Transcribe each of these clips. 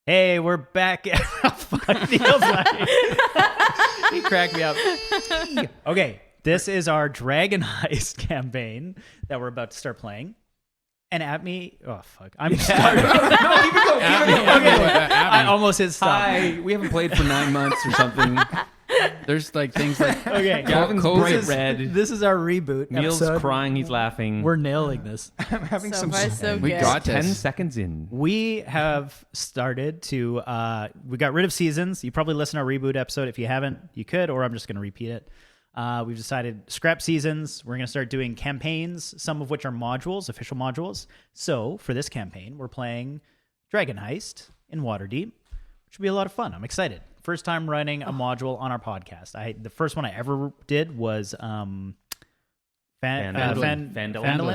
Hey, we're back. Fuck, Neil's laughing. He cracked me up. Okay, this is our Dragon Heist campaign that we're about to start playing. And at me, oh fuck, I'm sorry. No, keep it going. I almost hit stop. Hi, we haven't played for 9 months or something. There's like things like Okay, Gavin's bright red. This is our reboot. Neil's episode. crying. He's laughing. We're nailing this. I'm having So far, so we good. got 10 10 seconds in. We have started to. We got rid of seasons. You probably listened to our reboot episode. If you haven't, you could, or I'm just going to repeat it. We've decided scrap seasons. We're going to start doing campaigns, some of which are modules, official modules. So for this campaign, we're playing Dragon Heist in Waterdeep, which will be a lot of fun. I'm excited. First time running a module on our podcast. The first one I ever did was Phandalin.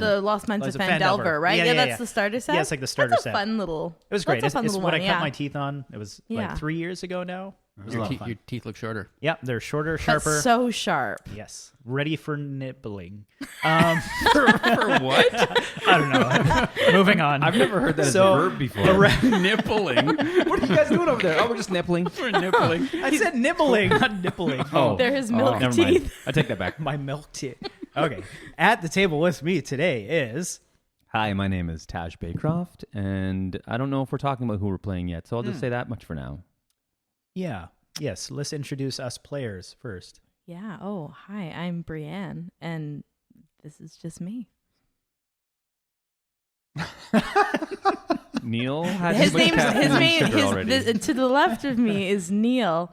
The Lost Mines of Phandelver, right? Yeah, That's the starter set. Yeah, it's like the starter That's a set. fun little. It was great. That's a fun It's little what one, I cut yeah. my teeth on. It was Yeah. like 3 years ago now. It was a lot of fun. Your teeth look shorter. Yeah, they're shorter, But sharper. so sharp. Yes, ready for nibbling. For what? I don't know. Moving on. I've never heard that as So, a verb before. Nippling. What are you guys doing over there? Oh, we're just nippling. We're nippling. I said nibbling, not nippling. Oh, They're his milk never teeth. mind. I take that back. My milk tea. Okay. At the table with me today is... Hi, my name is Taj Baycroft, and I don't know if we're talking about who we're playing yet, so I'll just say that much for now. Yeah. Yes, let's introduce us players first. Yeah. Oh, hi. I'm Brienne, and this is just me. Neil has His too much name's caffeine his and name. sugar already. To the left of me is Neil.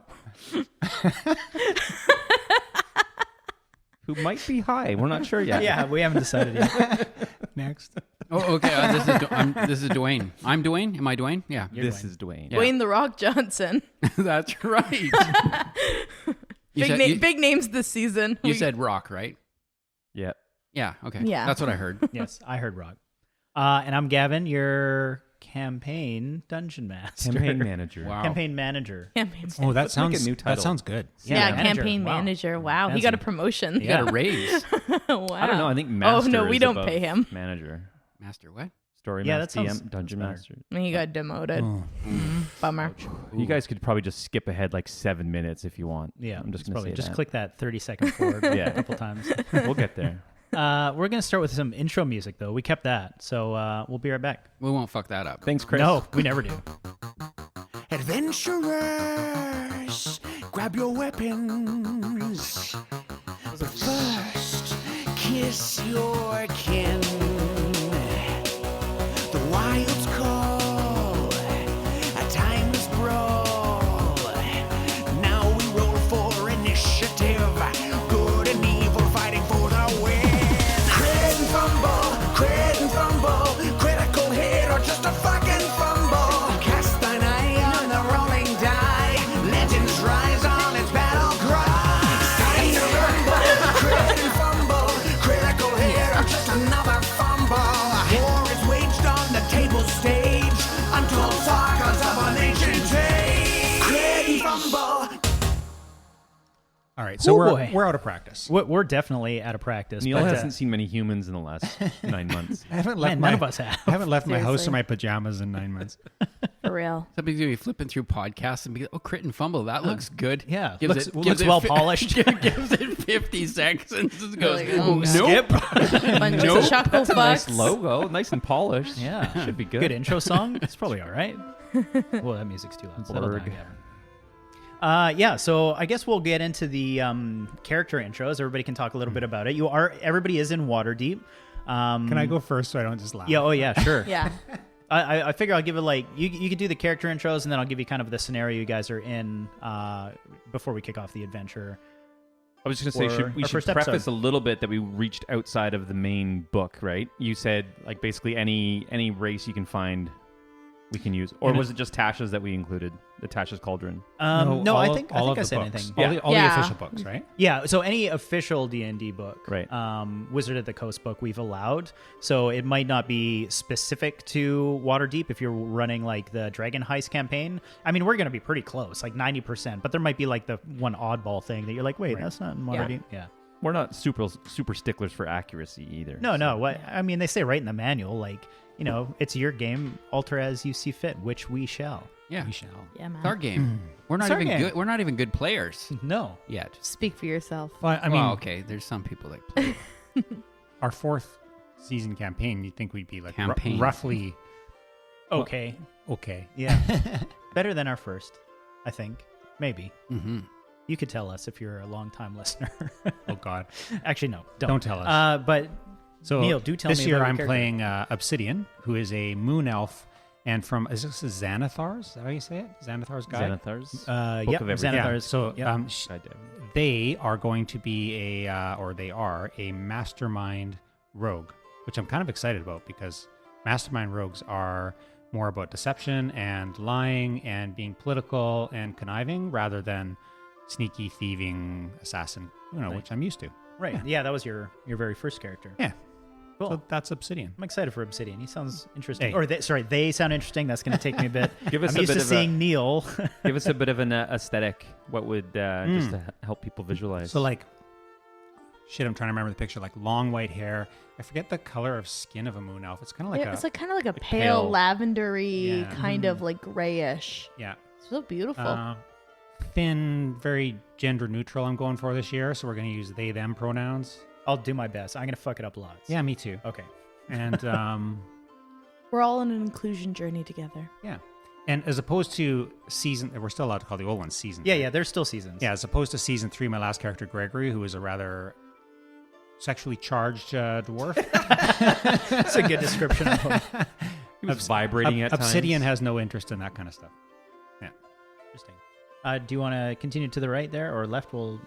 Who might be high. We're not sure yet. Yeah, we haven't decided yet. Next. Oh, okay. This is Dwayne. I'm Dwayne. Am I Dwayne? Yeah. This is Dwayne. Yeah. Dwayne the Rock Johnson. That's right. Big names this season. You said rock, right? Yeah. Yeah. Okay. Yeah. That's what I heard. Yes, I heard Rock. And I'm Gavin, your campaign dungeon master. Campaign manager. Wow. Campaign manager. Campaign Oh, Let's make a new title. That sounds good. Yeah, manager. campaign Wow. manager. Wow, he Fancy. got a promotion. You got a raise. Wow. I don't know. I think master Oh no, we is don't above pay him. Manager. Master what? Story Yeah, master. that sounds- DM, dungeon better. master. He got demoted. Bummer. You guys could probably just skip ahead like 7 minutes if you want. Yeah, I'm just it's going probably to say just that. click that 30-second forward Yeah. a couple times. We'll get there. We're going to start with some intro music, though. We kept that, so we'll be right back. We won't fuck that up. Thanks, Chris. No, we never do. Adventurers, grab your weapons. But first, kiss your kin. The wilds call, a timeless brawl. Now we roll for initiative. Good and evil fighting for the win. Crit and fumble, critical hit or just a fucking fumble. Cast thine eye on the rolling die. Legends rise on its battle cry. Crit and fumble, critical hit or just another fumble. War is waged on the table stage until sagas of an ancient age. Crit and fumble. All right. So Oh, boy. we're out of practice. We're definitely out of practice. Neil but, hasn't seen many humans in the last 9 months. I haven't man, none of us have. I haven't left my house Seriously. in my pajamas in 9 months. For real. Somebody's gonna be flipping through podcasts and be like, "Oh, crit and fumble, that looks good." Yeah, gives looks it well polished. gives it 50 seconds and just goes, Like, oh, God. "Nope." Bunch Nope. of chuckle That's a nice fucks. logo. Nice and polished. Yeah. Should be good. Good intro song. It's probably all right. Well, that music's too loud. Settle down, Blurg. Gavin. Yeah, so I guess we'll get into the character intros. Everybody can talk a little bit about it. Everybody is in Waterdeep. Can I go first so I don't just laugh? Yeah. Oh, yeah. Sure. Yeah. I figure I'll give it like you could do the character intros, and then I'll give you kind of the scenario you guys are in before we kick off the adventure. I was just going to say, we our should first preface episode. a little bit that we reached outside of the main book, right? You said, like, basically any race you can find we can use. Or was it just Tasha's that we included? The Tasha's Cauldron? No, I think I said books. anything. All the Yeah. official books, right? Yeah, so any official D&D book, Right. Wizard of the Coast book, we've allowed. So it might not be specific to Waterdeep if you're running like the Dragon Heist campaign. I mean, we're going to be pretty close, like 90%, but there might be like the one oddball thing that you're like, wait, Right. that's not in Waterdeep. Yeah. We're not super sticklers for accuracy either. No. What I mean, they say right in the manual, like it's your game. Alter as you see fit, which we shall. Yeah. We shall. Yeah, man. It's our game. We're not It's our even game. good. We're not even good players No. yet. Speak for yourself. Well, I mean, Well, okay. There's some people that play. our 4th season campaign, you'd think we'd be like Campaign. roughly Okay. okay. Yeah. Better than our first, I think. Maybe. Mm-hmm. You could tell us if you're a long-time listener. Oh God. Actually, no. Don't tell us. But So Neil, do tell this me year about your I'm character. playing Obsidian, who is a moon elf, and from is this Xanathar's? Is that how you say it? Xanathar's guide. Xanathar's. Book yep, of everything. Yeah. Xanathar's. So yep. they are going to be they are a mastermind rogue, which I'm kind of excited about because mastermind rogues are more about deception and lying and being political and conniving rather than sneaky thieving assassin, Right. which I'm used to. Right. Yeah, that was your very first character. Yeah. Cool. So that's Obsidian. I'm excited for Obsidian. He sounds interesting. Hey. Or they sound interesting. That's going to take me a bit. Give us I'm a used bit to of seeing Neil. Give us a bit of an aesthetic. What would just to help people visualize? So I'm trying to remember the picture. Like long white hair. I forget the color of skin of a moon elf. It's kind of like It's kind of like a pale- pale lavendery, Yeah. kind of like grayish. yeah. It's so beautiful. Thin, very gender neutral. I'm going for this year, so we're going to use they them pronouns. I'll do my best. I'm going to fuck it up lots. Yeah, me too. Okay. And We're all on an inclusion journey together. yeah, and as opposed to season, we're still allowed to call the old ones season. Yeah, right? yeah. There's still seasons. Yeah, as opposed to season 3, my last character Gregory, who is a rather sexually charged dwarf. That's a good description of him. he was vibrating at Obsidian times. has no interest in that kind of stuff. Interesting. Do you want to continue to the right there or left? We'll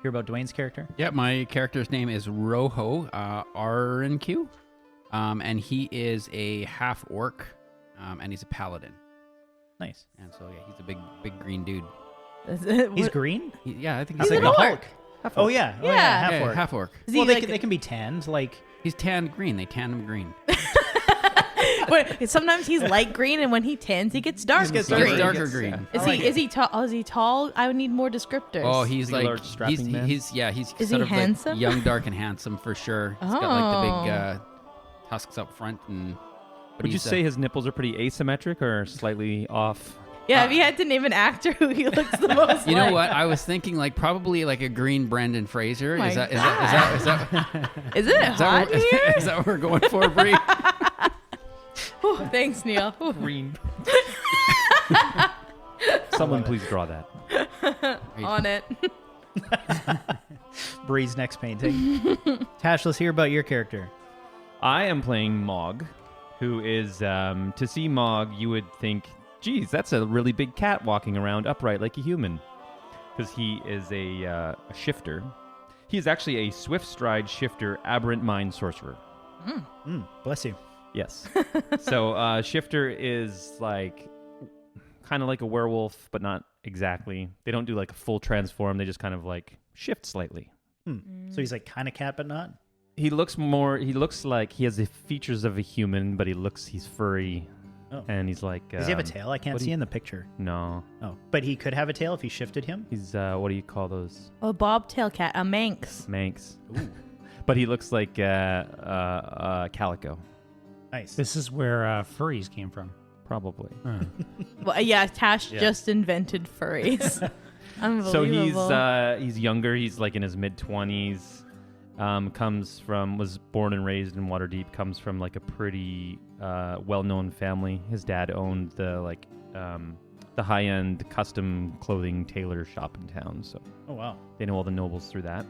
hear about Dwayne's character. Yeah, my character's name is Roho, R&Q, and he is a half orc, and he's a paladin. Nice. And so yeah, he's a big green dude. He's green? Yeah, I think He's he's like like the Hulk. Oh, yeah. Oh, Yeah. half yeah, orc. half orc. Is he Well, like they can be tanned. Like, He's tanned green. They tan him green. Wait, sometimes he's light green, and when he tans, he gets dark gets He green. gets darker Yes, green. yeah. Is I like he? Is he tall? Is he tall? I would need more descriptors. Oh, he's Is he a like large, strapping man? he's Is sort he of handsome? like young, dark, and handsome for sure. He's got like the Oh. big tusks up front, and but Would you he's, say his nipples are pretty asymmetric or slightly off? yeah. If you had to name an actor who he looks the most You know like. what? I was thinking like probably like a green Brendan Fraser. My Is that Is it hot in here? is that what we're going for, Bree? Oh, thanks, Neil. Ooh. Green. Someone please draw that. On it. Bree's next painting. Tash, let's hear about your character. I am playing Mog, who is, to see Mog, you would think, geez, that's a really big cat walking around upright like a human. Because he is a shifter. He is actually a swift stride shifter, aberrant mind sorcerer. Bless you. Yes. So shifter is like kind of like a werewolf, but not exactly. They don't do like a full transform. They just kind of like shift slightly. So he's like kind of cat, but not? He looks like he has the features of a human, but he's furry. Oh. And he's like... Does he have a tail? I can't what do see you- in the picture. No. Oh, but he could have a tail if he shifted him? He's, what do you call those? A bobtail cat, a Manx. Manx. Ooh, But he looks like calico. nice. This is where furries came from. Probably. Well, yeah, Tash Yeah. just invented furries. Unbelievable. So he's younger. He's like in his mid-20s. Was born and raised in Waterdeep. Comes from like a pretty well-known family. His dad owned the high-end custom clothing tailor shop in town. So Oh, wow. they know all the nobles through that.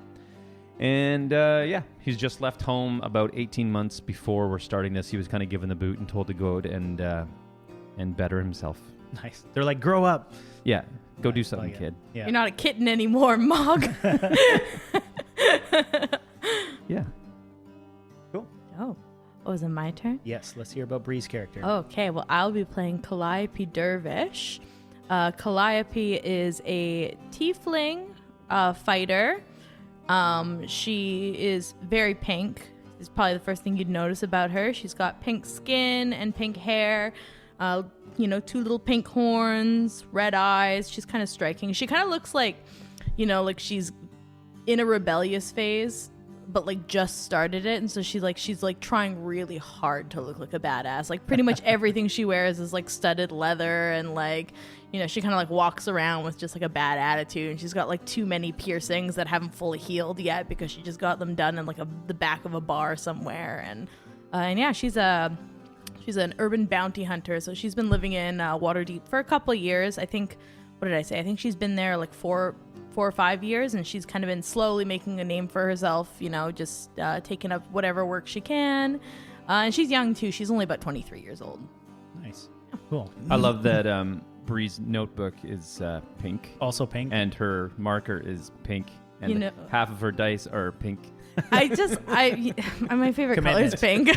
And he's just left home about 18 months before we're starting this. He was kind of given the boot and told to go out and better himself. Nice. They're like, grow up. Yeah, go do Nice, something, like it. kid. Yeah. You're not a kitten anymore, Mog. Yeah. Cool. Oh, is it my turn? Yes, let's hear about Bree's character. Okay, well, I'll be playing Calliope Dervish. Calliope is a tiefling fighter. She is very pink. Is probably the first thing you'd notice about her. She's got pink skin and pink hair. Two little pink horns, red eyes. She's kind of striking. She kind of looks like, like she's in a rebellious phase. but like just started it, and so she's like trying really hard to look like a badass. Like pretty much everything she wears is like studded leather, and like, you know, she kind of like walks around with just like a bad attitude, and she's got like too many piercings that haven't fully healed yet because she just got them done in like the back of a bar somewhere. And yeah, she's an urban bounty hunter, so she's been living in Waterdeep for a couple of years. I think, what did I say? I think she's been there like 4 or 5 years, and she's kind of been slowly making a name for herself, you know, just taking up whatever work she can. And she's young too. She's only about 23 years old. Nice. Cool. I love that Bree's notebook is pink. Also pink. And her marker is pink. And You know- half of her dice are pink. My favorite color is pink.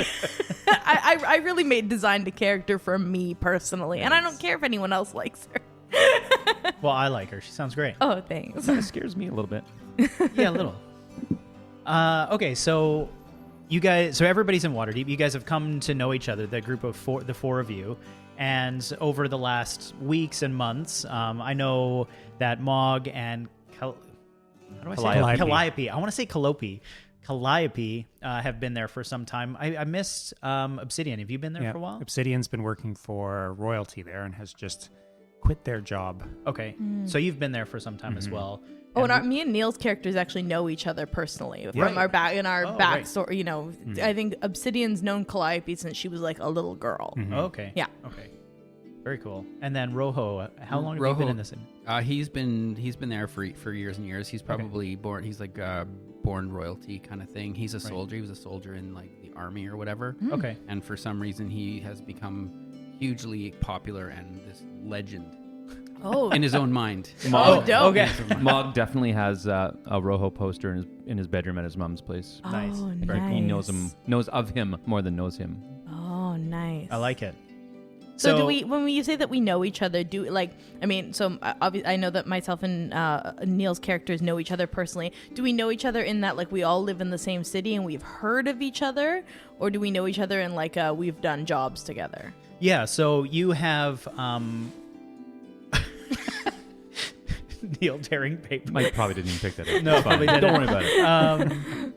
I really designed a character for me personally, and I don't care if anyone else likes her. Well, I like her. She sounds great. Oh, thanks. That scares me a little bit. Yeah, a little. Okay, so you guys, so everybody's in Waterdeep. You guys have come to know each other, the group of the four of you. And over the last weeks and months, I know that Mog and Calliope. I want to say Calliope. Calliope have been there for some time. I missed Obsidian. Have you been there for a while? Obsidian's been working for royalty there and has just quit their job. Okay, so you've been there for some time as well. Oh, and me and Neil's characters actually know each other personally from our backstory. You know, I think Obsidian's known Calliope since she was like a little girl. Oh, okay. Yeah. Okay. Very cool. And then Rojo, how long have you been in this? He's been there for years and years. He's probably born. He's like born royalty kind of thing. He's a soldier. He was a soldier in like the army or whatever. Okay. And for some reason, he has become hugely popular and this legend Oh, in his own mind. oh, dope. Okay. Mog definitely has a Rojo poster in his bedroom at his mom's place. Nice. Oh, Very cool. He knows of him more than knows him. Oh, nice. I like it. So do we, when you say that we know each other, I know that myself and Neil's characters know each other personally. Do we know each other in that like we all live in the same city and we've heard of each other, or do we know each other in like we've done jobs together? Yeah, so you have Neil tearing paper. Mike probably didn't even pick that up. No, probably didn't. Don't worry about it.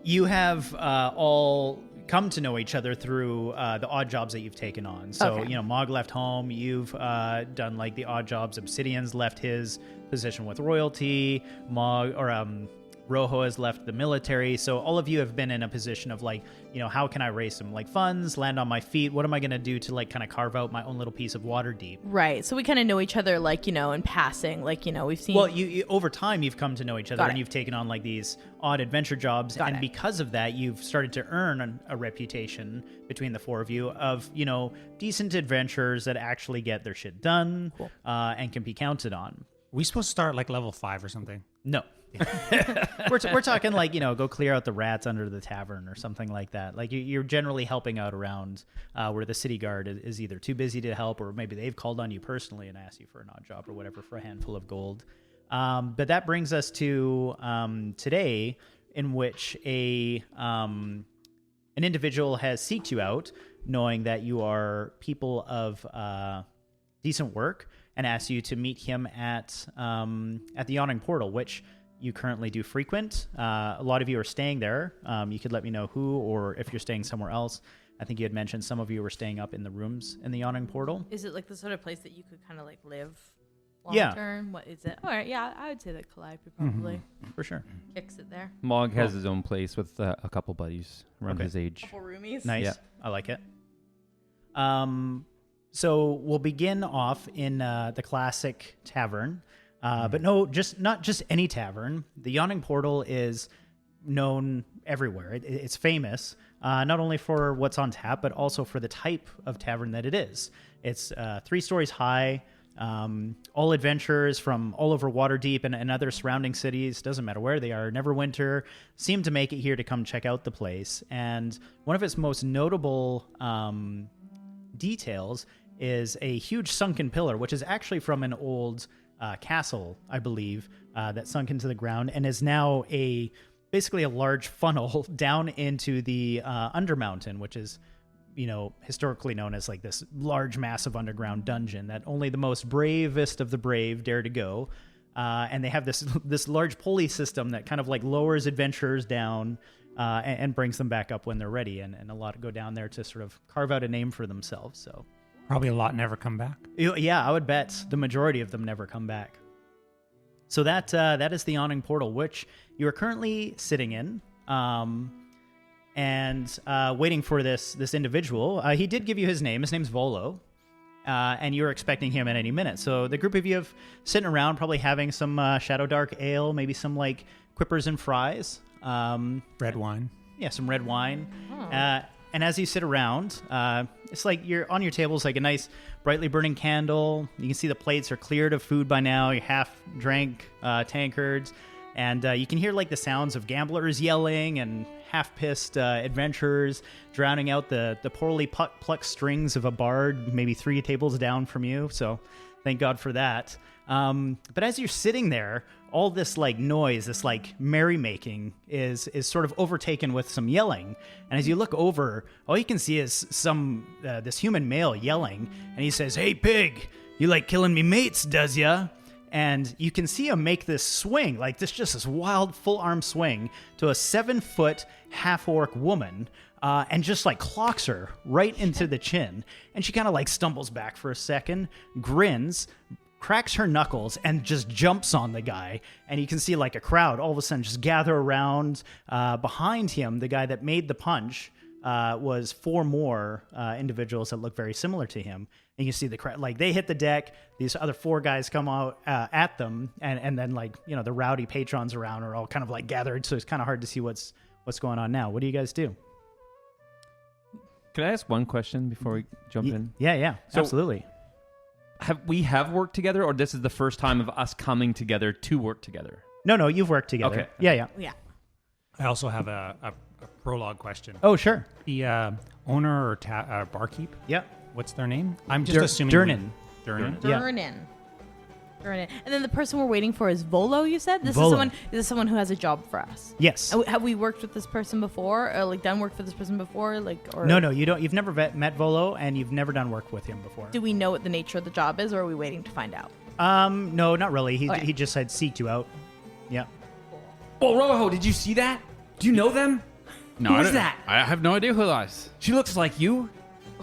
You have all come to know each other through the odd jobs that you've taken on. So, Okay. you know, Mog left home. You've done like the odd jobs. Obsidian's left his position with royalty. Rojo has left the military. So all of you have been in a position of like, you know, how can I raise some like funds, land on my feet? What am I going to do to like kind of carve out my own little piece of Waterdeep? Right. So we kind of know each other like, you know, in passing, like, you know, we've seen. Well, you over time you've come to know each other, Got and it. you've taken on like these odd adventure jobs, Got and it. because of that, you've started to earn a reputation between the four of you of, you know, decent adventurers that actually get their shit done, and can be counted on. We supposed to start like level 5 or something. No. we're talking like, you know, go clear out the rats under the tavern or something like that. Like you're generally helping out around where the city guard is either too busy to help, or maybe they've called on you personally and asked you for an odd job or whatever for a handful of gold. But that brings us to today, in which an individual has seeked you out, knowing that you are people of decent work, and asked you to meet him at the Yawning Portal, which you currently do frequent. A lot of you are staying there. You could let me know who, or if you're staying somewhere else. I think you had mentioned some of you were staying up in the rooms in the Yawning Portal. Is it like the sort of place that you could kind of like live long Yeah. term? What is it? All right, yeah, I would say that Calliope probably For sure. kicks it there. Mog has his own place with a couple buddies around Okay. his age. Couple roomies. Nice. Yeah. I like it. So we'll begin off in the classic tavern, but not just any tavern. The Yawning Portal is known everywhere. It's famous, not only for what's on tap, but also for the type of tavern that it is. It's 3 stories high. All adventurers from all over Waterdeep and other surrounding cities, doesn't matter where they are, Neverwinter, seem to make it here to come check out the place. And one of its most notable details is a huge sunken pillar, which is actually from an old castle, I believe, that sunk into the ground and is now basically a large funnel down into the Undermountain, which is, you know, historically known as like this large, massive underground dungeon that only the most bravest of the brave dare to go. And they have this large pulley system that kind of like lowers adventurers down and brings them back up when they're ready. And a lot go down there to sort of carve out a name for themselves. So Probably a lot never come back. yeah, I would bet the majority of them never come back. So that is the Awning Portal, which you are currently sitting in, and waiting for this individual. He did give you his name. His name's Volo, and you're expecting him at any minute. So the group of you have sitting around, probably having some Shadow Dark ale, maybe some like quippers and fries. Red wine. Yeah, some red wine. And as you sit around, it's like you're on your table is like a nice brightly burning candle. You can see the plates are cleared of food by now. You half drank tankards, and you can hear like the sounds of gamblers yelling and half pissed adventurers drowning out the poorly plucked strings of a bard, maybe 3 tables down from you. So thank God for that. But as you're sitting there, all this like noise, this like merrymaking is sort of overtaken with some yelling. And as you look over, all you can see is this human male yelling, and he says, "Hey pig, you like killing me mates, does ya?" And you can see him make this swing, like this wild full arm swing to a 7-foot half-orc woman, and just like clocks her right into the chin. And she kind of like stumbles back for a second, grins, cracks her knuckles, and just jumps on the guy. And you can see like a crowd all of a sudden just gather around. Behind him, the guy that made the punch was 4 more individuals that look very similar to him. And you see the crowd, like they hit the deck. These other 4 guys come out at them, and then like the rowdy patrons around are all kind of like gathered. So it's kind of hard to see what's going on now. What do you guys do? Can I ask one question before we jump in? Yeah, So- absolutely. Have we worked together, or this is the first time of us coming together to work together? No, you've worked together. Okay. Yeah. Yeah. I also have a prologue question. Oh, sure. The owner or barkeep, Yeah. what's their name? I'm just assuming. Durnan. Durnan. Yeah. Durnan. And then the person we're waiting for is Volo, you said? This Volo. is someone who has a job for us. Yes. Have we worked with this person before? Or like done work for this person before? Like, or No, you don't. You've never met Volo, and you've never done work with him before. do we know what the nature of the job is, or are we waiting to find out? No, not really. Okay. He just had seeked you out. Yeah. Oh, Rojo, did you see that? Do you know them? No, Who I is don't- that? I have no idea who that is. She looks like you.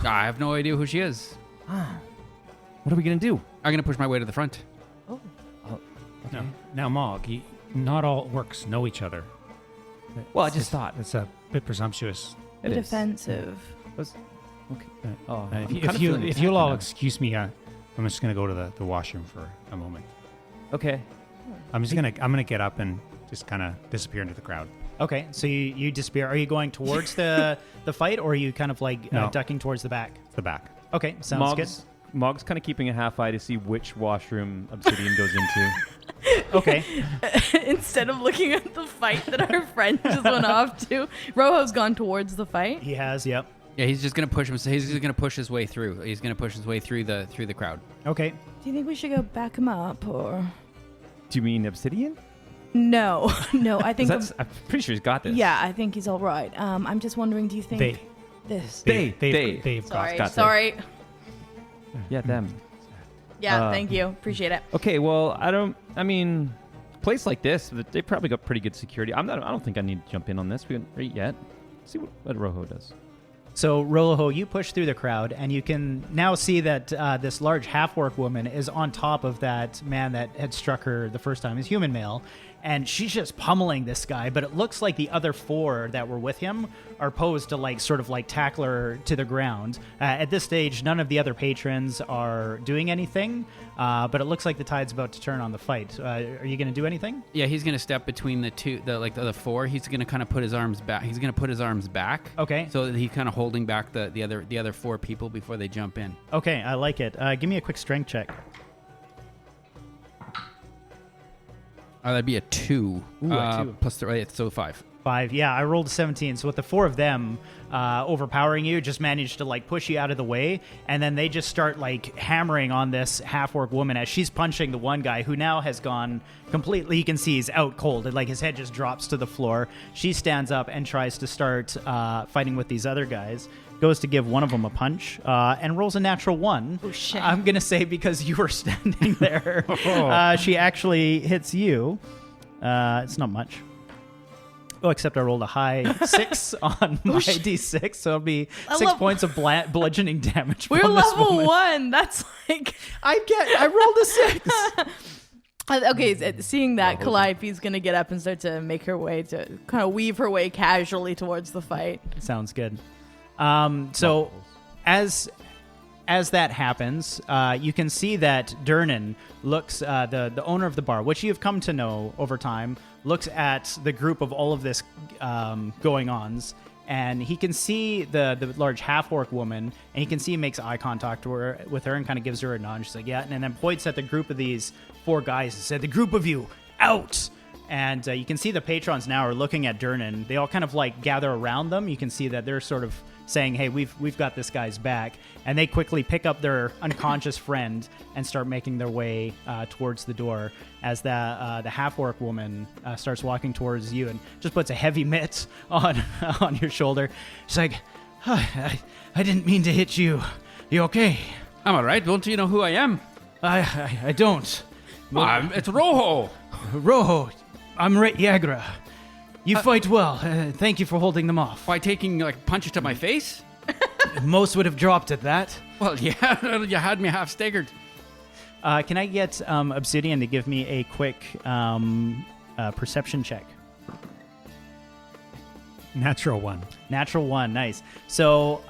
I have no idea who she is. What are we gonna do? I'm gonna push my way to the front. No. Now, Mog, not all orcs know each other. Well, I just thought It's a bit presumptuous. it is. Defensive. Okay. Oh, If you'll all excuse me, I'm just gonna go to the washroom for a moment. Okay. I'm gonna get up and just kind of disappear into the crowd. Okay. So you disappear. Are you going towards the fight, or are you kind of like No. ducking towards the back? The back. Okay. Sounds good. Mog's kind of keeping a half eye to see which washroom Obsidian goes into. Okay. Instead of looking at the fight that our friend just went off to, Rojo's gone towards the fight. He has. Yep. Yeah, he's just gonna push him. He's just gonna push his way through. He's gonna push his way through the crowd. Okay. Do you think we should go back him up, or Do you mean Obsidian? no? No, I think. I'm pretty sure he's got this. Yeah, I think he's all right. I'm just wondering. Do you think They. this? They've Sorry, got sorry. Yeah, them. Yeah, thank you. Appreciate it. Okay, well, I mean, place like this, they probably got pretty good security. I don't think I need to jump in on this. We haven't rate yet. See what Rojo does. So, Roloho, you push through the crowd, and you can now see that this large half-orc woman is on top of that man that had struck her the first time, his human male, and she's just pummeling this guy, but it looks like the other 4 that were with him are posed to, like, sort of, like, tackle her to the ground. At this stage, none of the other patrons are doing anything, but it looks like the tide's about to turn on the fight. Are you going to do anything? Yeah, he's gonna step between the other 4. He's gonna kind of put his arms back. He's gonna put his arms back. Okay. So that he's kind of holding back the other 4 people before they jump in. Okay, I like it. Give me a quick strength check. That'd be a 2. Ooh, a 2. Plus 3, so 5. 5. Yeah, I rolled a 17. So with the 4 of them overpowering you, just managed to like push you out of the way, and then they just start like hammering on this half-orc woman as she's punching the one guy who now has gone completely. You can see he's out cold. Like his head just drops to the floor. She stands up and tries to start fighting with these other guys. Goes to give one of them a punch and rolls a natural 1. Oh, shit. I'm gonna say because you were standing there, she actually hits you. It's not much. Oh, except I rolled a high 6 on my d6, so it'll be 6 love- points of bludgeoning damage. We're from this level woman. 1. That's like I rolled a 6. okay. Seeing that, Calliope's gonna get up and start to make her way to kind of weave her way casually towards the fight. Sounds good. So as that happens, you can see that Durnan looks, the owner of the bar, which you've come to know over time, looks at the group of all of this going-ons, and he can see the large half-orc woman, and he can see he makes eye contact with her and kind of gives her a nod. She's like, yeah, and then points at the group of these 4 guys and said, the group of you, out! And you can see the patrons now are looking at Durnan. They all kind of like gather around them. You can see that they're sort of saying, hey, we've got this guy's back. And they quickly pick up their unconscious friend and start making their way towards the door as the half-orc woman starts walking towards you and just puts a heavy mitt on your shoulder. She's like, I didn't mean to hit you. You okay? I'm all right. Don't you know who I am? I don't. It's Rojo. Rojo, I'm Ret Yagra. You fight well. Thank you for holding them off. By taking like punches to my face? Most would have dropped at that. Well, yeah, you had me half staggered. Can I get Obsidian to give me a quick perception check? Natural 1. Natural 1, nice. So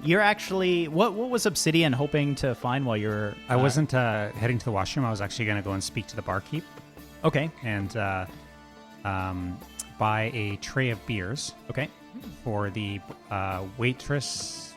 you're actually what was Obsidian hoping to find while you're? I wasn't heading to the washroom. I was actually going to go and speak to the barkeep Okay. and buy a tray of beers Okay. for the waitress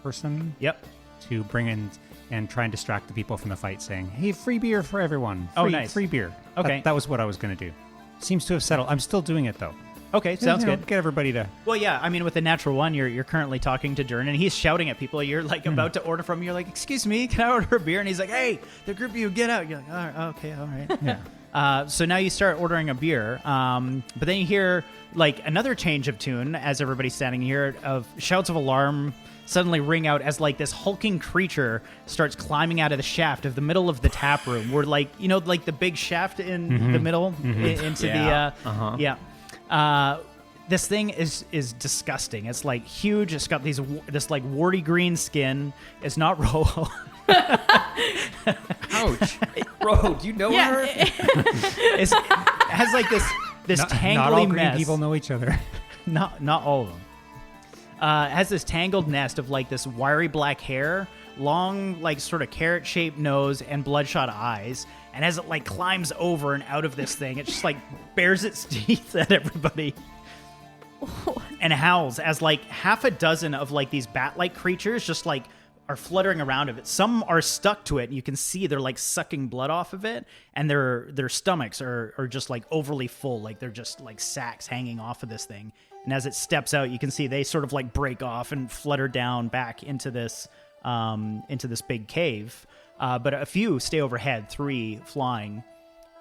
person Yep. to bring in and try and distract the people from the fight, saying, hey, free beer for everyone. Oh, Free, nice. Free beer. Okay. That was what I was going to do. Seems to have settled. I'm still doing it, though. Okay. Sounds You know, good. Get everybody to... Well, yeah. I mean, with the natural 1, you're currently talking to Durnan, and he's shouting at people. You're like about to order from him. You're like, excuse me, can I order a beer? And he's like, hey, the group of you, get out. You're like, all right, okay, all right. Yeah. So now you start ordering a beer, but then you hear like another change of tune as everybody's standing here of shouts of alarm suddenly ring out as like this hulking creature starts climbing out of the shaft of the middle of the tap room. Where like, you know, like the big shaft in the middle into Yeah. this thing is disgusting. It's like huge. It's got this like warty green skin. It's not Rojo. Ouch. Bro, do you know her? It has like this tangly not all green mess. people know each other. Not all of them. It has this tangled nest of like this wiry black hair, long like sort of carrot-shaped nose, and bloodshot eyes. And as it like climbs over and out of this thing, it just like bares its teeth at everybody and howls as like half a dozen of like these bat-like creatures just like are fluttering around of it. Some are stuck to it, and you can see they're like sucking blood off of it, and their stomachs are just like overly full, like they're just like sacks hanging off of this thing. And as it steps out, you can see they sort of like break off and flutter down back into this big cave. But a few stay overhead, 3 flying,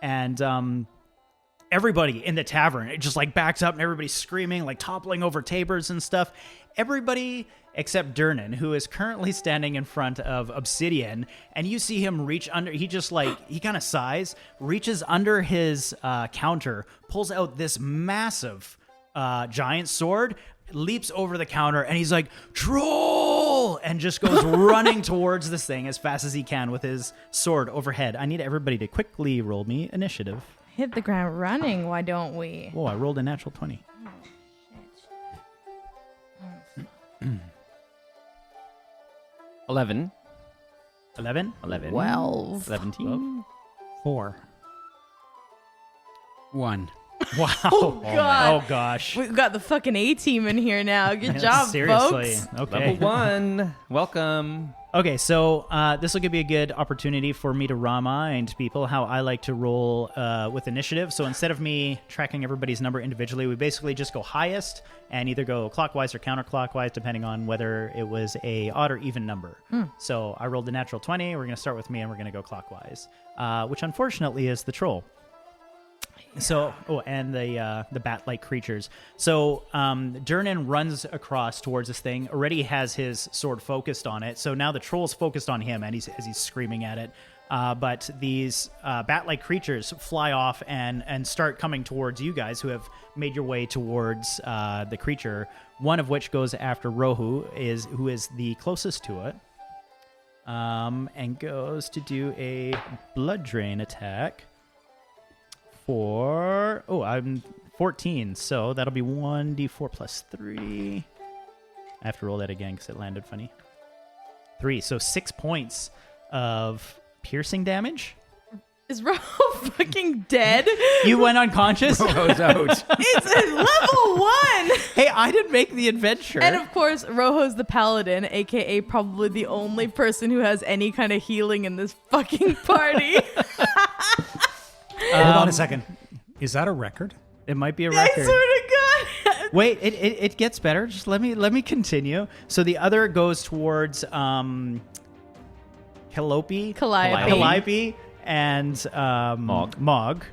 and everybody in the tavern, it just like backs up and everybody's screaming, like toppling over tables and stuff. Everybody except Durnan, who is currently standing in front of Obsidian, and you see him reach under. He just like, he kind of sighs, reaches under his counter, pulls out this massive giant sword, leaps over the counter, and he's like, troll, and just goes running towards this thing as fast as he can with his sword overhead. I need everybody to quickly roll me initiative. Hit the ground running. Why don't we? Whoa, I rolled a natural 20. 11. 11? 12. 17. 4. 1. Wow. Oh, God. Oh, gosh. We've got the fucking A-team in here now. Good job, Seriously. folks. Okay. Level 1. Welcome. Okay, so this will give you a good opportunity for me to remind people how I like to roll with initiative. So instead of me tracking everybody's number individually, we basically just go highest and either go clockwise or counterclockwise, depending on whether it was a odd or even number. So I rolled a natural 20. We're going to start with me, and we're going to go clockwise, which unfortunately is the troll. So, and the bat-like creatures. So, Durnan runs across towards this thing. Already has his sword focused on it. So now the troll's focused on him, and as he's screaming at it. but these bat-like creatures fly off and start coming towards you guys who have made your way towards the creature, one of which goes after Rohu, who is the closest to it, and goes to do a blood drain attack for... Oh, I'm 14, so that'll be 1d4 plus 3. I have to roll that again because it landed funny. 3, so 6 points of piercing damage. Is Roho fucking dead? You went unconscious? Goes out. It's a level 1! Hey, I didn't make the adventure. And of course, Roho's the paladin, aka probably the only person who has any kind of healing in this fucking party. Hold on a second. Is that a record? It might be a I record. swear to God. Wait, it gets better. Just let me continue. So the other goes towards Calliope and Mog.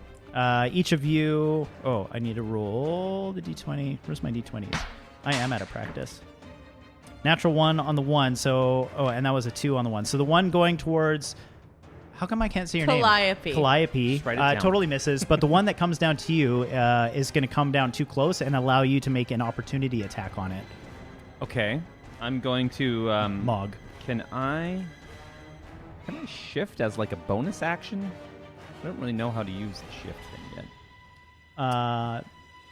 Each of you... Oh, I need to roll the d20. Where's my d20s? I am out of practice. Natural 1 on the 1. So... Oh, and that was a 2 on the 1. So the one going towards... How come I can't see your Calliope. name? Calliope. Just write it down. Totally misses. But the one that comes down to you is going to come down too close and allow you to make an opportunity attack on it. Okay. I'm going to... Mog. Can I shift as like a bonus action? I don't really know how to use the shift thing yet.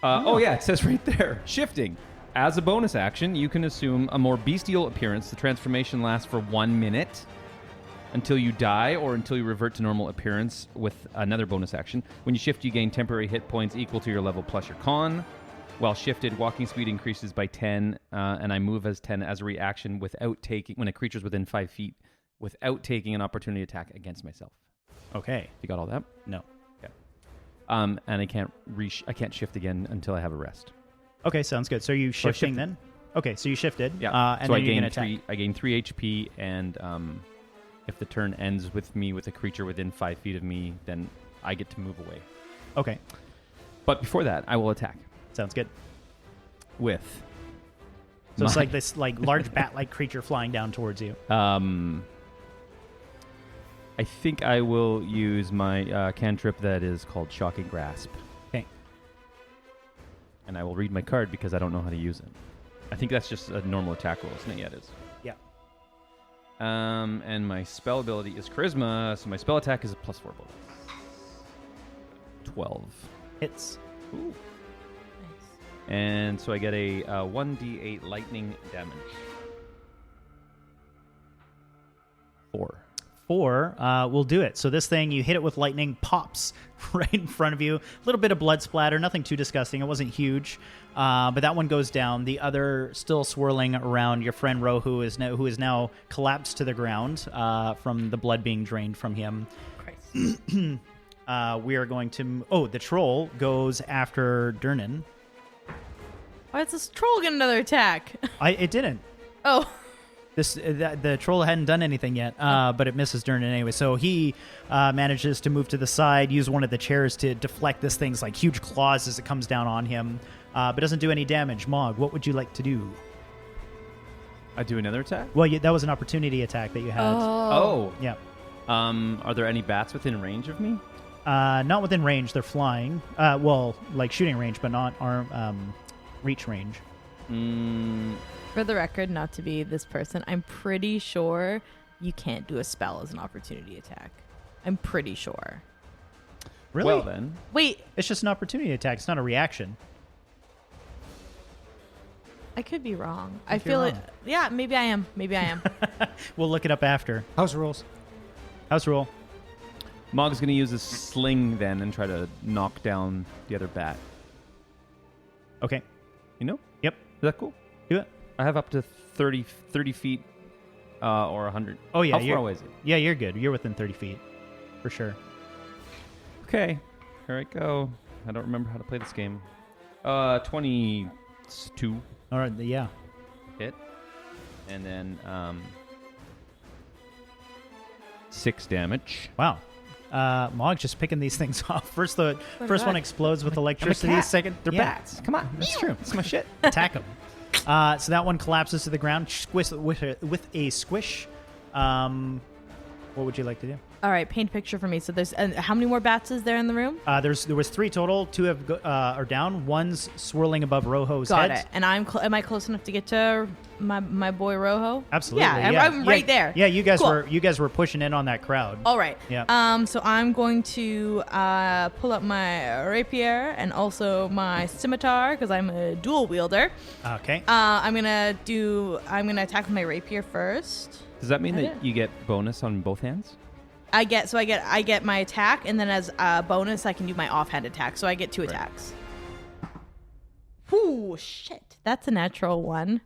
Oh yeah, it says right there. Shifting. As a bonus action, you can assume a more bestial appearance. The transformation lasts for 1 minute until you die or until you revert to normal appearance with another bonus action. When you shift, you gain temporary hit points equal to your level plus your con. While shifted, walking speed increases by 10, and I move as 10 as a reaction without taking, when a creature's within 5 feet, without taking an opportunity attack against myself. Okay. You got all that? No. Okay. And I can't shift again until I have a rest. Okay, sounds good. So are you shifting shifted. then? Okay, so you shifted. Yeah. And so then I you're gain gonna attack. I gain 3 HP, and if the turn ends with me with a creature within 5 feet of me, then I get to move away. Okay, But before that, I will attack sounds good. with. So it's my- like this large bat-like creature flying down towards you. I think I will use my cantrip that is called Shocking Grasp. Okay. And I will read my card because I don't know how to use it. I think that's just a normal attack roll, isn't it? Yeah, it is. Yeah. And my spell ability is Charisma, so my spell attack is a +4 bonus. 12. Hits. Ooh. And so I get a 1d8 lightning damage. 4. 4 will do it. So this thing, you hit it with lightning, pops right in front of you. A little bit of blood splatter, nothing too disgusting. It wasn't huge, but that one goes down. The other still swirling around your friend Ro, who is now collapsed to the ground from the blood being drained from him. We are going to... Oh, the troll goes after Durnan. Why is this troll get another attack? It didn't. Oh. The troll hadn't done anything yet, but it misses Durnan anyway. So he manages to move to the side, use one of the chairs to deflect this thing's like huge claws as it comes down on him, but doesn't do any damage. Mog, what would you like to do? I do another attack? Well, that was an opportunity attack that you had. Oh. Yeah. Are there any bats within range of me? Not within range. They're flying. Well, like shooting range, but not reach range. For the record, not to be this person, I'm pretty sure you can't do a spell as an opportunity attack. I'm pretty sure. Really? Well, then. Wait, It's just an opportunity attack. It's not a reaction. I could be wrong. If I you're feel it. wrong. Yeah, maybe I am. Maybe I am. We'll look it up after. House rules. House rule. Mog's going to use a sling then and try to knock down the other bat. Okay. You know? Yep. Is that cool? Do it. I have up to 30 feet or 100. Oh, yeah. How far away is it? Yeah, you're good. You're within 30 feet. For sure. Okay. Here I go. I don't remember how to play this game. 22 All right. Yeah. hit. And then 6 damage. Wow. Mog's just picking these things off. First one right. explodes with electricity. cat. Second, They're yeah, bats. Come on. That's true. It's my shit. Attack them. So that one collapses to the ground with a squish. What would you like to do? All right, paint a picture for me. So there's how many more bats is there in the room? There was 3 total. 2 are down. One's swirling above Rojo's Got head. it. And am I close enough to get to my boy Rojo? Absolutely. Yeah, I'm right there. Yeah, you guys Cool. were pushing in on that crowd. All right. Yeah. So I'm going to pull up my rapier and also my scimitar because I'm a dual wielder. Okay. I'm gonna attack with my rapier first. Does that mean Yeah. that you get bonus on both hands? I get my attack, and then as a bonus, I can do my offhand attack. So I get 2 attacks. Whoo, shit! That's a natural 1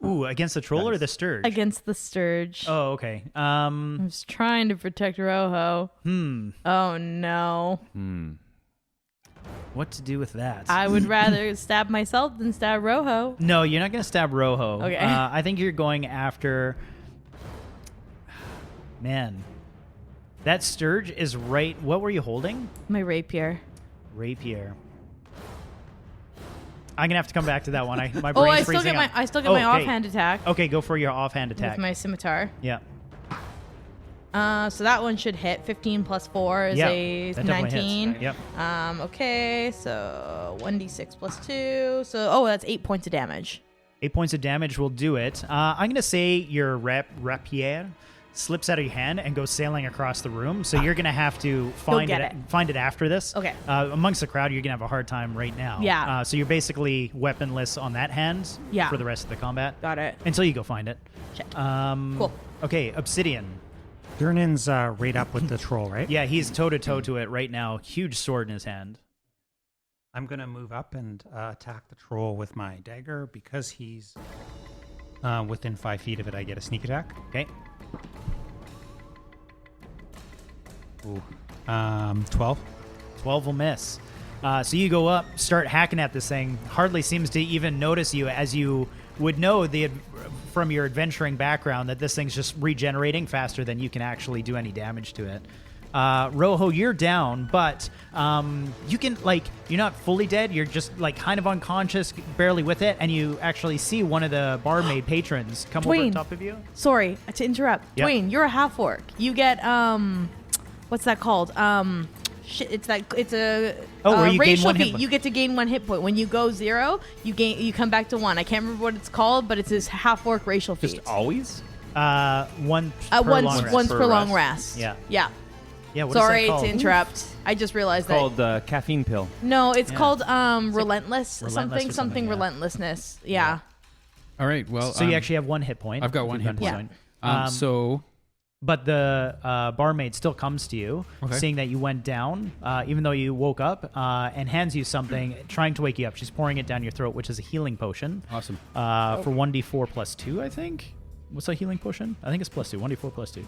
Ooh, against the troll or the sturge? against the sturge. Oh, okay. I was trying to protect Rojo. Oh no! What to do with that? I would rather stab myself than stab Rojo. No, you're not going to stab Rojo. Okay. I think you're going after... Man. That sturge is right... What were you holding? My rapier. Rapier. I'm going to have to come back to that one. My brain's Oh, I still freezing get up. my Okay. offhand attack Okay, go for your offhand attack. with my scimitar. Yeah. So that one should hit. 15 plus 4 is Yeah, a that definitely 19. hits. Yep. Okay, so 1d6 plus 2. So, that's 8 points of damage. 8 points of damage will do it. I'm going to say your rapier slips out of your hand and goes sailing across the room. So you're going to have to find it after this. Okay. Amongst the crowd, you're going to have a hard time right now. Yeah. So you're basically weaponless on that hand for the rest of the combat. Got it. Until you go find it. Shit. Cool. Okay, Obsidian. Durnan's right up with the troll, right? Yeah, he's toe-to-toe to it right now. Huge sword in his hand. I'm going to move up and attack the troll with my dagger. Because he's within 5 feet of it, I get a sneak attack. Okay. Ooh. 12. 12 will miss. So you go up, start hacking at this thing. Hardly seems to even notice you, as you would know from your adventuring background that this thing's just regenerating faster than you can actually do any damage to it. Rojo, you're down, but you can, you're not fully dead. You're just, kind of unconscious, barely with it, and you actually see one of the barmaid patrons come over Dwayne. top of you. Sorry to interrupt. Yep. Dwayne, you're a half orc. You get what's that called? It's a where you gain racial 1 hit feat. point. You get to gain 1 hit point. When you go 0, you come back to 1. I can't remember what it's called, but it's this half orc racial feat. Just always? Once per long rest. Once Per per long rest. rest. Yeah. Yeah. Yeah, what Sorry is that called? to interrupt. I just realized Called caffeine pill. No, it's Yeah. called relentless. Relentless or something, yeah. Relentlessness. Yeah. All right. Well, So you actually have 1 hit point. I've got 1 hit You've point. got So But the barmaid still comes to you, Okay. seeing that you went down, even though you woke up, and hands you something, trying to wake you up. She's pouring it down your throat, which is a healing potion. awesome. For 1d4 plus 2, I think. What's a healing potion? I think it's plus 2. 1d4 plus 2.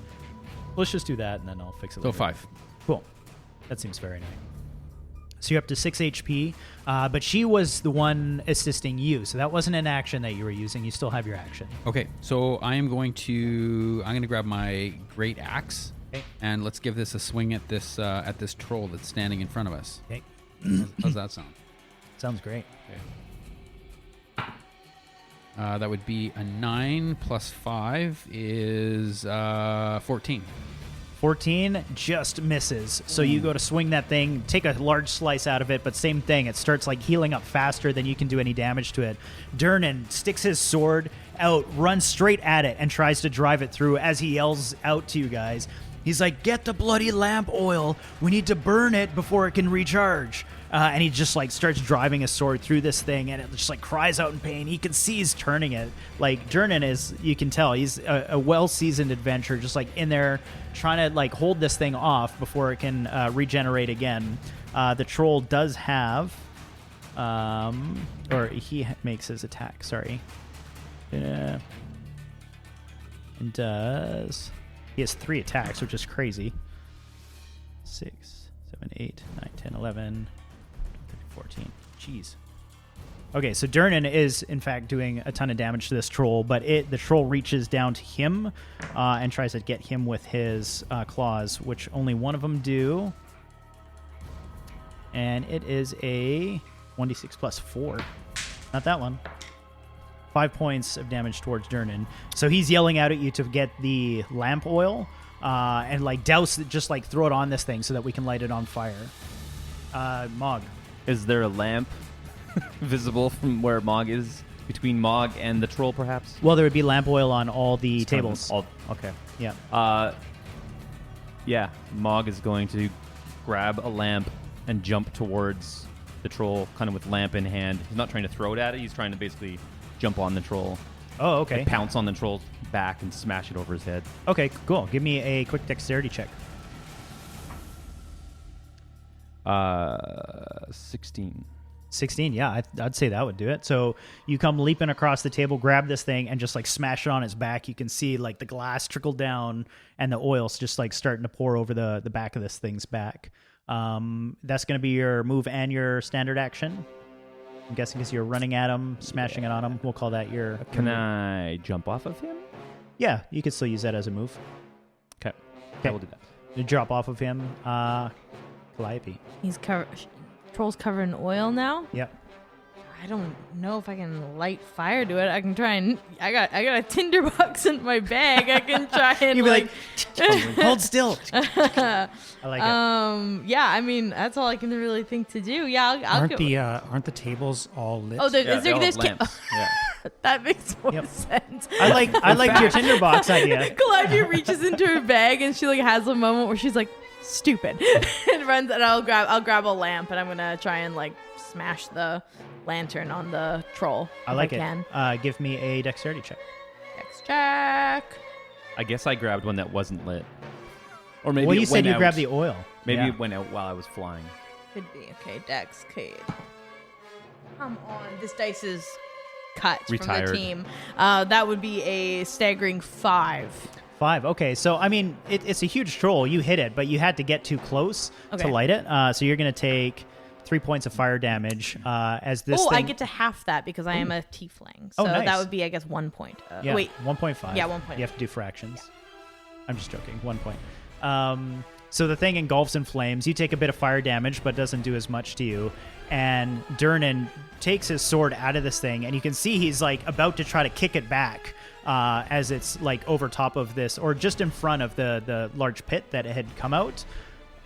Let's just do that, and then I'll fix it So later. 5. Cool. That seems very nice. So you're up to 6 HP, but she was the one assisting you, so that wasn't an action that you were using. You still have your action. Okay, so I'm going to grab my great axe, Okay. and let's give this a swing at this troll that's standing in front of us. Okay. How's that sound? Sounds great. That would be a 9 plus 5 is 14. 14 just misses. So you go to swing that thing, take a large slice out of it, but same thing. It starts healing up faster than you can do any damage to it. Durnan sticks his sword out, runs straight at it, and tries to drive it through as he yells out to you guys. He's like, "Get the bloody lamp oil. We need to burn it before it can recharge." And he just starts driving his sword through this thing, and it just cries out in pain. He can see he's turning it. Durnan is, you can tell, he's a well-seasoned adventurer, just in there trying to hold this thing off before it can regenerate again. The troll does have, or he makes his attack. Sorry, and does. He has 3 attacks, which is crazy. 6, 7, 8, 9, 10, 11, 14. Jeez. Okay, so Durnan is, in fact, doing a ton of damage to this troll, but the troll reaches down to him and tries to get him with his claws, which only one of them do. And it is a 1d6 plus 4. Not that one. 5 points of damage towards Durnan. So he's yelling out at you to get the lamp oil, and like douse it, just like throw it on this thing so that we can light it on fire. Mog. Is there a lamp visible from where Mog is? Between Mog and the troll, perhaps? Well, there would be lamp oil on all the tables. Okay. Yeah. Yeah, Mog is going to grab a lamp and jump towards the troll, kind of with lamp in hand. He's not trying to throw it at it. He's trying to basically jump on the troll. Oh, okay. Like pounce on the troll's back and smash it over his head. Okay, cool. Give me a quick dexterity check. 16. 16, yeah, I'd say that would do it. So you come leaping across the table, grab this thing, and just like smash it on its back. You can see like the glass trickle down and the oil's just like starting to pour over the back of this thing's back. That's going to be your move and your standard action. I'm guessing because you're running at him, smashing it on him. We'll call that your... Can I jump off of him? Yeah, you could still use that as a move. Okay. I will do that. You drop off of him. Calliope. He's covered. Troll's covered in oil now. Yep. I don't know if I can light fire to it. I can try and I got a tinderbox in my bag. I can try and You'd be like hold still. I like it. Yeah. I mean, that's all I can really think to do. Yeah. I'll Aren't the tables all lit? Oh, Yeah, is there they all this? have lamps. Yeah. That makes more Yep. sense. I like your tinderbox idea. Calliope reaches into her bag and she like has a moment where she's like, stupid, and runs. And I'll grab a lamp and I'm gonna try and like smash the lantern on the troll. I like if it. Can. Give me a dexterity check. Dex check. I guess I grabbed one that wasn't lit. Or maybe Well, you it said went you out. grabbed the oil. Maybe Yeah. it went out while I was flying. Could be. Okay, Dex, Cade. Come on. This dice is cut from Retired. the team. That would be a staggering 5. 5. Okay, so I mean, it's a huge troll. You hit it, but you had to get too close Okay. to light it. So you're going to take 3 points of fire damage as this Oh, thing... I get to half that because I am a tiefling. So Oh, nice. that would be, I guess, 1 point. Yeah, Wait. 1.5. Yeah, 1 point. You have to do fractions. I'm just joking. 1 point. So the thing engulfs in flames. You take a bit of fire damage, but doesn't do as much to you. And Durnan takes his sword out of this thing, and you can see he's like about to try to kick it back as it's like over top of this, or just in front of the large pit that it had come out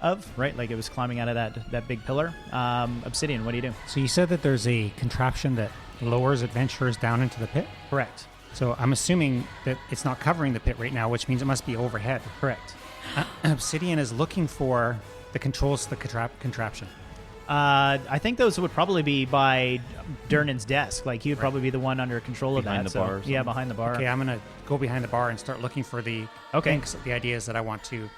of, right? Like it was climbing out of that big pillar. Obsidian, what do you do? So you said that there's a contraption that lowers adventurers down into the pit? Correct. So I'm assuming that it's not covering the pit right now, which means it must be overhead. Correct. Obsidian is looking for the controls to the contraption. I think those would probably be by Durnan's desk. Like he would probably be the one under control of Behind that. the bar or Yeah, something. behind the bar. Okay, I'm going to go behind the bar and start looking for the Okay. thing, 'cause the idea is that I want to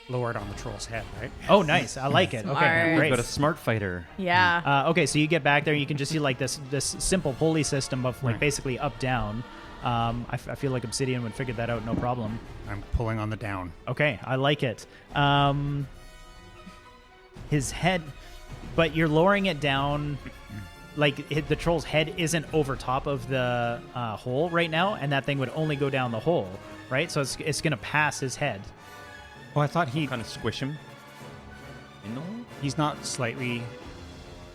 lower it on the troll's head, right? Oh, nice. I like it. Okay, Smart. great. Got a smart fighter. Yeah. Okay, so you get back there, and you can just see like this simple pulley system of like Right. basically up down. I feel like Obsidian would figure that out no problem. I'm pulling on the down. Okay, I like it. His head, but you're lowering it down. Like the troll's head isn't over top of the hole right now, and that thing would only go down the hole, right? So it's gonna pass his head. Oh, I thought Kind of squish him. In the hole? he's not slightly...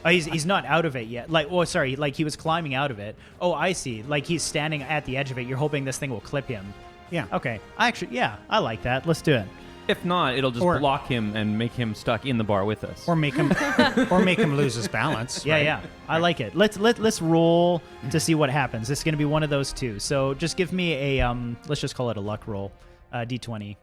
Oh, he's not out of it yet. Like, oh, sorry, like he was climbing out of it. Oh, I see. Like he's standing at the edge of it. You're hoping this thing will clip him. Yeah. Okay. I like that. Let's do it. If not, it'll just Or- block him and make him stuck in the bar with us. Or make him lose his balance. Yeah, right? yeah. I like it. Let's roll to see what happens. It's going to be one of those two. So just give me a let's just call it a luck roll. D20.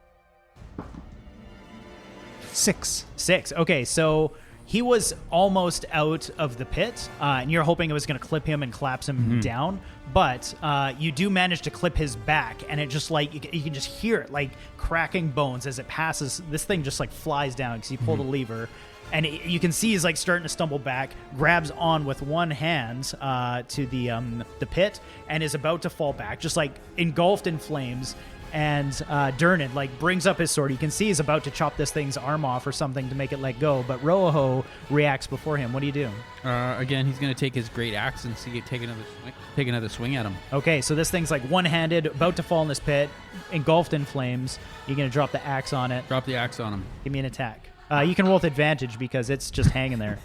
6. 6. Okay, so he was almost out of the pit, and you're hoping it was going to clip him and collapse him down. But you do manage to clip his back, and it just like you can just hear it like cracking bones as it passes. This thing just like flies down because you pull the lever, and you can see he's like starting to stumble back, grabs on with one hand to the pit, and is about to fall back, just like engulfed in flames. And Durnan like brings up his sword. You can see he's about to chop this thing's arm off or something to make it let go, but Roho reacts before him. What do you do? Again, he's going to take his great axe and take another swing at him. Okay, so this thing's like one-handed, about to fall in this pit, engulfed in flames. You're gonna drop the axe on it. Drop the axe on him. Give me an attack. You can roll with advantage because it's just hanging there.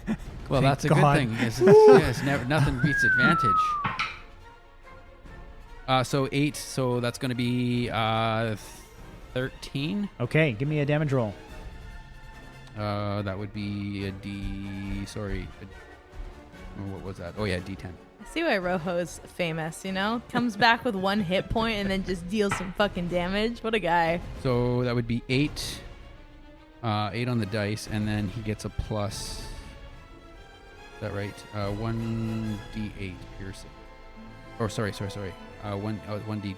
Well, Thank that's a God. good thing. Nothing beats advantage. So 8. So that's going to be 13. Okay, give me a damage roll. That would be a D. Sorry. What was that? Oh, yeah, D10. I see why Rojo is famous, you know? Comes back with 1 hit point and then just deals some fucking damage. What a guy. So that would be 8. 8 on the dice, and then he gets a plus. Is that right? 1d8 piercing. Oh, sorry. 1d.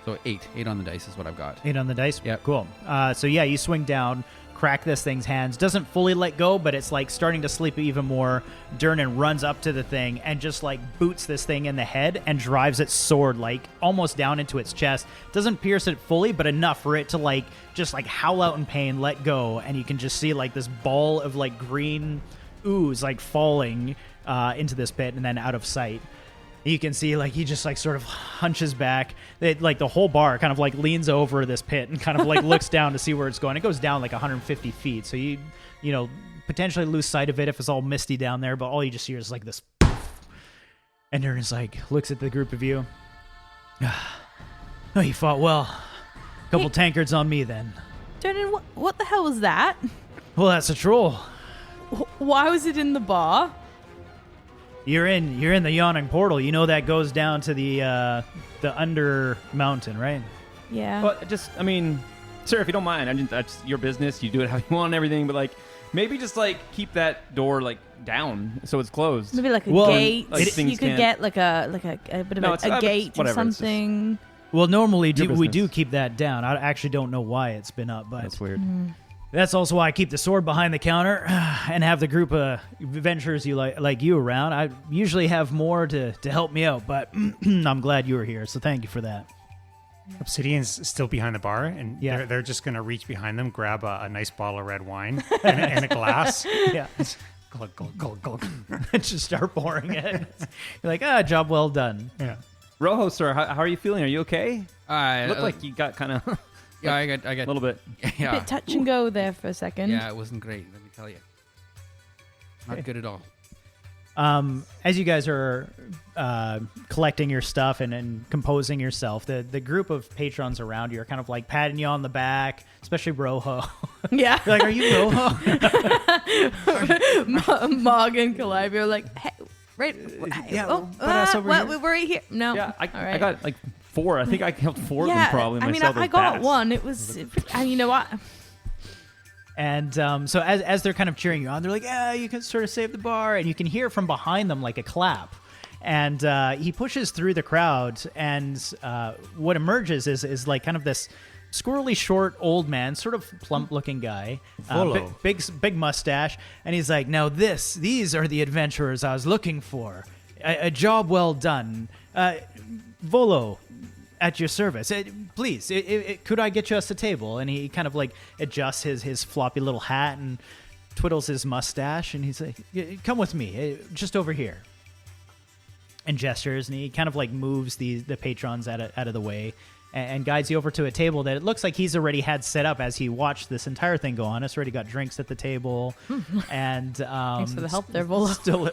So 8 on the dice is what I've got. 8 on the dice? Yep. Cool. So yeah, you swing down, crack this thing's hands. Doesn't fully let go, but it's like starting to sleep even more. Durnan runs up to the thing and just like boots this thing in the head and drives its sword like almost down into its chest. Doesn't pierce it fully, but enough for it to like just like howl out in pain, let go, and you can just see like this ball of like green ooze like falling into this pit and then out of sight. You can see like he just like sort of hunches back. Like the whole bar kind of like leans over this pit and kind of like looks down to see where it's going. It goes down like 150 feet. So you know, potentially lose sight of it if it's all misty down there, but all you just hear is like this. And Ernest like looks at the group of you. Oh, you fought well. Couple tankards on me then. Jordan, what the hell was that? Well, that's a troll. Why was it in the bar? You're in the yawning portal. You know that goes down to the under mountain, right? Yeah. But I mean, sir, if you don't mind, that's your business. You do it how you want and everything. But like, maybe just like keep that door like down so it's closed. Maybe like a Well, gate. like you things could can't- get like a bit of No, a it's- gate or whatever, it's just- something. Well, normally Your we business. do keep that down. I actually don't know why it's been up, but That's weird. that's also why I keep the sword behind the counter and have the group of adventurers like you around. I usually have more to help me out, but I'm glad you were here, so thank you for that. Obsidian's still behind the bar, and Yeah. they're just going to reach behind them, grab a nice bottle of red wine and a glass. Yeah, Glug, glug, glug, glug. just start pouring it. You're like, job well done. Yeah. Rojo, sir, how are you feeling? Are you okay? I Look like you got kind of yeah, I got a little bit. yeah. Bit touch and go there for a second. Yeah, it wasn't great. Let me tell you, not good at all. As you guys are collecting your stuff and composing yourself, the group of patrons around you are kind of like patting you on the back, especially Rojo. Yeah. They're like, are you Rojo? Mog and Calliope are like, hey, right. Yeah, Oh, put us over here. we're right here. No. Yeah, All right. I got like 4. I think I killed 4 of Yeah, them probably I mean, myself. I those got bats. one. It was, you know what? And so as they're kind of cheering you on, they're like, yeah, you can sort of save the bar. And you can hear from behind them like a clap. And he pushes through the crowd. And what emerges is like kind of this squirrely short old man, sort of plump looking guy. Volo. Big mustache. And he's like, now these are the adventurers I was looking for. A job well done. Volo, at your service. Please, could I get you us a table? And he kind of like adjusts his floppy little hat and twiddles his mustache, and he's like, come with me, just over here. And gestures, and he kind of like moves the patrons out of the way and guides you over to a table that it looks like he's already had set up as he watched this entire thing go on. It's already got drinks at the table, and Thanks for the help there, Volo.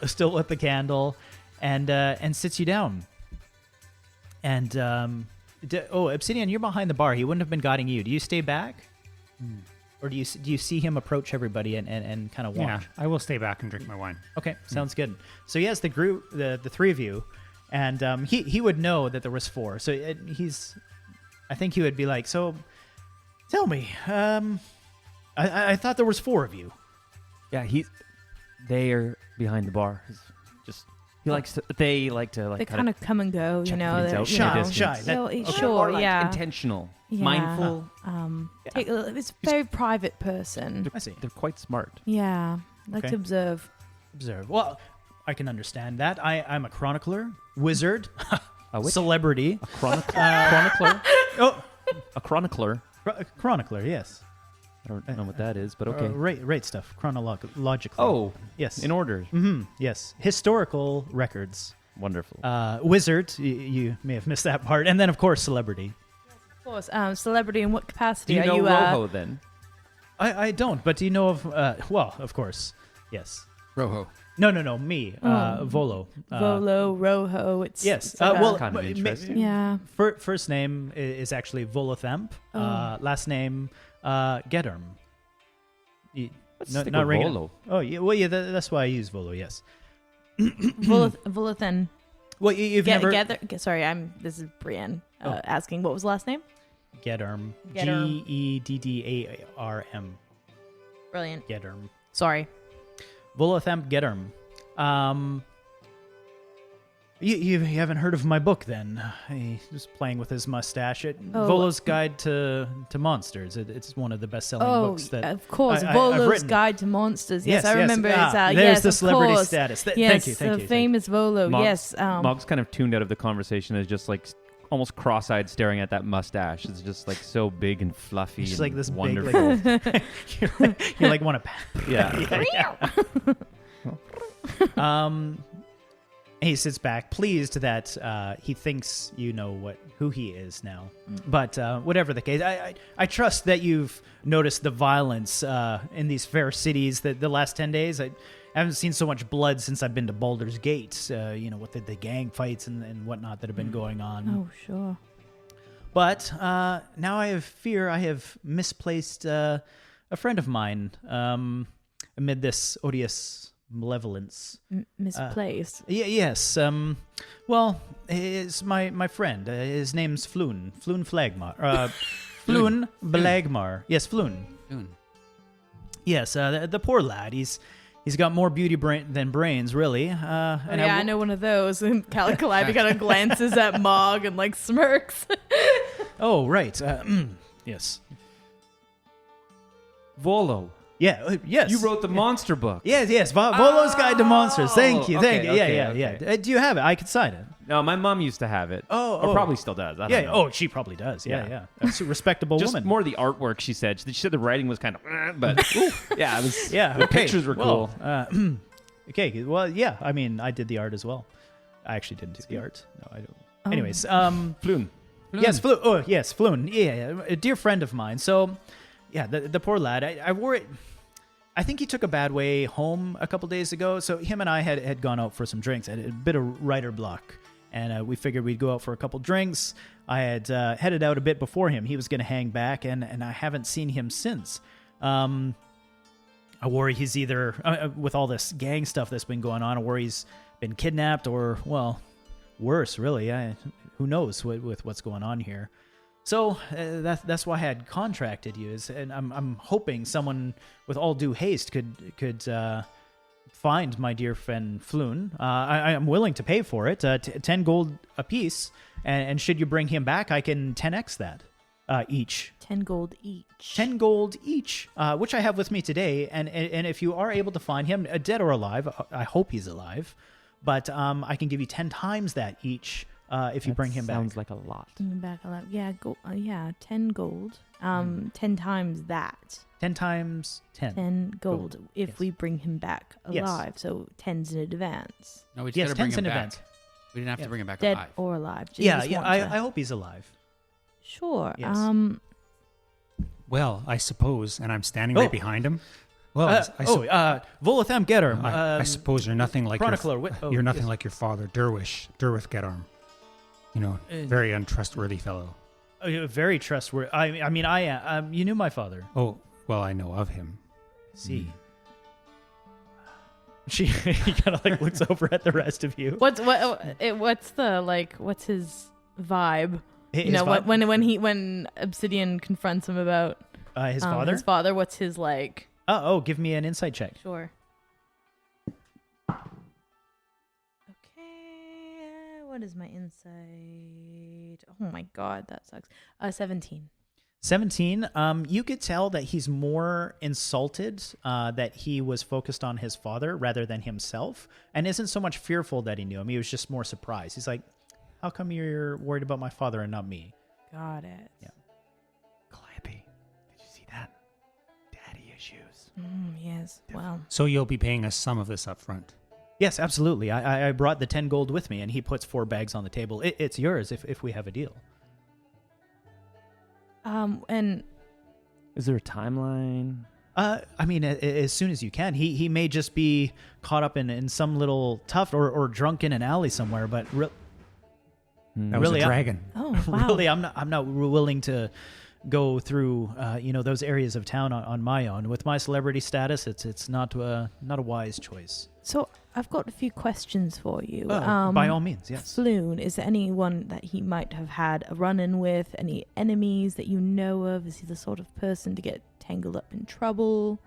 Still lit the candle, and sits you down. And Obsidian, you're behind the bar. He wouldn't have been guiding you. Do you stay back, or do you see him approach everybody and kind of watch? Yeah, I will stay back and drink my wine. Okay, sounds good. So he has the group, the 3 of you, and he would know that there was 4. So I think he would be like, so tell me, I thought there was 4 of you. Yeah, they are behind the bar. It's just they like to They kind of come and go, you check know. things they're- out you from a know. distance. Shy. So, Okay. sure, Or, like, yeah. intentional, Yeah. mindful. It's a very private person. I see. They're quite smart. Yeah. Like Okay. to observe. Observe. Well, I can understand that. I'm a chronicler, wizard, A witch? celebrity. A chronicler. Oh, A chronicler. chronicler. Yes. I don't know what that is, but okay. Right stuff. Chronologically. Oh, yes. in order. Yes. Historical records. Wonderful. Wizard. You may have missed that part, and then of course celebrity. Of course. Celebrity in what capacity? Do you Are know you Rojo then? I don't, but do you know of? Well, of course, yes. Rojo. No, me, Volo. Volo, Rojo. It's Yes. it's like a- Well, Kind of interesting. yeah. First name is actually Volothamp. Oh. Last name Gedurm. Let's No, stick not with ringing. Volo. Oh, yeah. Well, yeah. That's why I use Volo. Yes. Volathan. Well, you've never Sorry, this is Brienne asking. What was the last name? Gedurm. Gedurm. Geddarm. Brilliant. Gedurm. Sorry. Volothamp Gedurm. You haven't heard of my book then? He was playing with his mustache. Volo's Guide to Monsters. It's one of the best-selling books that of course, I've Volo's written. Guide to Monsters. Yes, I remember. There's yes, the of celebrity course. status. Yes, Thank you. the famous Volo. Mog's, Yes. Mog's kind of tuned out of the conversation as just like almost cross-eyed staring at that mustache. It's just like so big and fluffy It's and like this big, wonderful. you like want to pat. yeah. He sits back, pleased that he thinks you know who he is now. But whatever the case, I trust that you've noticed the violence in these fair cities that the last 10 days. I haven't seen so much blood since I've been to Baldur's Gate, with the gang fights and whatnot that have been going on. Oh, sure. But now I fear I have misplaced a friend of mine amid this odious malevolence. Misplaced. Yes. Well, it's my friend. His name's Floon. Floon Flagmar. Floon Blagmar. Yes, Floon. Soon. Yes, the poor lad. He's got more beauty than brains, really. I know one of those. And Calibi kind of glances at Mog and like smirks. Oh, right. Yes. Volo. Yeah. Yes. You wrote the monster book. Yes. Volo's Guide to Monsters. Thank you. Okay, Yeah. Do you have it? I could sign it. No, my mom used to have it. Oh. Or probably still does. I don't Yeah. know. Oh, she probably does. Yeah. That's a respectable Just woman. more the artwork, she said. She said the writing was kind of, but yeah, it was. Yeah. the Okay. pictures were Well, cool. Okay. Well, yeah. I mean, I did the art as well. I actually didn't do the art. No, I don't. Oh. Anyways, Floon. yes, Floon. Oh, yes, Floon. Yeah, a dear friend of mine. So, yeah, the poor lad. I worry. I think he took a bad way home a couple days ago. So him and I had gone out for some drinks. I had a bit of writer block, and we figured we'd go out for a couple drinks. I had headed out a bit before him. He was going to hang back, and I haven't seen him since. I worry he's either, with all this gang stuff that's been going on, I worry he's been kidnapped or, well, worse, really. Who knows with what's going on here. So that's why I had contracted you, and I'm hoping someone with all due haste could find my dear friend Floon. I am willing to pay for it, 10 gold apiece, and should you bring him back, I can 10x that each. 10 gold each. 10 gold each, which I have with me today, and if you are able to find him, dead or alive, I hope he's alive, but I can give you 10 times that each. If you bring him back. Sounds like a lot. Bring him back alive. Yeah, 10 gold. 10 times that. 10 times 10. 10 gold if Yes. we bring him back Yes. alive. So 10's in advance. No, we just Yes, gotta bring 10's him in back. advance. We didn't have to bring him back Dead alive. or alive. Do you Yeah, just yeah. want I to- hope he's alive. Sure. Yes. Well, I suppose, and I'm standing Oh. right behind him. Well, Volotham Geddarm. I suppose you're nothing like Chronicler. you're nothing yes. like your father, Derwith Geddarm. Very untrustworthy fellow. Very trustworthy. I mean, I am. You knew my father. Oh, well, I know of him. See. She he kind of like looks over at the rest of you. What's his vibe? His You know, vibe? when Obsidian confronts him about His father. His father, what's his like? Oh, give me an insight check. Sure. Okay, what is my insight? Oh my god, that sucks. 17. 17. You could tell that he's more insulted that he was focused on his father rather than himself, and isn't so much fearful that he knew him. He was just more surprised. He's like, "How come you're worried about my father and not me?" Got it. Yeah. Calliope, did you see that? Daddy issues. Yes. Well. So you'll be paying us some of this up front. Yes, absolutely. I brought the 10 gold with me, and he puts 4 bags on the table. It's yours if we have a deal. And Is there a timeline? I mean, as soon as you can. He may just be caught up in some little tuft or drunk in an alley somewhere. But That was really, a dragon. Oh, wow. really, I'm not willing to go through those areas of town on my own. With my celebrity status, it's not a wise choice. So I've got a few questions for you. By all means, yes. Floon, is there anyone that he might have had a run-in with? Any enemies that you know of? Is he the sort of person to get tangled up in trouble?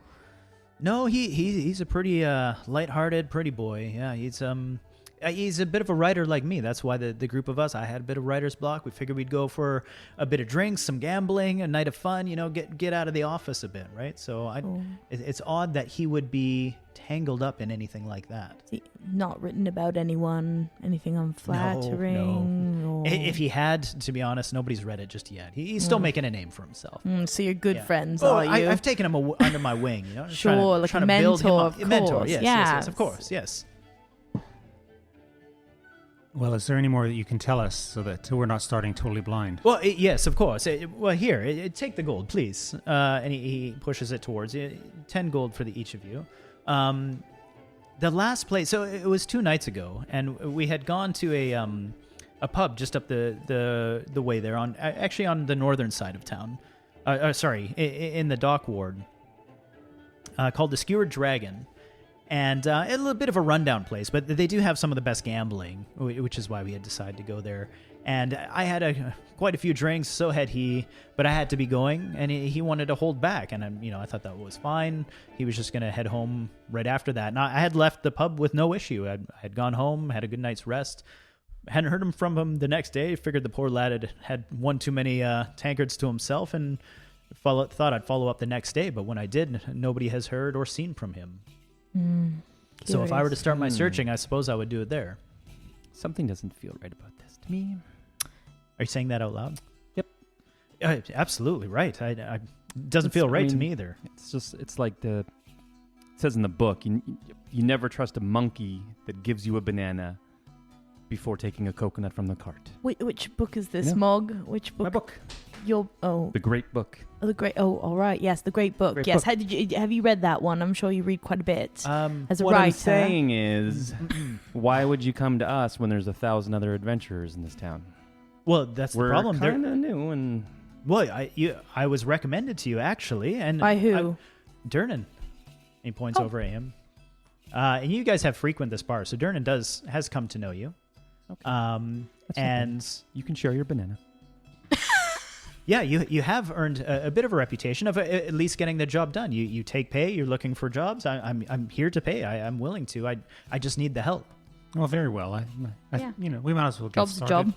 No, he's a pretty lighthearted, pretty boy. Yeah, he's a bit of a writer like me. That's why the group of us, I had a bit of writer's block. We figured we'd go for a bit of drinks, some gambling, a night of fun, get out of the office a bit, right? So it's odd that he would be tangled up in anything like that. Is he not written about anything unflattering? No. Or... If he had, to be honest, nobody's read it just yet. He's still making a name for himself. So you're good friends, Oh, are you? I've taken him under my wing. Just Sure, like a trying to build him mentor, up. of A mentor, course, yes, of course, yes. Well, is there any more that you can tell us so that we're not starting totally blind? Well, yes, of course. Here, take the gold, please. And he pushes it towards you. 10 gold for each of you. The last place, so it was 2 nights ago, and we had gone to a pub just up the way there, actually on the northern side of town. In the dock ward, called the Skewered Dragon. And a little bit of a rundown place, but they do have some of the best gambling, which is why we had decided to go there. And I had quite a few drinks, so had he, but I had to be going, and he wanted to hold back, and I thought that was fine. He was just going to head home right after that. And I had left the pub with no issue. I had gone home, had a good night's rest. Hadn't heard from him the next day. Figured the poor lad had one too many tankards to himself, and thought I'd follow up the next day. But when I did, nobody has heard or seen from him. So if I were to start my searching, I suppose I would do it there. Something doesn't feel right about this to me. Are you saying that out loud? Yep. Absolutely right. It doesn't feel right to me either. It's like it says in the book, you never trust a monkey that gives you a banana before taking a coconut from the cart. Which book is this, Yeah. Mog? Which book? My book. The Great Book. the great. Oh, all right. Yes, the Great Book. Great yes. Book. Have you read that one? I'm sure you read quite a bit. As a what writer. I'm saying is, why would you come to us when there's 1,000 other adventurers in this town? Well, that's We're the problem. kind of new, and Well, I was recommended to you actually, and By who? Durnan. He points over at him. And you guys have frequent this bar, so Durnan has come to know you. Okay. That's And you can share your banana. yeah, you have earned a bit of a reputation of at least getting the job done. You take pay. You're looking for jobs. I'm here to pay. I'm willing to. I just need the help. Well, very well. Yeah. We might as well get Job's a started. job.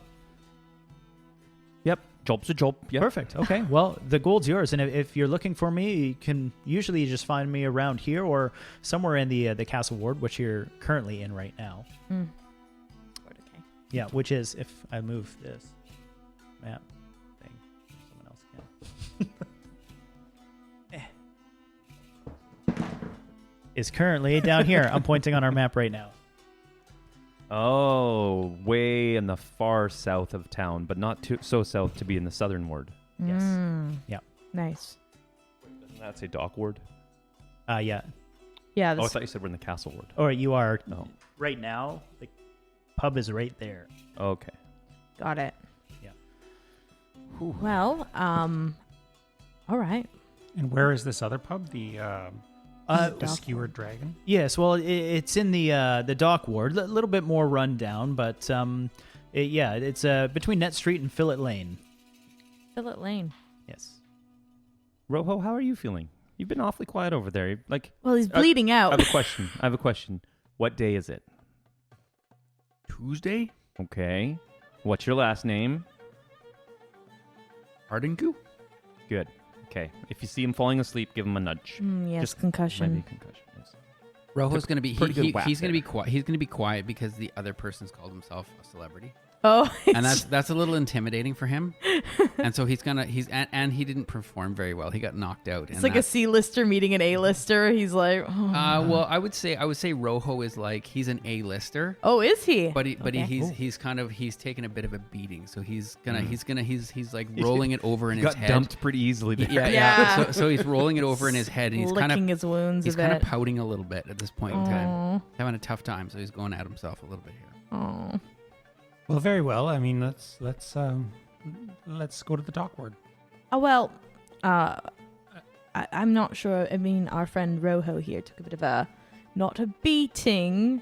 Yep, job's a job. Yep. Perfect. Okay. Well, the gold's yours, and if you're looking for me, you can usually just find me around here or somewhere in the castle ward, which you're currently in right now. Okay. Yeah, which is if I move this map thing, someone else can. Is currently down here. I'm pointing on our map right now. Oh, way in the far south of town, but not too so south to be in the southern ward. Yes. Yeah. Nice. Doesn't that say dock ward? Yeah. Yeah. Oh, I thought you said we're in the castle ward. Or you are Oh, right now. The pub is right there. okay. Got it. Yeah. Well, all right. And where is this other pub? The Dock Skewered Dragon? Yes. Well, it's in the dock ward. A little bit more run down, but it's between Net Street and Fillet Lane. Fillet Lane. Yes. Rojo, how are you feeling? You've been awfully quiet over there. Like, Well, he's bleeding I out. have a question. What day is it? Tuesday? Okay. What's your last name? Ardinku? Good. Okay. If you see him falling asleep, give him a nudge. Yes, Just concussion. Maybe a concussion. Yes. Rojo's gonna be Pretty good whack he's gonna there. be quiet. He's gonna be quiet because the other person's called himself a celebrity. Oh, and that's a little intimidating for him. And so and he didn't perform very well. He got knocked out. it's like a C-lister meeting an A-lister. He's like, well, I would say Rojo is like he's an A-lister. oh, is he? But Okay. he's taken a bit of a beating, so he's like rolling it over in his Got head. dumped pretty easily there. Yeah. Yeah. So he's rolling it over in his head, and he's kind licking of his wounds he's a kind of bit. pouting a little bit at this point in time, having a tough time. So he's going at himself a little bit here. Oh. Well, very well. I mean, let's go to the dock ward. Oh, well, I'm not sure. I mean, our friend Rojo here took a bit of not a beating,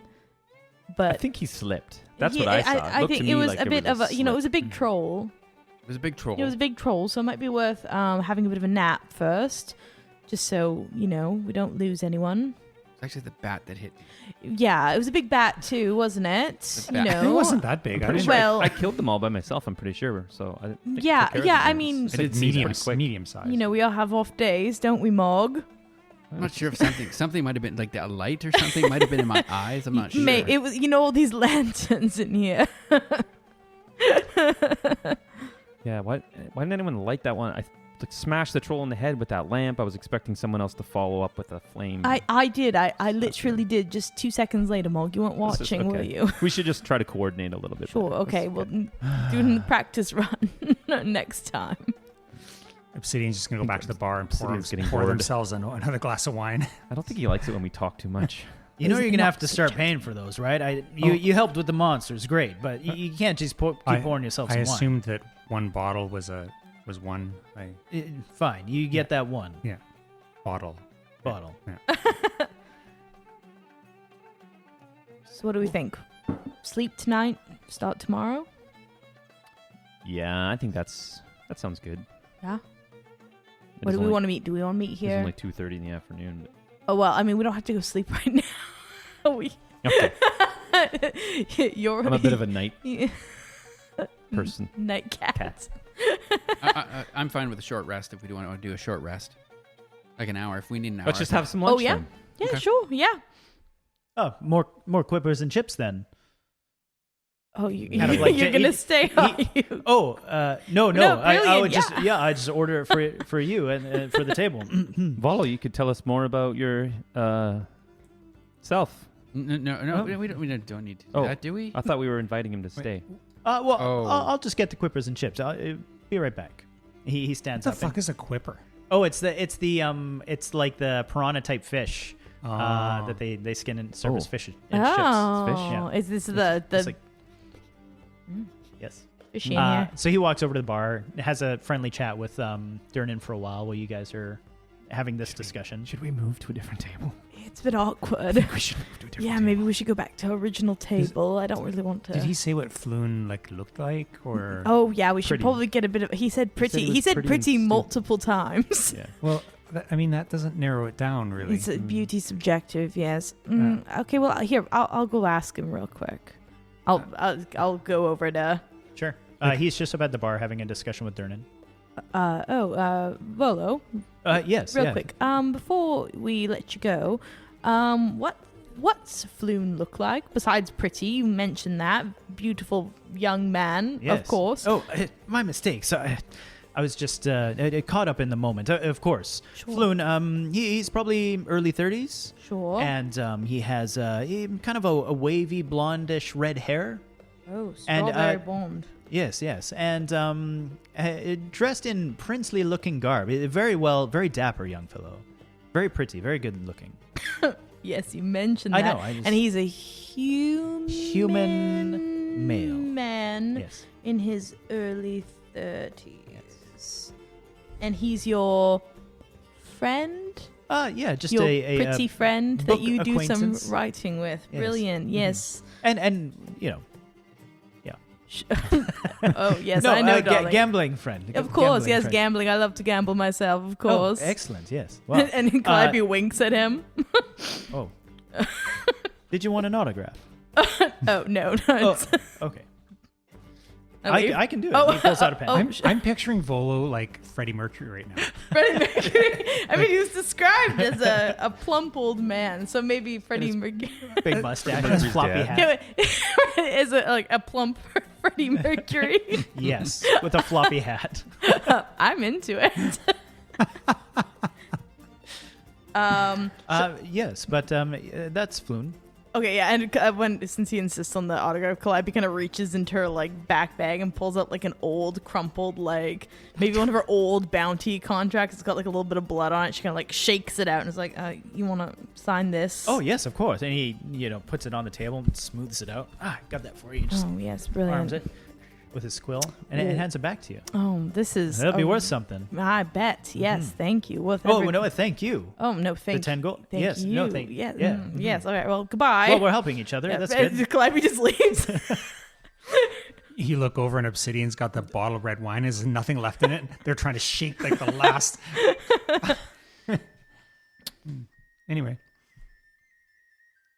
but I think he slipped. That's what I saw. I Looked to think me it was like a there bit of a, slip. it was a big troll. It was a big troll. It was a big troll, so it might be worth having a bit of a nap first, just so, we don't lose anyone. It's actually the bat that hit you. Yeah, it was a big bat too, wasn't it? The bat. It wasn't that big. I Pretty didn't. sure Well- I killed them all by myself. I'm pretty sure. So I think Yeah, took care of yeah, them. I mean- It's I did see medium, pretty quick. medium size. We all have off days, don't we, Mog? I'm not sure if something might have been like a light or something might have been in my eyes. I'm not sure. Mate, it was, all these lanterns in here. Yeah, why didn't anyone light that one? I smashed the troll in the head with that lamp. I was expecting someone else to follow up with a flame. I did. I literally did. Just 2 seconds later, Mog. You weren't This is- watching, were okay. you? We should just try to coordinate a little bit. Sure. better. Okay. That's Well, good. doing the practice run next time. Obsidian's just gonna go back to the bar and Obsidian's getting pour bored. themselves another glass of wine. I don't think he likes it when we talk too much. You know Is you're it gonna not have to start paying for those, right? You helped with the monsters, great, but you can't just keep pouring yourself some I wine. assumed that one bottle was one. Fine, you get that one Bottle. bottle. So what do we think? Sleep tonight. Start tomorrow. Yeah, I think that sounds good. Yeah. It What is do we only- want to meet? Do we want to meet It's here? only 2:30 in the afternoon. But... Oh well. I mean, we don't have to go sleep right now. we. Okay. You're. I'm a bit of a night a person. night cat. Cat. I'm fine with a short rest if we do want to do a short rest, like an hour. If we need an hour, Let's just have some lunch. Oh, yeah? then. Yeah. Okay. Sure. Yeah. Oh, more quippers and chips then. Oh, you, Kind of like you're gonna stay, are you? Oh, no. No, I would brilliant, I just order it for you and for the table. Volo, you could tell us more about your self. No, we don't need to do Oh. that, do we? I thought we were inviting him to stay. Well, Oh. I'll just get the quippers and chips. I'll be right back. He What stands the up. fuck is a quipper? Oh, it's like the piranha type fish Oh. that they skin and serve as Oh. fish and chips. Oh, Yeah. is this It's the like- yes. fish in here? So he walks over to the bar, has a friendly chat with Durnan for a while you guys are having this discussion. Should we move to a different table? It's been awkward. We should move to a different Yeah, table. maybe we should go back to original table. I don't really want to. Did he say what Floon looked like, or? Oh yeah, we should Pretty. probably get a bit of. He said pretty. it was He said pretty pretty and stupid. multiple times. Yeah. Well, I mean that doesn't narrow it down really. It's beauty subjective. Yes. Okay. Well, here I'll go ask him real quick. I'll go over to. Sure. He's just up at the bar having a discussion with Durnan. Volo, Yes. real yeah. quick. Before we let you go, what's Floon look like besides pretty? You mentioned that beautiful young man, Yes. of course. Oh, my mistake. So I was just caught up in the moment. Of course. Sure. Floon, he's probably early 30s. Sure. And he has kind of a wavy blondish red hair. Oh, and, strawberry blonde. Yes. And dressed in princely looking garb. Very dapper young fellow. Very pretty, very good looking. Yes, you mentioned I that. know, I just- And he's a Human male. man Yes. in his early 30s. And he's your friend? Yeah, just Your a pretty friend that book you do some acquaintance. writing with. Yes. Brilliant. Mhm. Yes. and yeah. Oh, yes, No, I know, darling. gambling friend. Of course, Gambling yes, friend. gambling. I love to gamble myself, of course. Oh, excellent. Yes. Wow. And Calliope winks at him. Oh. Did you want an autograph? Oh, no. Oh, it's- okay. okay. I can do it. Oh, He pulls out a pen. oh, I'm picturing Volo like Freddie Mercury right now. Freddie Mercury. I mean, he was described as a plump old man, so maybe Freddie Mercury Big mustache, Mercury's floppy dad. hat. is a plump Freddie Mercury. Yes, with a floppy hat. I'm into it. Yes, but that's Floon. Okay, yeah, and since he insists on the autograph, Calliope kind of reaches into her like back bag and pulls out like an old crumpled like maybe one of her old bounty contracts. It's got like a little bit of blood on it. She kind of like shakes it out and is like, "You want to sign this?" Oh yes, of course. And he, puts it on the table and smooths it out. Got that for you. Just Oh yes, brilliant. arms it with his quill and it hands it back to you. Oh, this is That'll be worth something. I bet. Yes, thank you. Well, Oh no, thank you. Oh no, thank The 10 gold. Thank Yes, you. no, thank. Yes, Yeah. yes. All right. Well, goodbye. Well, we're helping each other. Yeah, That's good. Calliope just leaves. You look over and Obsidian's got the bottle of red wine. There's nothing left in it. They're trying to shake like the last. Anyway,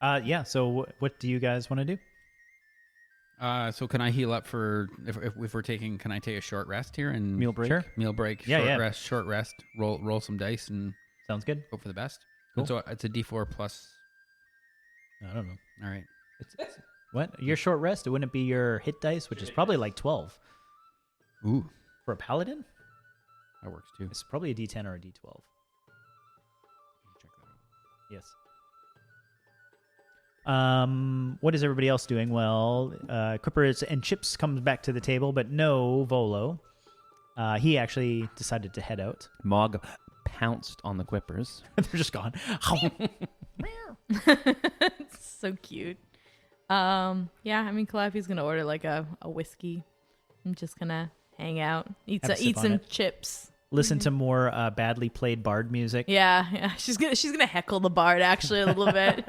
Yeah. So what do you guys want to do? So can I heal up for if we're taking? Can I take a short rest here and Meal break? Sure. Meal break. Yeah, short yeah. rest. Short rest. Roll some dice and Sounds good. hope for the best. Cool. So it's a D4 plus. I don't know. All right. It's what? Your short rest? It wouldn't be your hit dice, which is probably like 12 Ooh, for a paladin. that works too. It's probably a D10 or a D12. Check that out. Yes. What is everybody else doing? Well, Quippers and Chips comes back to the table, but no Volo. He actually decided to head out. Mog pounced on the Quippers. They're just gone. It's so cute. Yeah, I mean, Calliope's gonna order like a whiskey. I'm just gonna hang out, eat Have a sip on some it. chips. Listen to more badly played bard music. Yeah. She's gonna heckle the bard actually a little bit.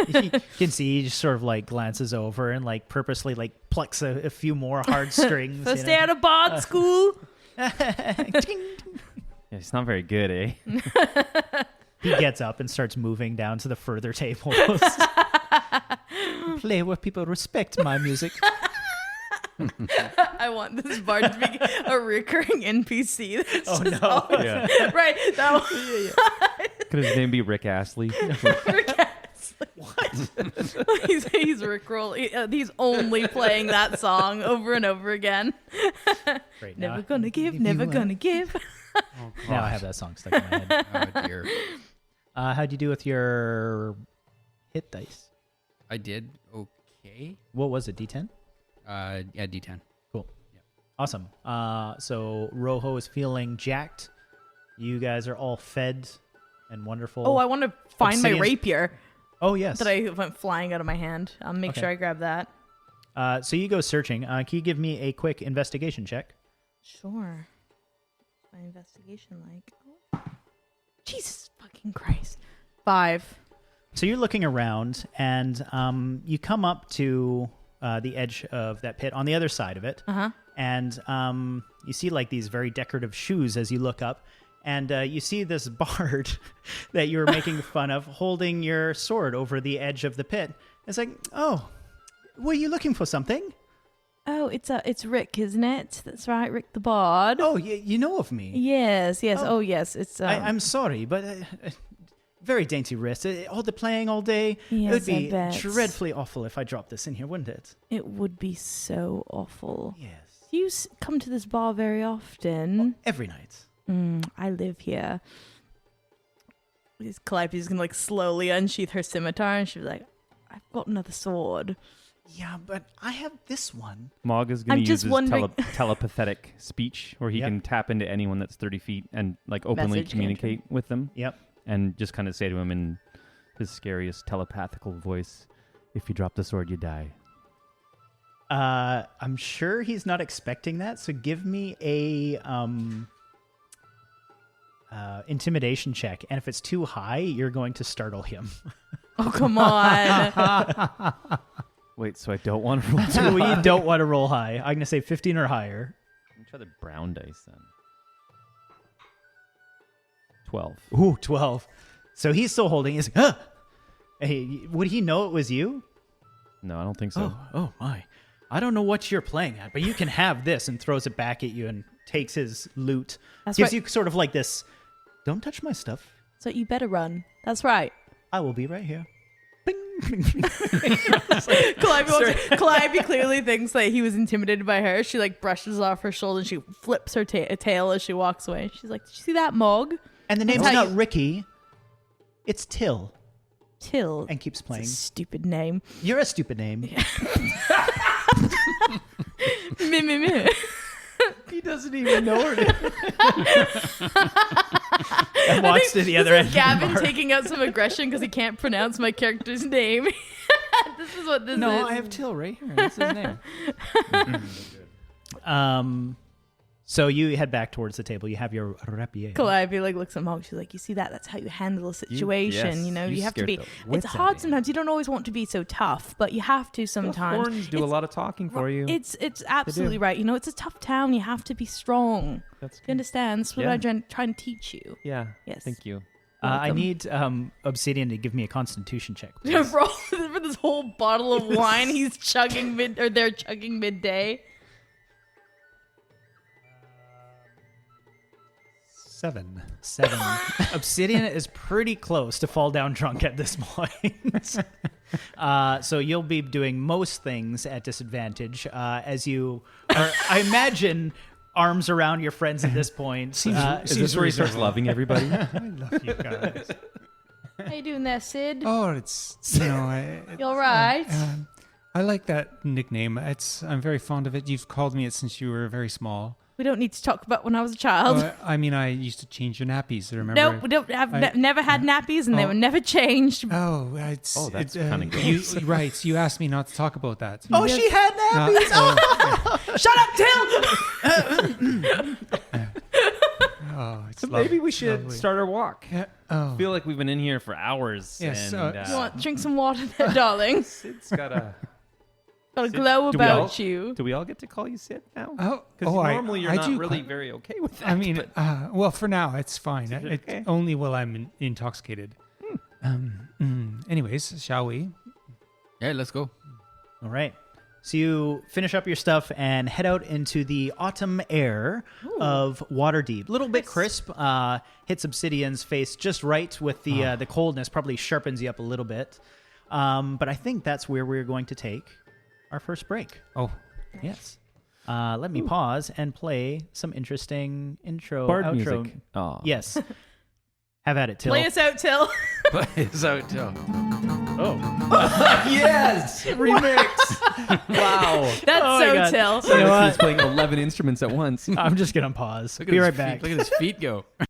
You can see he just sort of like glances over and like purposely like plucks a few more hard strings. So stay out of bard school. Yeah, he's not very good, eh? He gets up and starts moving down to the further tables. Play where people respect my music. I want this bard to be a recurring NPC. That's Oh, just no. always- Yeah. Right. That one. Could his name be Rick Astley? What? he's Rickroll. He's only playing that song over and over again. Great, Never now, gonna give, never gonna give. now I have that song stuck in my head. Oh dear. How'd you do with your hit dice? I did okay. What was it, D10? Yeah, D10. Cool. Awesome. So Rojo is feeling jacked. You guys are all fed and wonderful. Oh, I want to find my Obsidian's- rapier Oh, yes. that I went flying out of my hand. Make Okay. sure I grab that. So you go searching. Can you give me a quick investigation check? Sure. What's my investigation like? Oh. Jesus fucking Christ. 5. So you're looking around, and you come up to the edge of that pit on the other side of it. Uh-huh. And you see like these very decorative shoes as you look up. And you see this bard that you were making fun of holding your sword over the edge of the pit. It's like, oh, were you looking for something? Oh, it's Rick, isn't it? That's right, Rick the Bard. Oh, you know of me. Yes. Oh. Oh, yes. It's. I'm sorry, but very dainty wrist. All the playing all day. It Yes, would I be bet. dreadfully awful if I dropped this in here, wouldn't it? It would be so awful. Yes. Do you come to this bar very often? Every night. I live here. Calliope's gonna like slowly unsheath her scimitar, and she's like, "I've got another sword." Yeah, but I have this one. Mog is going I'm to use just his wondering- telepathetic speech where he Yep. can tap into anyone that's 30 feet and like openly Message communicate with them Yep. and just kind of say to him in his scariest telepathical voice, if you drop the sword, you die. I'm sure he's not expecting that, so give me a intimidation check, and if it's too high, you're going to startle him. Oh, come on! Wait, so I don't want to roll too So high? you don't want to roll high. I'm going to say 15 or higher. Let me try the brown dice then. 12. Ooh, 12. So he's still holding. He's like, hey, would he know it was you? No, I don't think so. Oh my. I don't know what you're playing at, but you can have this, and throws it back at you and takes his loot. That's Gives right. you sort of like this, don't touch my stuff. So you better run. That's right. I will be right here. Bing. Calliope clearly thinks that he was intimidated by her. She like brushes off her shoulder and she flips her tail as she walks away. She's like, "Did you see that, Mog?" And the name's That's how not Ricky. It's Till. Till. And keeps playing. It's a stupid name. You're a stupid name. Me. He doesn't even know her name. And walks to the other end. Gavin of the bar. taking out some aggression because he can't pronounce my character's name. This is what this is. No, I have Till right here. That's his name. So you head back towards the table. You have your rapier. Calliope like looks at Mog. She's like, "You see that? That's how you handle a situation. yes, you know, you you have to scared be. the It's wits out of hard me. sometimes. You don't always want to be so tough, but you have to The sometimes. horns do a It's- lot of talking for you. It's absolutely right. You know, it's a tough town. You have to be strong. That's Do you understand? That's what Yeah. I'm trying to teach you. Yeah. Yes. Thank you. I Welcome. need Obsidian to give me a constitution check. please. For this whole bottle of wine he's chugging they're chugging midday. 7. 7. Obsidian is pretty close to fall down drunk at this point. So you'll be doing most things at disadvantage as you are, I imagine, arms around your friends at this point. Is this where he starts loving everybody? I love you guys. How you doing there, Sid? Oh, it's You all right? I like that nickname. I'm very fond of it. You've called me it since you were very small. We don't need to talk about when I was a child. I mean, I used to change your nappies. Remember? Nope, we don't have never had nappies and they Oh. were never changed. Oh, that's kinda you gross. right. You asked me not to talk about that. Oh, she had nappies. Shut up, Till! Oh, it's So maybe we should lovely. start our walk. Oh, I feel like we've been in here for hours. Yes, And, You want drink some water there, darling? Sid's got a... Got a Sid, glow do we all- about you. Do we all get to call you Sid now? oh, Because oh, normally you're I not do really quite- very okay with that. I mean, but- well, for now it's fine. it It, okay? only while I'm intoxicated. Anyways, shall we? Yeah, let's go. All right. So you finish up your stuff and head out into the autumn air of Waterdeep. A little bit crisp. Hits Obsidian's face just right with the coldness. Probably sharpens you up a little bit. But I think that's where we're going to take our first break. Oh, Yes. Let me pause and play some interesting intro, Bard outro. music. Aw. Yes. Have at it, Till. Play us out, Till. But it's out too. Oh. Yes! Remix! Wow. That's Oh my so God. Till. You know what? He's playing 11 instruments at once. I'm just going to pause. Look at Be his right feet. back. Look at his feet go. Where's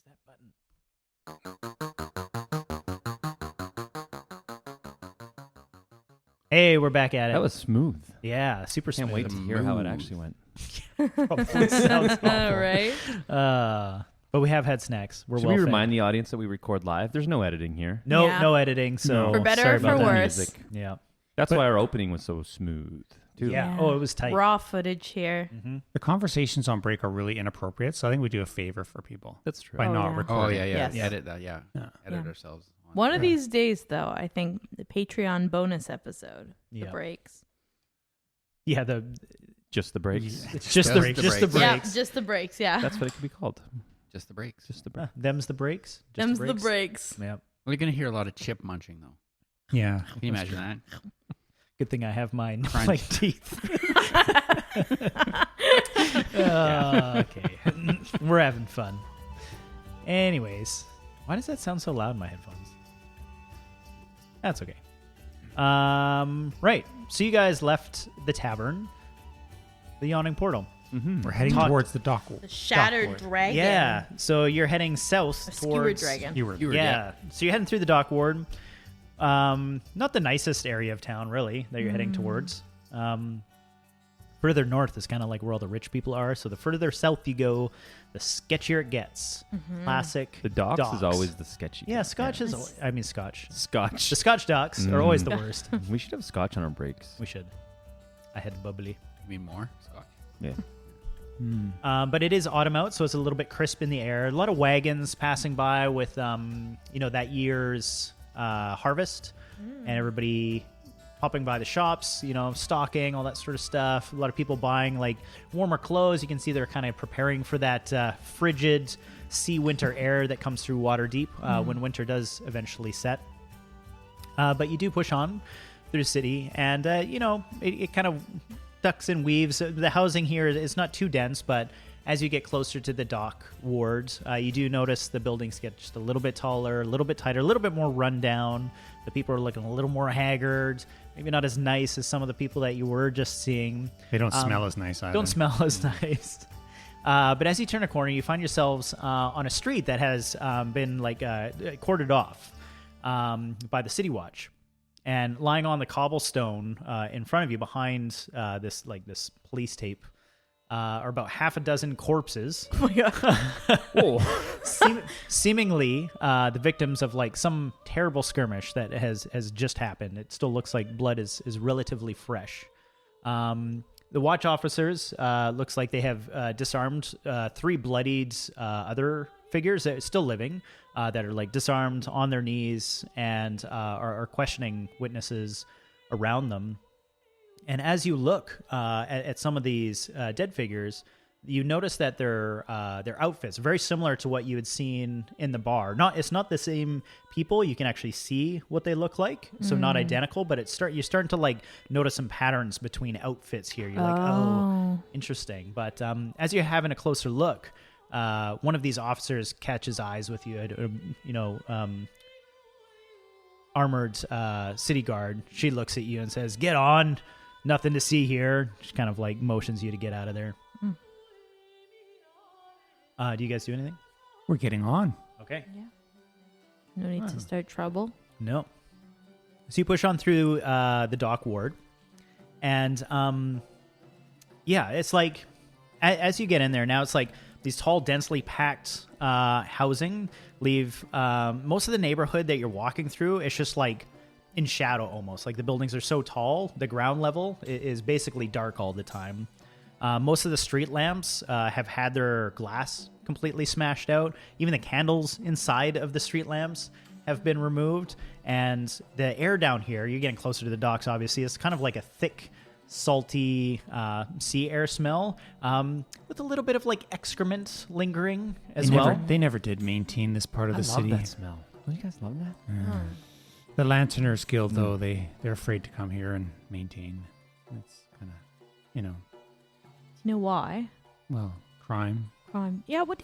that button? Hey, we're back at it. That was smooth. yeah, super Can't smooth. wait to hear how it Smooth. actually went. Probably sounds awful. All right. But we have had snacks. We're Should well we fed. remind the audience that we record live? There's no editing here. No, Yeah. no editing. So No. For better sorry or for about that. worse. Music. Yeah. That's But- why our opening was so smooth, too. Yeah. Oh, it was tight. Raw footage here. the conversations on break are really inappropriate, so I think we do a favor for people That's true. by Oh, not yeah. recording. Oh yeah, yeah. Yes. Edit that. Yeah. Yeah. Edit Yeah. ourselves. One of these days, though, I think the Patreon bonus episode, the Yeah. breaks. Yeah, Just the breaks. it's just Just the the just the breaks. Yeah, breaks. just the breaks. Yeah, That's what it could be called. Just the breaks. Just the breaks. Them's the breaks. Just them's the breaks. Yeah. We're gonna hear a lot of chip munching though. Yeah. Can you imagine that? Good thing I have mine Crunch. like teeth. Okay. We're having fun. Anyways, why does that sound so loud in my headphones? That's okay. Right. So you guys left the tavern, the yawning portal. We're heading Talk- towards the dock. The shattered Dockboard. dragon. Yeah. So you're heading south a skewer towards dragon. You were. Yeah. So you're heading through the dock ward. Not the nicest area of town, really, that you're heading towards. Further north is kind of like where all the rich people are. So the further south you go, the sketchier it gets. Classic. The docks is always the sketchy. Yeah, Scotch is. That's- I mean, Scotch. Scotch. The Scotch docks are always the worst. We should have Scotch on our breaks. We should. I had bubbly. You mean more? Scotch. Yeah. But it is autumn out, so it's a little bit crisp in the air. A lot of wagons passing by with, that year's harvest, and everybody popping by the shops, stocking, all that sort of stuff. A lot of people buying like warmer clothes. You can see they're kind of preparing for that frigid sea winter air that comes through Waterdeep when winter does eventually set. But you do push on through the city, and it kind of ducks and weaves. The housing here is not too dense, but as you get closer to the dock ward, you do notice the buildings get just a little bit taller, a little bit tighter, a little bit more rundown. The people are looking a little more haggard, maybe not as nice as some of the people that you were just seeing. They don't smell as nice either. Don't smell as nice. But as you turn a corner, you find yourselves on a street that has been cordoned off by the City Watch. And lying on the cobblestone in front of you behind this police tape are about half a dozen corpses. Oh my god. Seemingly the victims of some terrible skirmish that has just happened. It still looks like blood is relatively fresh. The watch officers looks like they have disarmed 3 bloodied other figures that are still living that are disarmed on their knees and are questioning witnesses around them. And as you look at some of these dead figures, you notice that their outfits are very similar to what you had seen in the bar. It's not the same people. You can actually see what they look like, so not identical. But you're starting to notice some patterns between outfits here. You're like, oh, interesting. But as you're having a closer look, one of these officers catches eyes with you. Armored city guard. She looks at you and says, "Get on. Nothing to see here." She kind of motions you to get out of there. Do you guys do anything? We're getting on. Okay. Yeah. No need to start trouble. No. So you push on through the dock ward, and it's as you get in there now, it's these tall, densely packed housing leave most of the neighborhood that you're walking through. It's just in shadow almost. The buildings are so tall, the ground level is basically dark all the time. Most of the street lamps have had their glass completely smashed out. Even the candles inside of the street lamps have been removed. And the air down here, you're getting closer to the docks, obviously, it's kind of like a thick, salty sea air smell with a little bit of excrement lingering as well. They never did maintain this part of the city. I love that smell. Don't you guys love that? The Lanterners Guild, though, they're afraid to come here and maintain. It's kind of, Do you know why? crime. Crime. Yeah. We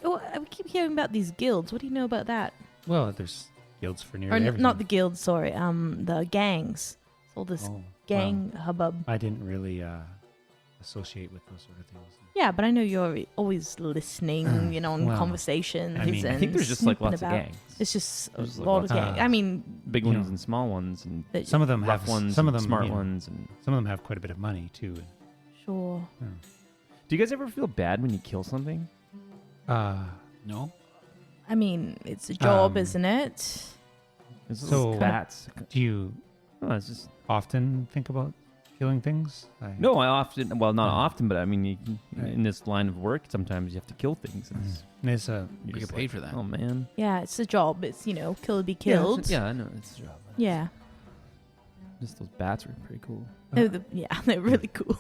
keep hearing about these guilds. What do you know about that? Well, there's guilds for nearly Or everything. not the guilds. Sorry. The gangs. All this gang hubbub. I didn't really associate with those sort of things. Yeah, but I know you're always listening, in conversations. I mean, I I think there's just snooping lots of about. gangs. It's just a There's lot of lots of- gangs. I mean, Big You ones know, and small ones and Some of them rough have ones, some of and them smart you know, ones, and Some of them have quite a bit of money too. sure. do you guys ever feel bad when you kill something? No. I mean, it's a job, Um, isn't it? It's So- bats. Do you No, it's just often think about killing things? no. I often, well, not often, but I mean, Right. in this line of work, sometimes you have to kill things. And There's a you're You just get paid for that. Oh man. Yeah, it's a job. It's, kill or be killed. Yeah, I know it's a job. Yeah. Just those bats are pretty cool. They're really cool.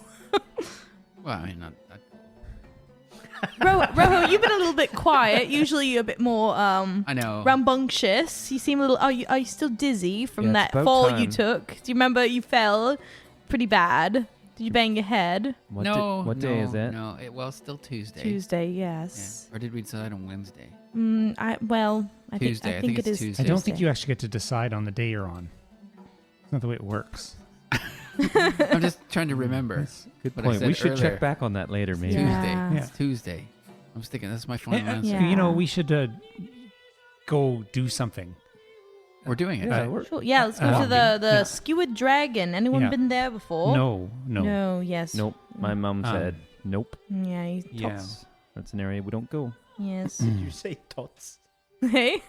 Well, I mean, not. Roho, you've been a little bit quiet. Usually you're a bit more I know. rambunctious. You seem a little. Are you still dizzy from Yeah, it's that about fall you time. took? Do you remember you fell pretty bad? Did you bang your head? What no. what day is it? No. Still Tuesday. Tuesday, Yeah. yes. Or did we decide on Wednesday? I Tuesday. I think it it's is. Tuesday. I don't think you actually get to decide on the day you're on. It's not the way it works. I'm just trying to remember. Good What I point. said We should earlier. check back on that later, maybe. Yeah. Tuesday. It's Tuesday. I was thinking that's my final answer. Yeah. We should go do something. We're doing it. Yeah, we're- Sure. Yeah, let's go to the Skewered Dragon. Anyone Yeah. been there before? No. No, yes. Nope. My mom said nope. Yeah, Yeah. That's an area we don't go. yes. Did you say tots? Hey?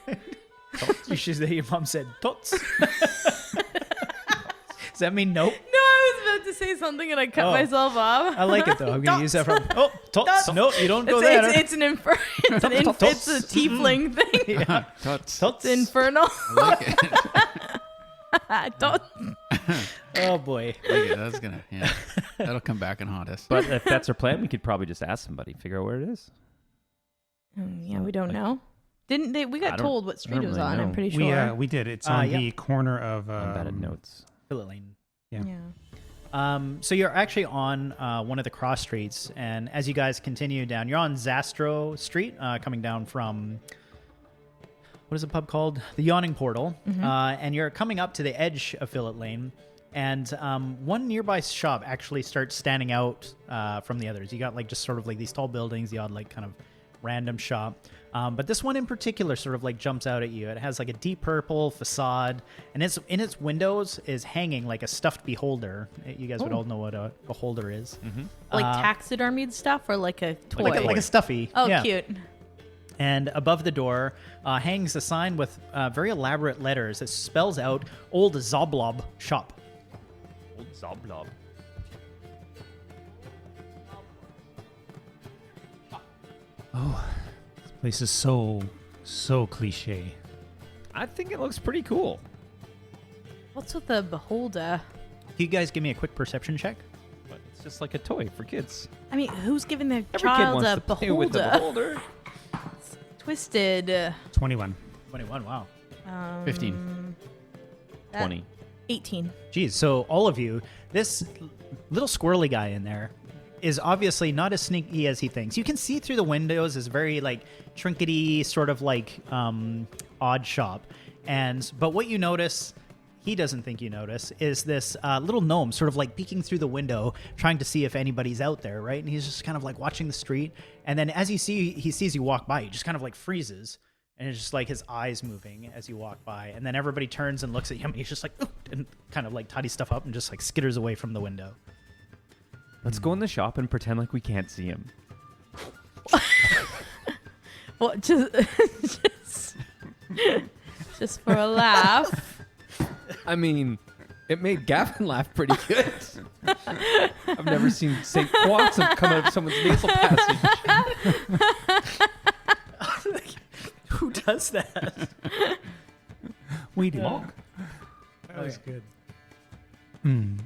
You should say your mom said tots. Does that mean nope? No, I was about to say something and I cut Oh. myself off. I like it though. I'm gonna use that from. Oh, tots. Tots. No, you don't go there. It's an it's a tiefling thing. Yeah. Tots. Tots. It's infernal. I like it. Tot- Oh boy. I like it. That's gonna. Yeah. That'll come back and haunt us. But if that's our plan, we could probably just ask somebody, figure out where it is. Yeah, we don't know. Didn't they? We got I don't- told what street I it don't was really on. I'm know. pretty sure. We did. It's on yeah. the corner of. I'm bad at notes. Fillet Lane. Yeah. So you're actually on one of the cross streets, and as you guys continue down, you're on Zastro Street, coming down from what is the pub called? The Yawning Portal, and you're coming up to the edge of Fillet Lane, and one nearby shop actually starts standing out from the others. You got like just sort of like these tall buildings, the odd like kind of random shop. But this one in particular sort of like jumps out at you. It has like a deep purple facade, and it's in its windows is hanging like a stuffed beholder. You guys would all know what a beholder is. Like taxidermied stuff or like a toy? Like a stuffy. Oh, yeah. cute. And above the door hangs a sign with very elaborate letters that spells out Old Zoblob Shop. Old Zoblob. This place is so cliche. I think it looks pretty cool. What's with the beholder? Can you guys give me a quick perception check? But it's just like a toy for kids. I mean, who's giving their Every kid child wants a to play with the beholder? beholder. Twisted. 21. 21, wow. 15. That- 20. 18. Geez, so all of you, this little squirrely guy in there is obviously not as sneaky as he thinks. You can see through the windows is very like trinkety, sort of like odd shop. But what you notice, he doesn't think you notice, is this little gnome sort of like peeking through the window, trying to see if anybody's out there, right? And he's just kind of like watching the street. And then as he sees you walk by, he just kind of like freezes. And it's just like his eyes moving as you walk by. And then everybody turns and looks at him, and he's just like, "Ooh," and kind of like tidies stuff up and just like skitters away from the window. Let's go in the shop and pretend like we can't see him. Well, just for a laugh. I mean, it made Gavin laugh pretty good. I've never seen St. Quaxum come out of someone's nasal passage. Who does that? We do. That was good.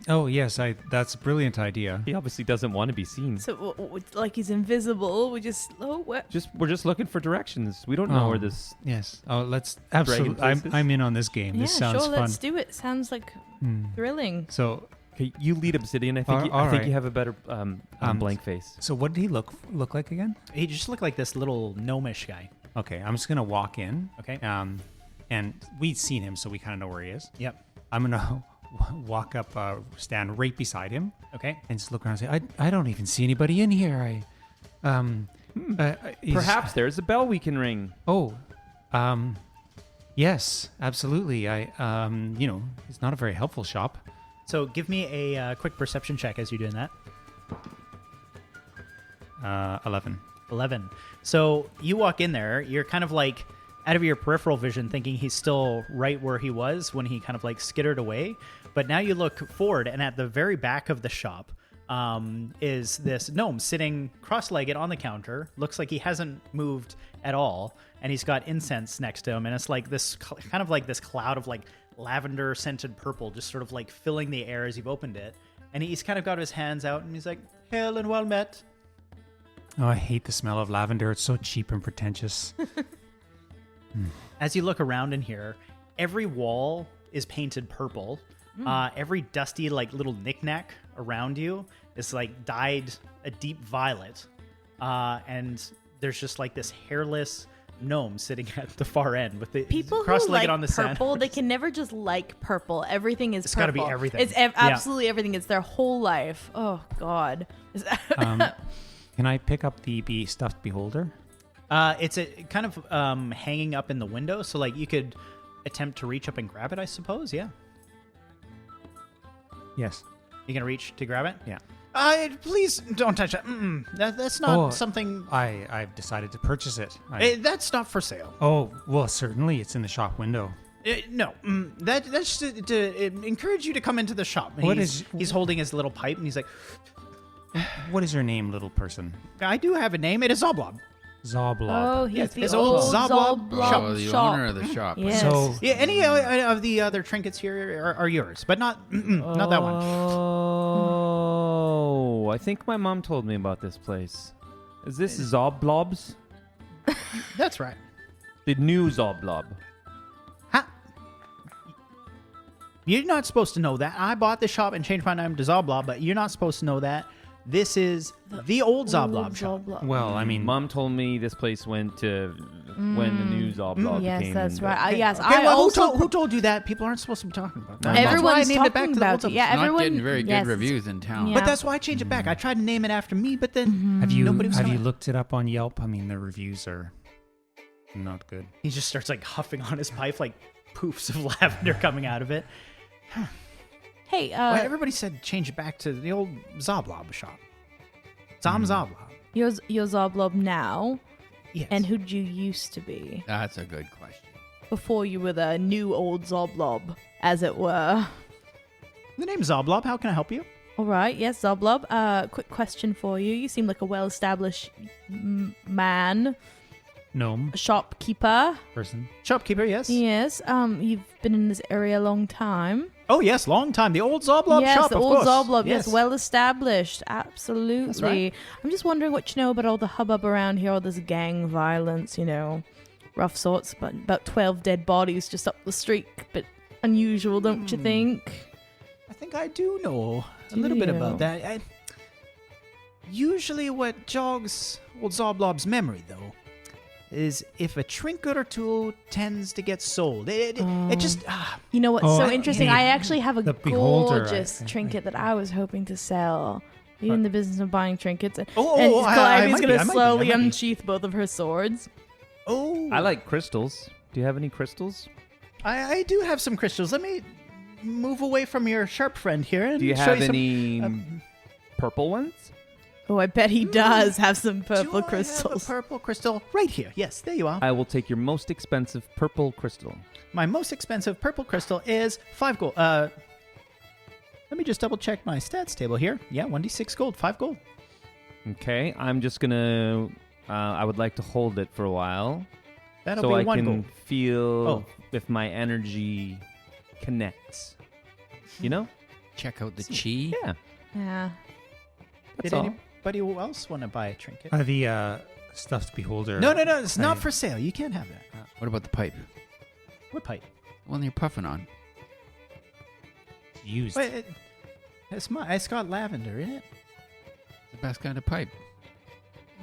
Oh yes, that's a brilliant idea. He obviously doesn't want to be seen. So, like he's invisible. We just, what? We're just looking for directions. We don't know where this. Yes. Oh, let's absolutely. places? I'm in on this game. This Yeah, sounds sure, fun. let's do it. Sounds like thrilling. So, Okay, you lead Obsidian. I think All I think right. you have a better blank face. so what did he look like again? He just looked like this little gnomish guy. Okay, I'm just gonna walk in. Okay. And we'd seen him, so we kind of know where he is. Yep. I'm gonna walk up, stand right beside him, Okay. and just look around and say, I don't even see anybody in here. Perhaps there's a bell we can ring. Yes, absolutely. It's not a very helpful shop. So give me a quick perception check as you're doing that. 11. 11. So you walk in there, you're kind of like out of your peripheral vision thinking he's still right where he was when he kind of like skittered away. But now you look forward, and at the very back of the shop is this gnome sitting cross-legged on the counter. Looks like he hasn't moved at all, and he's got incense next to him, and it's like this kind of like this cloud of like lavender scented purple just sort of like filling the air as you've opened it. And he's kind of got his hands out, and he's like, "Hail and well met." Oh, I hate the smell of lavender. It's so cheap and pretentious. As you look around in here, every wall is painted purple. Every dusty, like little knickknack around you is like dyed a deep violet. And there's just like this hairless gnome sitting at the far end with the People who cross-legged like on the sand. purple, they can never just like purple. Everything is It's purple. gotta be everything. It's Yeah. absolutely everything. It's their whole life. Oh, God. Can I pick up the stuffed beholder? It's a kind of hanging up in the window, so like you could attempt to reach up and grab it, I suppose. Yeah, Yes. you gonna reach to grab it? Yeah. Please don't touch that. That's not Oh, something. I've decided to purchase it. That's not for sale. Oh, well, certainly. It's in the shop window. No, that's to encourage you to come into the shop. What He's holding his little pipe, and he's like, What is your name, little person? I do have a name. It is Zoblob. Zoblob. Oh, he's the it's old old Zoblob Zoblob the shop. owner of the shop. Yes. So, Yeah, any of the other trinkets here are yours, but not that one. Oh, I think my mom told me about this place. Is this Zoblobs? That's right. The new Zoblob. Ha! You're not supposed to know that. I bought the shop and changed my name to Zoblob, but you're not supposed to know that. This is the old Zoblob shop. Well, I mean, Mom told me this place went to when the new Zoblob Yes, became. that's the- right. Yes, Okay, I well, also. who told you that? People aren't supposed to be talking about that. Everyone- That's why I Everyone's named it back talking to the old about it. Zoblob. Yeah, It's everyone. not getting very yes, good reviews in town. Yeah. But that's why I changed it back. I tried to name it after me, but then have you nobody was have you coming. looked it up on Yelp? I mean, the reviews are not good. He just starts like huffing on his pipe, like poofs of lavender coming out of it. Hey, Well, everybody said change it back to the old Zoblob shop. Zoblob. you're Zoblob now, Yes. and who'd you used to be That's a good question. before you were the new old Zoblob, as it were? The name's Zoblob. How can I help you? All right, yes, Zoblob. Quick question for you. You seem like a well-established man, Gnome a shopkeeper. person. Shopkeeper, yes. Yes. You've been in this area a long time. Oh, yes, long time. The old Zoblob yes, shop, the of old course. Zoblob. Yes, well established. Absolutely. That's right. I'm just wondering what you know about all the hubbub around here, all this gang violence, rough sorts, but about 12 dead bodies just up the street. Bit unusual, don't you think? I think I do know a Do little bit you? about that. Usually what jogs old Zoblob's memory, though, is if a trinket or two tends to get sold. It just... You know what's Oh, so I- interesting? hey, I actually have a the beholder, gorgeous I- trinket that I was hoping to sell. Are you in the business of buying trinkets? And I Calliope's might be, going I to might be, slowly I might be. unsheath both of her swords. Oh, I like crystals. Do you have any crystals? I do have some crystals. Let me move away from your sharp friend here and Do you show have you some... any purple ones? Oh, I bet he does have some Do purple I have crystals. a purple crystal right here? Yes, there you are. I will take your most expensive purple crystal. My most expensive purple crystal is 5 gold. Let me just double check my stats table here. Yeah, 1d6 gold, 5 gold. Okay, I'm just gonna. I would like to hold it for a while, That'll so be I 1 can gold. feel Oh. if my energy connects. You know? Check out the chi. Yeah. Yeah. That's Did all. anybody else want to buy a trinket? The stuffed beholder. No, it's not I- for sale. You can't have that. What about the pipe? What pipe? The one you're puffing on. used. Wait, it's got lavender in it. The best kind of pipe.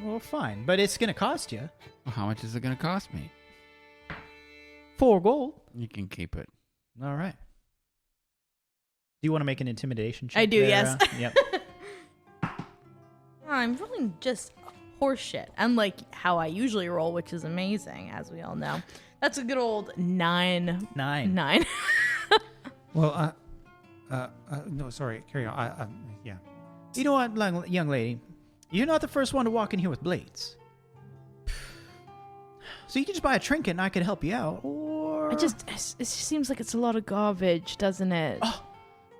Well, fine, but it's gonna cost you Well, how much is it going to cost me? 4 gold. You can keep it. All right. Do you want to make an intimidation check? I do, there, yes. Yep. I'm rolling just horseshit, unlike how I usually roll, which is amazing, as we all know. That's a good old 9. 9. 9. Well, no, sorry. Carry on. Yeah. You know what, young lady? You're not the first one to walk in here with blades. So you can just buy a trinket and I can help you out, or... It just seems like it's a lot of garbage, doesn't it? Oh,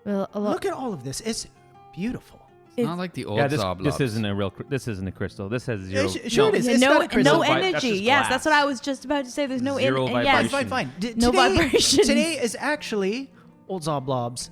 Well, a lot. look at all of this. It's beautiful. It's not like the old Yeah, this Zoblobs. isn't a real. This isn't a crystal. This has zero. Sure it is. Yeah, It's no, got a crystal. no vi- that's energy. just Yes, glass. that's what I was just about to say. There's no Zero energy. Fine, vibration. fine. No vibrations. Today is actually Old Zoblob's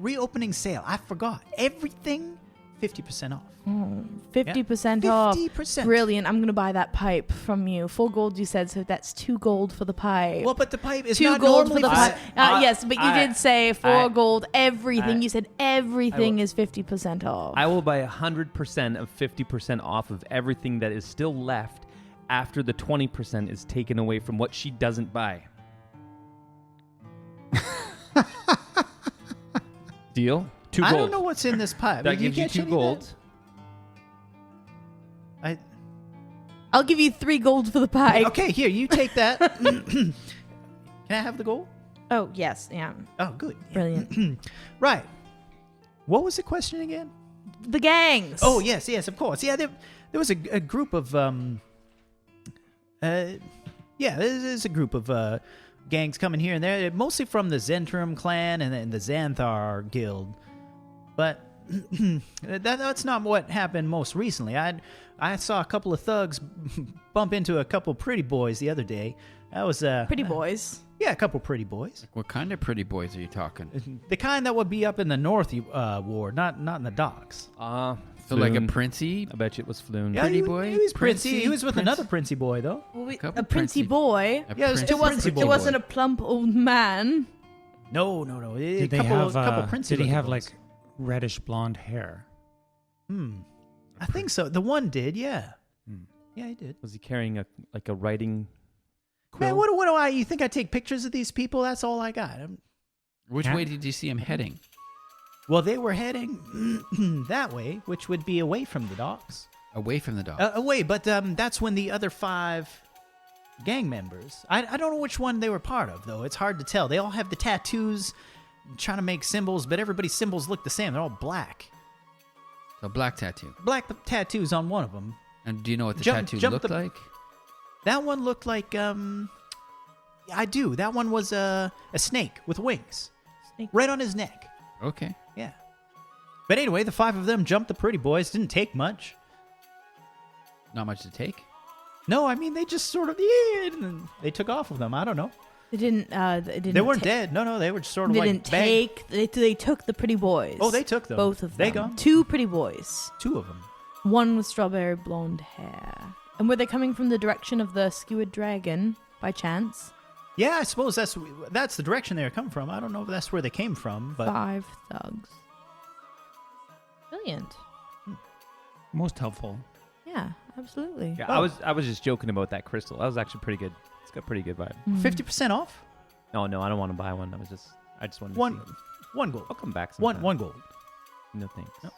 reopening sale. I forgot. Everything 50% off. 50% off. 50%. Brilliant. I'm going to buy that pipe from you. 4 gold, you said, so that's 2 gold for the pipe. Well, but the pipe is 2 not gold for normally the pipe. I- Yes, but you I- did say 4 I- gold, everything. I- You said everything will- is 50% off. I will buy 100% of 50% off of everything that is still left after the 20% is taken away from what she doesn't buy. Deal? 2 gold. I don't know what's in this pipe. That gives you can't 2 show me gold. that? I'll give you 3 gold for the pipe. Okay, here, you take that. Can I have the gold? Oh, yes. Yeah. Oh, good. Brilliant. Right. What was the question again? The gangs. Oh, yes, of course. Yeah, there was a group of there's a group of gangs coming here and there, mostly from the Zentrum clan and then the Xanthar guild. But that's not what happened most recently. I saw a couple of thugs bump into a couple pretty boys the other day. That was Pretty boys. Yeah, a couple pretty boys. What kind of pretty boys are you talking? The kind that would be up in the North Ward, not in the docks. So like a Floon. princey. I bet you it was Floon. Yeah, Pretty he, boy? He was princey. Princey? He was with Prince- another princey boy though. Couple A princey princey- boy. a Yeah, it was princey two princey It boys. wasn't a plump old man. No. Did they have? couple princey. Did he have looking like reddish blonde hair? boys. I think so. The one did. Yeah. Hmm. Yeah, he did. Was he carrying a writing Man, quill? what do I? You think I take pictures of these people? That's all I got. Which Cat? way did you see him heading? Well, they were heading that way, which would be away from the docks. Away from the dog. Away, but that's when the other 5 gang members. I don't know which one they were part of, though. It's hard to tell. They all have the tattoos, trying to make symbols, but everybody's symbols look the same. They're all black. A black tattoo. Black tattoos on one of them. And do you know what the Jump- tattoo jump looked the- like? That one looked like yeah, I do. That one was a snake with wings, Snake. right on his neck. Okay. Yeah. But anyway, the 5 of them jumped the pretty boys. Didn't take much. Not much to take. No, I mean they just sort of and then they took off with them. I don't know. They didn't. They didn't. They weren't ta- dead. No, they were just sort of They like didn't bag- take. They took the pretty boys. Oh, they took them. both of them. They gone. 2 pretty boys. 2 of them. One with strawberry blonde hair. And were they coming from the direction of the skewered dragon by chance? Yeah, I suppose that's the direction they were coming from. I don't know if that's where they came from, but 5 thugs. Brilliant. Most helpful. Yeah, absolutely. Yeah, Oh. I was just joking about that crystal. That was actually pretty good. It's got pretty good vibe. Mm. 50% off. No, I don't want to buy one. I just wanted to One see it. one gold. I'll come back One sometime. one gold. No thanks. No.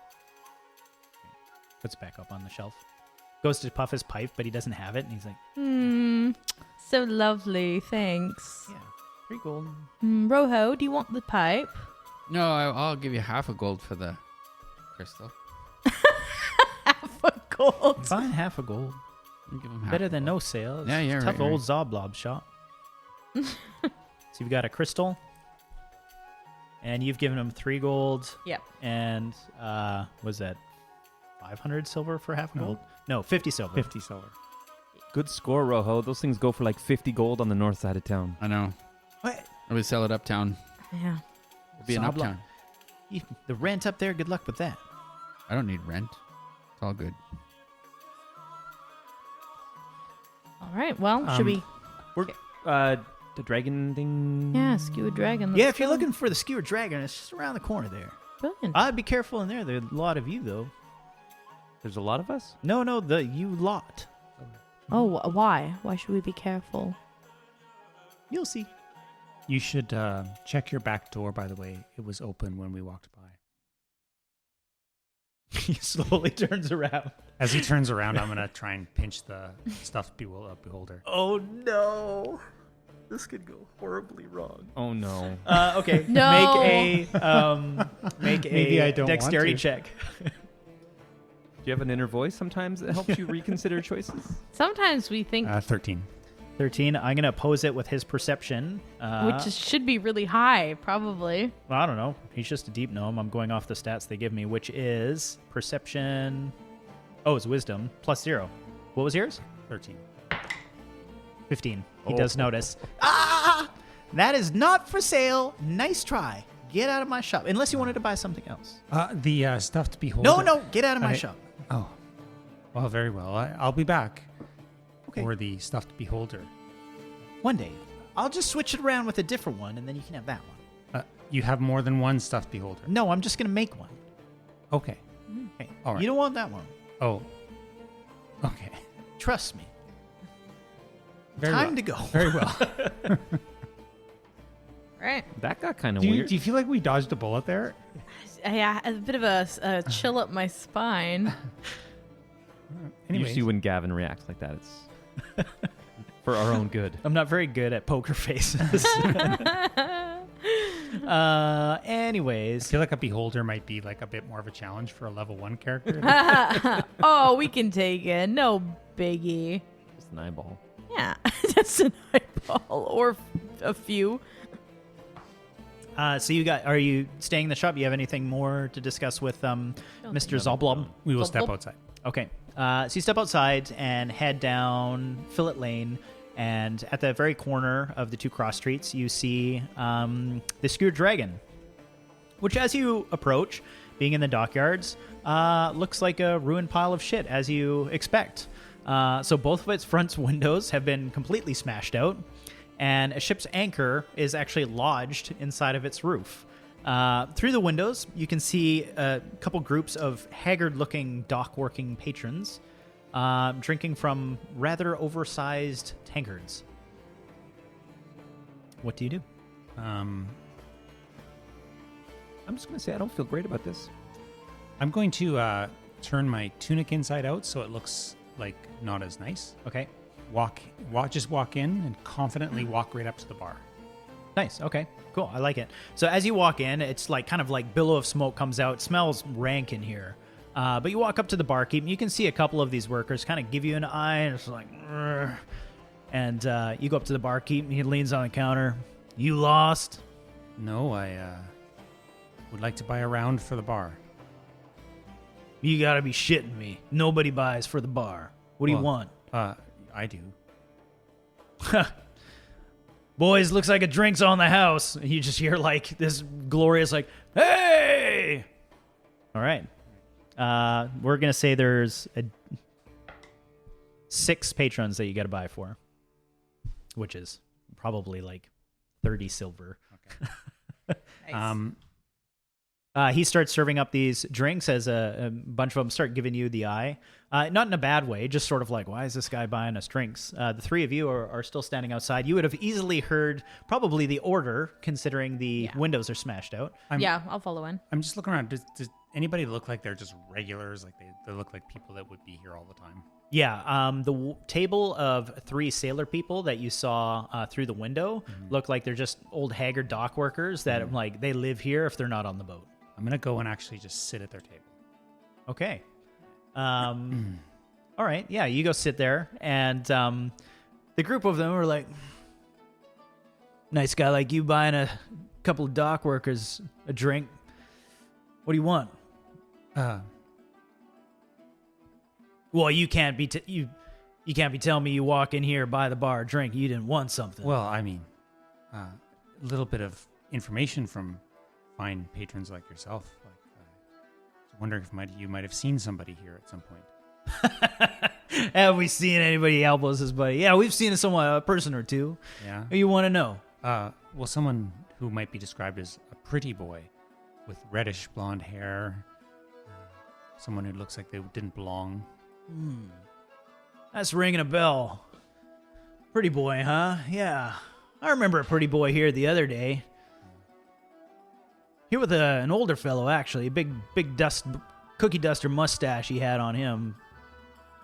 Puts it back up on the shelf. Goes to puff his pipe, but he doesn't have it, and he's like, So lovely. Thanks. "Yeah, 3 gold." Rojo, do you want the pipe? No, I'll give you half a gold for the crystal. Half a gold. Fine, half a gold. I'll give him half Better a than gold. no sale. It's Yeah, yeah, tough right, old Zoblob shop. So you've got a crystal, and you've given him 3 gold, Yep. and was that 500 silver for half a No. gold? No, 50 silver. 50 silver. Good score, Rojo. Those things go for like 50 gold on the north side of town. I know. What? I would sell it uptown. Yeah. It'd be an Sobla- uptown. The rent up there. Good luck with that. I don't need rent. It's all good. All right. Well, should we? The dragon thing. Yeah, skewered dragon. Yeah, let's if you're go. looking for the skewered dragon, it's just around the corner there. Brilliant. I'd be careful in there. There's a lot of you, though. There's a lot of us. No, the you lot. Oh, why? Why should we be careful? You'll see. You should check your back door, by the way. It was open when we walked by. He slowly turns around. As he turns around, I'm going to try and pinch the stuffed beholder. Oh no, this could go horribly wrong. Oh no. Okay. No. Make Maybe a I don't want dexterity to. check. Do you have an inner voice sometimes that helps you reconsider choices? Sometimes we think, 13. 13. I'm gonna oppose it with his perception. should be really high, probably. Well, I don't know. He's just a deep gnome. I'm going off the stats they give me, which is perception. Oh, it's wisdom +0. What was yours? 13. 15. He does notice. Ah! That is not for sale. Nice try. Get out of my shop. Unless you wanted to buy something else. The stuffed beholder. No, get out of my I- shop. Oh. Well, very well. I'll be back Okay. for the stuffed beholder. One day. I'll just switch it around with a different one, and then you can have that one. You have more than one stuffed beholder. No, I'm just going to make one. Okay. Okay. All right. You don't want that one. Oh. Okay. Trust me. Very Time well. to go. Very well. Right. That got kind of do weird. you feel like we dodged a bullet there? Yeah, a bit of a chill up my spine. Anyways, Usually when Gavin reacts like that, it's for our own good. I'm not very good at poker faces. I Anyways. feel like a beholder might be like a bit more of a challenge for a level 1 character. Oh, we can take it. No biggie. Just an eyeball. Yeah, just an eyeball or a few. So are you staying in the shop? You have anything more to discuss with Mr. Zoblob? We will step Bubble. outside. Okay. So you step outside and head down Fillet Lane, and at the very corner of the 2 cross streets, you see the Skewered Dragon, which as you approach, being in the dockyards, looks like a ruined pile of shit, as you expect. So both of its front windows have been completely smashed out, and a ship's anchor is actually lodged inside of its roof. Through the windows, you can see a couple groups of haggard-looking dock-working patrons drinking from rather oversized tankards. What do you do? I'm just going to say I don't feel great about this. I'm going to turn my tunic inside out so it looks like not as nice. Okay. Just walk in and confidently walk right up to the bar. Nice. Okay. Cool. I like it. So as you walk in, it's like kind of like billow of smoke comes out. It smells rank in here. But you walk up to the barkeep, and you can see a couple of these workers kind of give you an eye, and it's like, "Rrr." And you go up to the barkeep, and he leans on the counter. You lost? No, I would like to buy a round for the bar. You gotta be shitting me. Nobody buys for the bar. What do you want? I do. Boys, looks like a drink's on the house. And you just hear like this glorious like, hey! All right. We're going to say there's 6 patrons that you got to buy for, which is probably like 30 silver. Nice. He starts serving up these drinks as a bunch of them start giving you the eye. Not in a bad way, just sort of like, why is this guy buying us drinks? The 3 of you are still standing outside. You would have easily heard probably the order, considering the windows are smashed out. Yeah, I'll follow in. I'm just looking around. Does anybody look like they're just regulars? Like they look like people that would be here all the time? Yeah, the table of 3 sailor people that you saw through the window look like they're just old haggard dock workers that like they live here if they're not on the boat. I'm going to go and actually just sit at their table. Okay. All right. Yeah, you go sit there, and the group of them are like, nice guy like you buying a couple of dock workers a drink. What do you want? Well, you can't be you can't be telling me you walk in here, buy the bar a drink. You didn't want something. Well, I mean, a little bit of information from fine patrons like yourself. Like, I was wondering if you might have seen somebody here at some point. Have we seen anybody help us, his buddy? Yeah, we've seen a person or two. Yeah. Who you want to know? Well, someone who might be described as a pretty boy with reddish blonde hair. Someone who looks like they didn't belong. That's ringing a bell. Pretty boy, huh? Yeah. I remember a pretty boy here the other day. Here with an older fellow, actually. A big cookie duster mustache he had on him.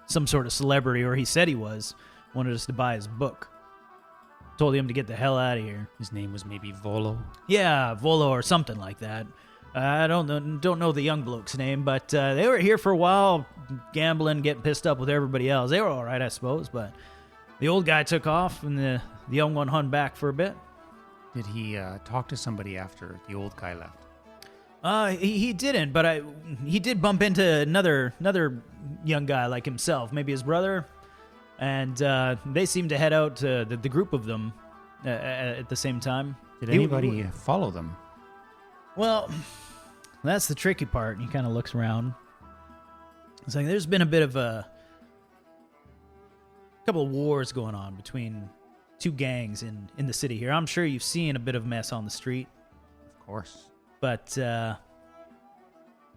Some sort of celebrity, or he said he was. Wanted us to buy his book. Told him to get the hell out of here. His name was maybe Volo. Yeah, Volo or something like that. I don't know the young bloke's name, but they were here for a while, gambling, getting pissed up with everybody else. They were all right, I suppose, but the old guy took off, and the young one hung back for a bit. Did he talk to somebody after the old guy left? He didn't, but he did bump into another young guy like himself, maybe his brother, and they seemed to head out to the group of them at the same time. Did anybody follow them? Well, that's the tricky part. He kind of looks around. It's like there's been a bit of a couple of wars going on between 2 gangs in the city here. I'm sure you've seen a bit of mess on the street. Of course. But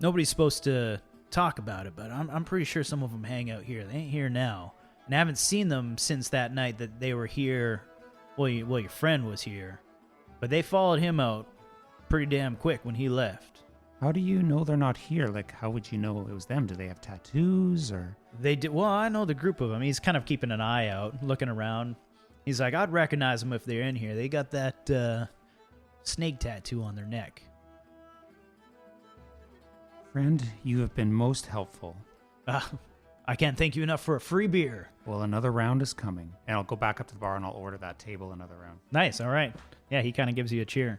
nobody's supposed to talk about it, but I'm pretty sure some of them hang out here. They ain't here now. And I haven't seen them since that night that they were here. Well, your friend was here. But they followed him out pretty damn quick when he left. How do you know they're not here? Like, how would you know it was them? Do they have tattoos or? They did. Well, I know the group of them. He's kind of keeping an eye out, looking around. He's like, I'd recognize them if they're in here. They got that snake tattoo on their neck. Friend, you have been most helpful. I can't thank you enough for a free beer. Well, another round is coming. And I'll go back up to the bar and I'll order that table another round. Nice. All right. Yeah, he kind of gives you a cheer.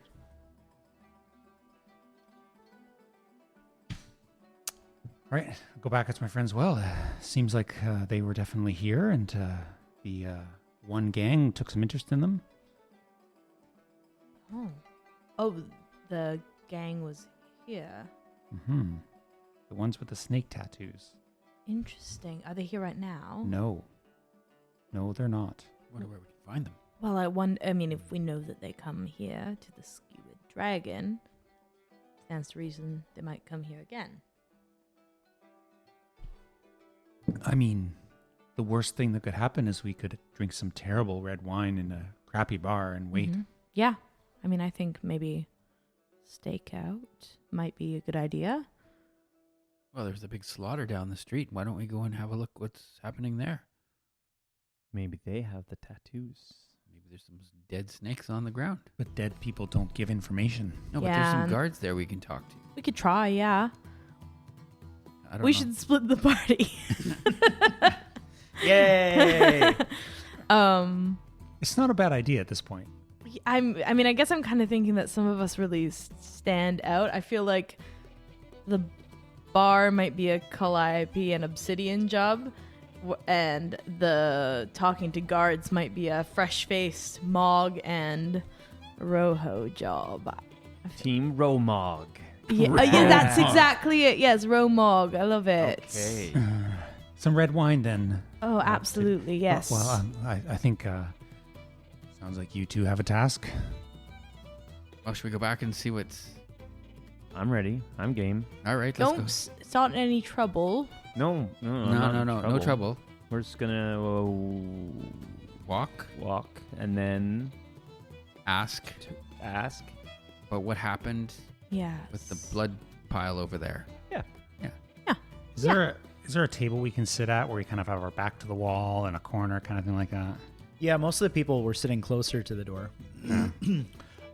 All right. I'll go back up to my friends. Well, seems like they were definitely here, and the one gang took some interest in them. Oh, the gang was here. Mm-hmm. The ones with the snake tattoos. Interesting. Are they here right now? No. No, they're not. Wonder where we can find them. Well, I mean, if we know that they come here to the skewered dragon, stands to reason they might come here again. I mean, the worst thing that could happen is we could drink some terrible red wine in a crappy bar and wait. Mhm. Yeah. I mean, I think maybe stakeout might be a good idea. Well, there's a big slaughter down the street. Why don't we go and have a look what's happening there? Maybe they have the tattoos. Maybe there's some dead snakes on the ground. But dead people don't give information. No, but there's some Yeah. guards there we can talk to. We could try, yeah. I don't We know. should split the party. Yay! It's not a bad idea at this point. I mean, I guess I'm kind of thinking that some of us really stand out. I feel like the bar might be a Calliope and Obsidian job, and the talking to guards might be a fresh-faced Mog and Rojo job. Team Romog. Yeah, that's exactly it. Yes, Romog. I love it. Okay. Some red wine then. Oh, absolutely. Yes. Well, I think sounds like you two have a task. Oh, should we go back and see what's... I'm ready. I'm game. All right, let's Don't go. start any trouble. No, No trouble. We're just gonna Walk, walk and then ask, ask. but what happened Yeah. with the blood pile over there? Is there a table we can sit at where we kind of have our back to the wall in a corner, kind of thing like that? Yeah, most of the people were sitting closer to the door.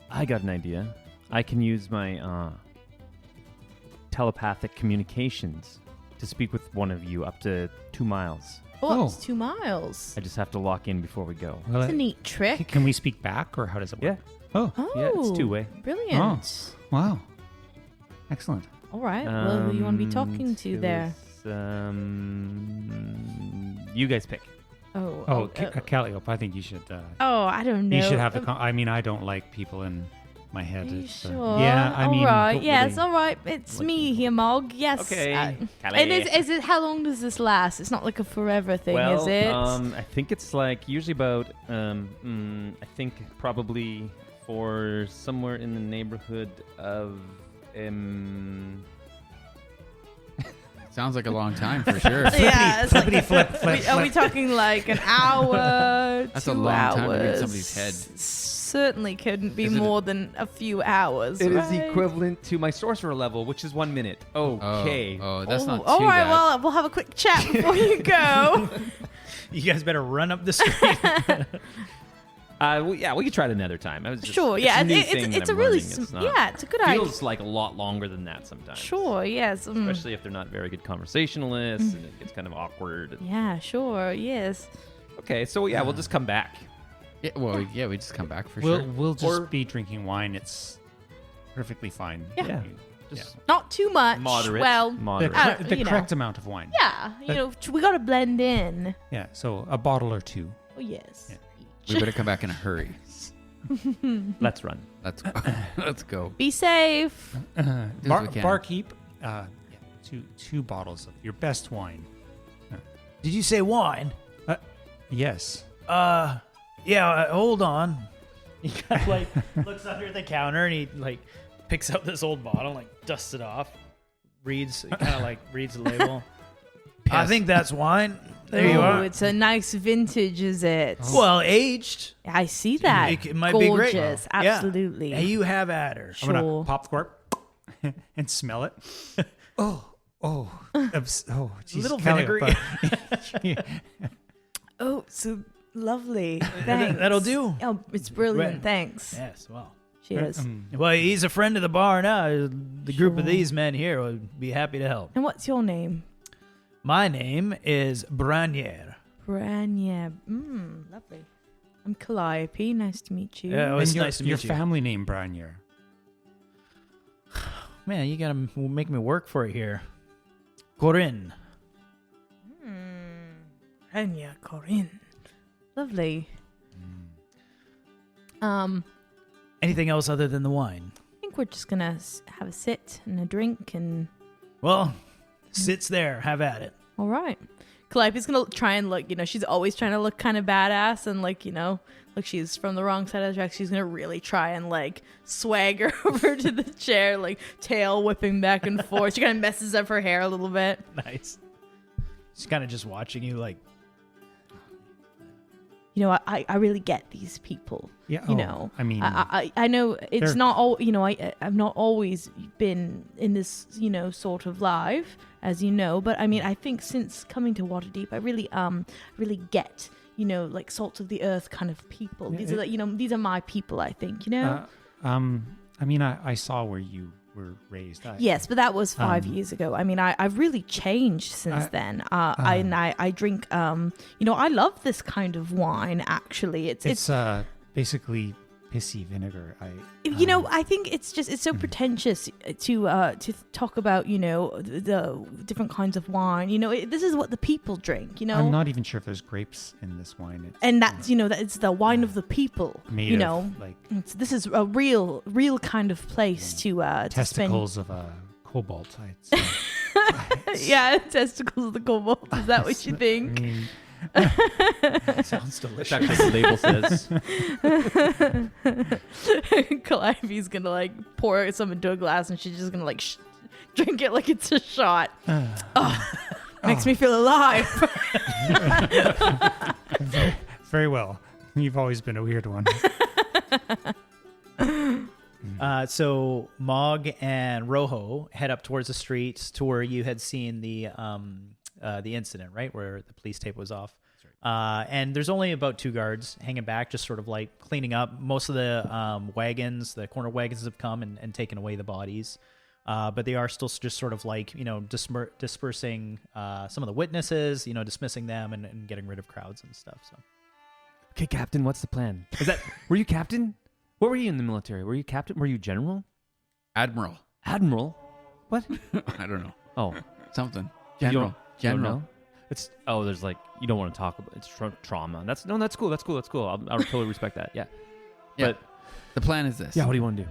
I got an idea. I can use my telepathic communications to speak with one of you up to 2 miles. Oh, Oh. it's 2 miles. I just have to lock in before we go. Well, It's a neat trick. can we speak back, or how does it work? Yeah. Oh, Oh, Yeah, it's two-way. Brilliant. wow. Excellent. All right. Well, who you want to be talking to it there? was, you guys pick. Oh, Calliope, I think you should. I don't know. You should have the. I mean, I don't like people in my head. Are you It's, sure? yeah, I mean, All right. don't Yes. really All right. It's like me here, Mog. Yes. Okay, And Callie. is it? How long does this last? It's not like a forever thing, Well, is it? I think it's like usually about, I think probably for somewhere in the neighborhood of, Sounds like a long time for sure. Yeah. It's like, flippity flip, flip, are we talking like an hour? That's 2 a long hours? time to be in somebody's head. Certainly couldn't be Is it more than a few hours. It is right? equivalent to my sorcerer level, which is 1 minute. Okay. Oh, that's not too All right. bad. Well, we'll have a quick chat before you go. You guys better run up the street. Yeah, we could try it another time. I was just, Sure. it's Yeah. a new thing that It's a I'm really. learning. It's not- Yeah. It's a good idea. feels like a lot longer than that sometimes. Sure. Yes. Especially if they're not very good conversationalists and it gets kind of awkward. Yeah. Sure. Yes. Okay, so yeah, we'll just come back. Yeah, well, yeah, we just come back for We'll sure. we'll just Or- be drinking wine. It's perfectly fine. Yeah. Just Not too much. moderate. Well. The, moderate. the you know. correct amount of wine. Yeah. You know, we got to blend in. Yeah. So a bottle or two. Oh yes. Yeah. We better come back in a hurry. Let's run. Let's go. Let's go. Be safe. as we can. Barkeep, two bottles of your best wine. Did you say wine? Yes. Yeah, hold on. He kind of like looks under the counter and he like picks up this old bottle, like dusts it off, reads the label. I think that's wine. There you Oh, are. it's a nice vintage, is it? Well, aged. I see that. It might be great. Gorgeous. Yeah. Absolutely. Hey, you have at her. I'm gonna Sure. pop the cork and smell it. Oh, geez, little vinegary. Calliope. Oh, so lovely. Thanks. That'll do. Oh, it's brilliant. Right. Thanks. Yes, well. Cheers. Well, he's a friend of the bar now. The group of Sure. these men here would be happy to help. And what's your name? My name is Branier. Branya. Lovely. I'm Calliope. Nice to meet you. Yeah, it's And nice to your meet you. family name, Branier. Man, you gotta make me work for it here. Corinne. Branya Corinne. Lovely. Anything else other than the wine? I think we're just gonna have a sit and a drink and. Well, sits there. Have at it. All right. Calliope's gonna try and look, she's always trying to look kind of badass and like she's from the wrong side of the track. She's gonna really try and like swagger over to the chair, like tail whipping back and forth. She kind of messes up her hair a little bit. Nice. She's kind of just watching you like. I really get these people. Yeah. I mean, I know it's they're- not all, I've not always been in this, sort of life, as you know, but I mean, I think since coming to Waterdeep, I really get, like salt of the earth kind of people. Yeah, These are, these are my people, I think, I mean, I saw where you were raised. Yes, but that was 5 years ago. I mean, I've really changed since then. I drink, I love this kind of wine, actually. It's basically pissy vinegar. I think it's so pretentious to talk about, the different kinds of wine. This is what the people drink, I'm not even sure if there's grapes in this wine. It's, and that's, that it's the wine of the people, made of like this is a real kind of place to testicles of a cobalt. I'd say. Yeah, testicles of the cobalt. Is that what you think? I mean, Sounds delicious. That's actually what the label says. Calliope's gonna like pour some into a glass, and she's just gonna like drink it like it's a shot. Makes me feel alive. very well. You've always been a weird one. So Mog and Rojo head up towards the street to where you had seen the incident, right, where the police tape was off. And there's only about 2 guards hanging back, just sort of like cleaning up. Most of the wagons, the corner wagons, have come and taken away the bodies. But they are still just sort of like, dispersing some of the witnesses, dismissing them and getting rid of crowds and stuff. So, Okay, Captain, what's the plan? Were you captain? What were you in the military? Were you captain? Were you general? Admiral. Admiral? What? I don't know. Oh, Something. you General. don't General. know? There's like, you don't want to talk about it's trauma. That's cool. I'll totally respect that. Yeah. Yeah. But The plan is this. yeah, what do you want to do?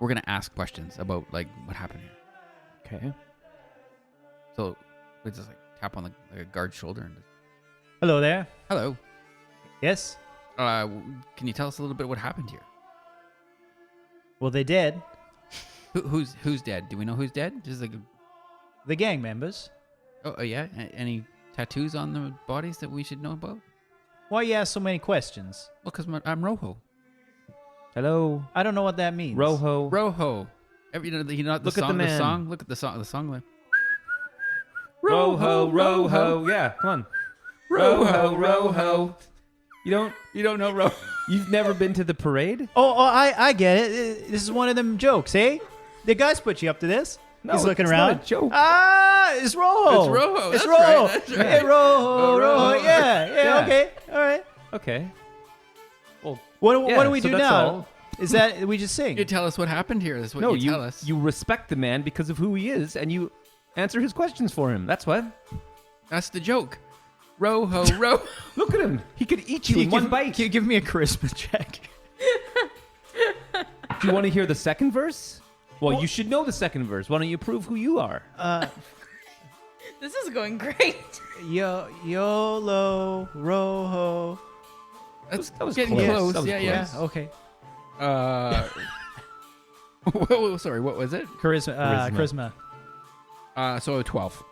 We're going to ask questions about like what happened here. Okay. So we just like tap on the guard's shoulder and just, hello there. hello. Yes. Can you tell us a little bit what happened here? Well, they did. Who's dead? Do we know who's dead? Just like, The gang members. oh yeah. Any tattoos on the bodies that we should know about? Why you ask so many questions? Well, because I'm Rojo. Hello, I don't know what that means. Rojo. Rojo. You know the Look at song. the man. The song. Look at the song. The song. Like, Rojo. Yeah, come on. Rojo. You don't know Rojo? You've never been to the parade? Oh, I get it. This is one of them jokes, eh? The guys put you up to this. No, He's looking it's around. not a joke. Ah, it's Rojo. It's Rojo. It's That's Rojo. right, that's right. Hey, Rojo. Rojo. Yeah, Yeah. okay. All right. Okay. Well, What yeah, do we so do that's now? all. Is that we just sing? you tell us what happened here. That's what No, you tell us. you respect the man because of who he is, and you answer his questions for him. That's what. That's the joke. Rojo. Look at him. He could eat you in one bite. Can you give me a charisma check? Do you want to hear the second verse? Well, you should know the second verse. Why don't you prove who you are? This is going great. YOLO Rojo. That's That was getting close. close. That was Yeah, close. yeah. Okay. Sorry, what was it? Charisma. So 12.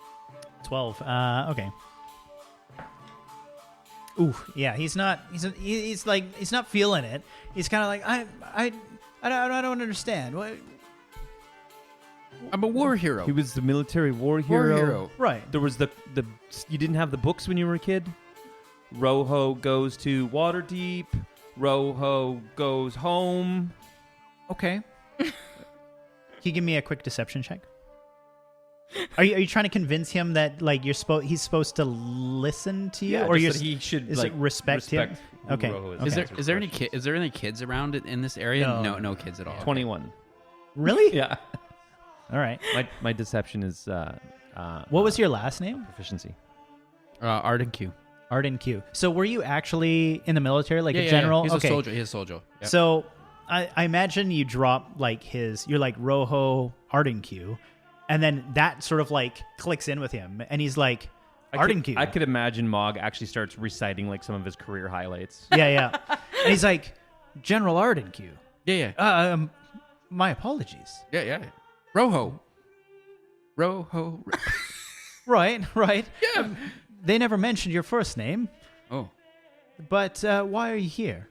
12. Okay. Ooh, yeah. He's not feeling it. He's kind of like I don't understand. What? I'm a war hero. He was the military war war hero. hero. Right. There was the you didn't have the books when you were a kid. Rojo goes to Waterdeep. Rojo goes home. Okay. Can you give me a quick deception check? Are you trying to convince him that like he's supposed to listen to you, or just you're that he should is it like respect him? who Okay. Rojo is. Okay. Is there any kids around in this area? No. No kids at all. 21? Really? Yeah. All right. My deception is What was your last name? proficiency? Arden Q. Arden Q. So were you actually in the military, like Yeah, a yeah, general? He's okay. a soldier. He's a soldier. Yeah. So I imagine you drop like you're like Rojo Ardenq, and then that sort of like clicks in with him, and he's like Ardenq. I could imagine Mog actually starts reciting like some of his career highlights. Yeah. And he's like, General Ardenq. Yeah. My apologies. Yeah. Rojo. Right. Yeah. They never mentioned your first name, Oh. but why are you here?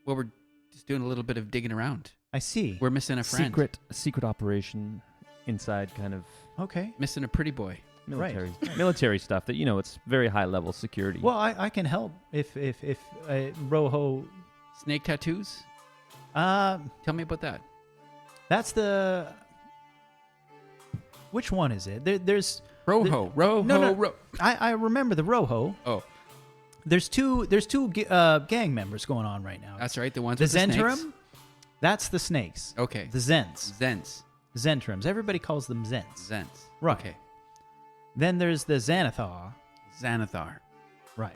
Well, we're just doing a little bit of digging around. I see. We're missing a friend. Secret operation inside kind of Okay. Missing a pretty boy. military stuff that, it's very high level security. Well, I can help if Rojo. Snake tattoos? Tell Tell me about that. That's the. Which one is it? There's Rojo. No. I remember the Rojo. Oh, There's two gang members going on right now. that's right. The ones The with the snakes. Zentrum. That's the snakes. Okay. The Zents. Zents. Zentrums. Everybody calls them Zents. Zents. Right. Okay. Then there's the Xanathar. Xanathar. Right.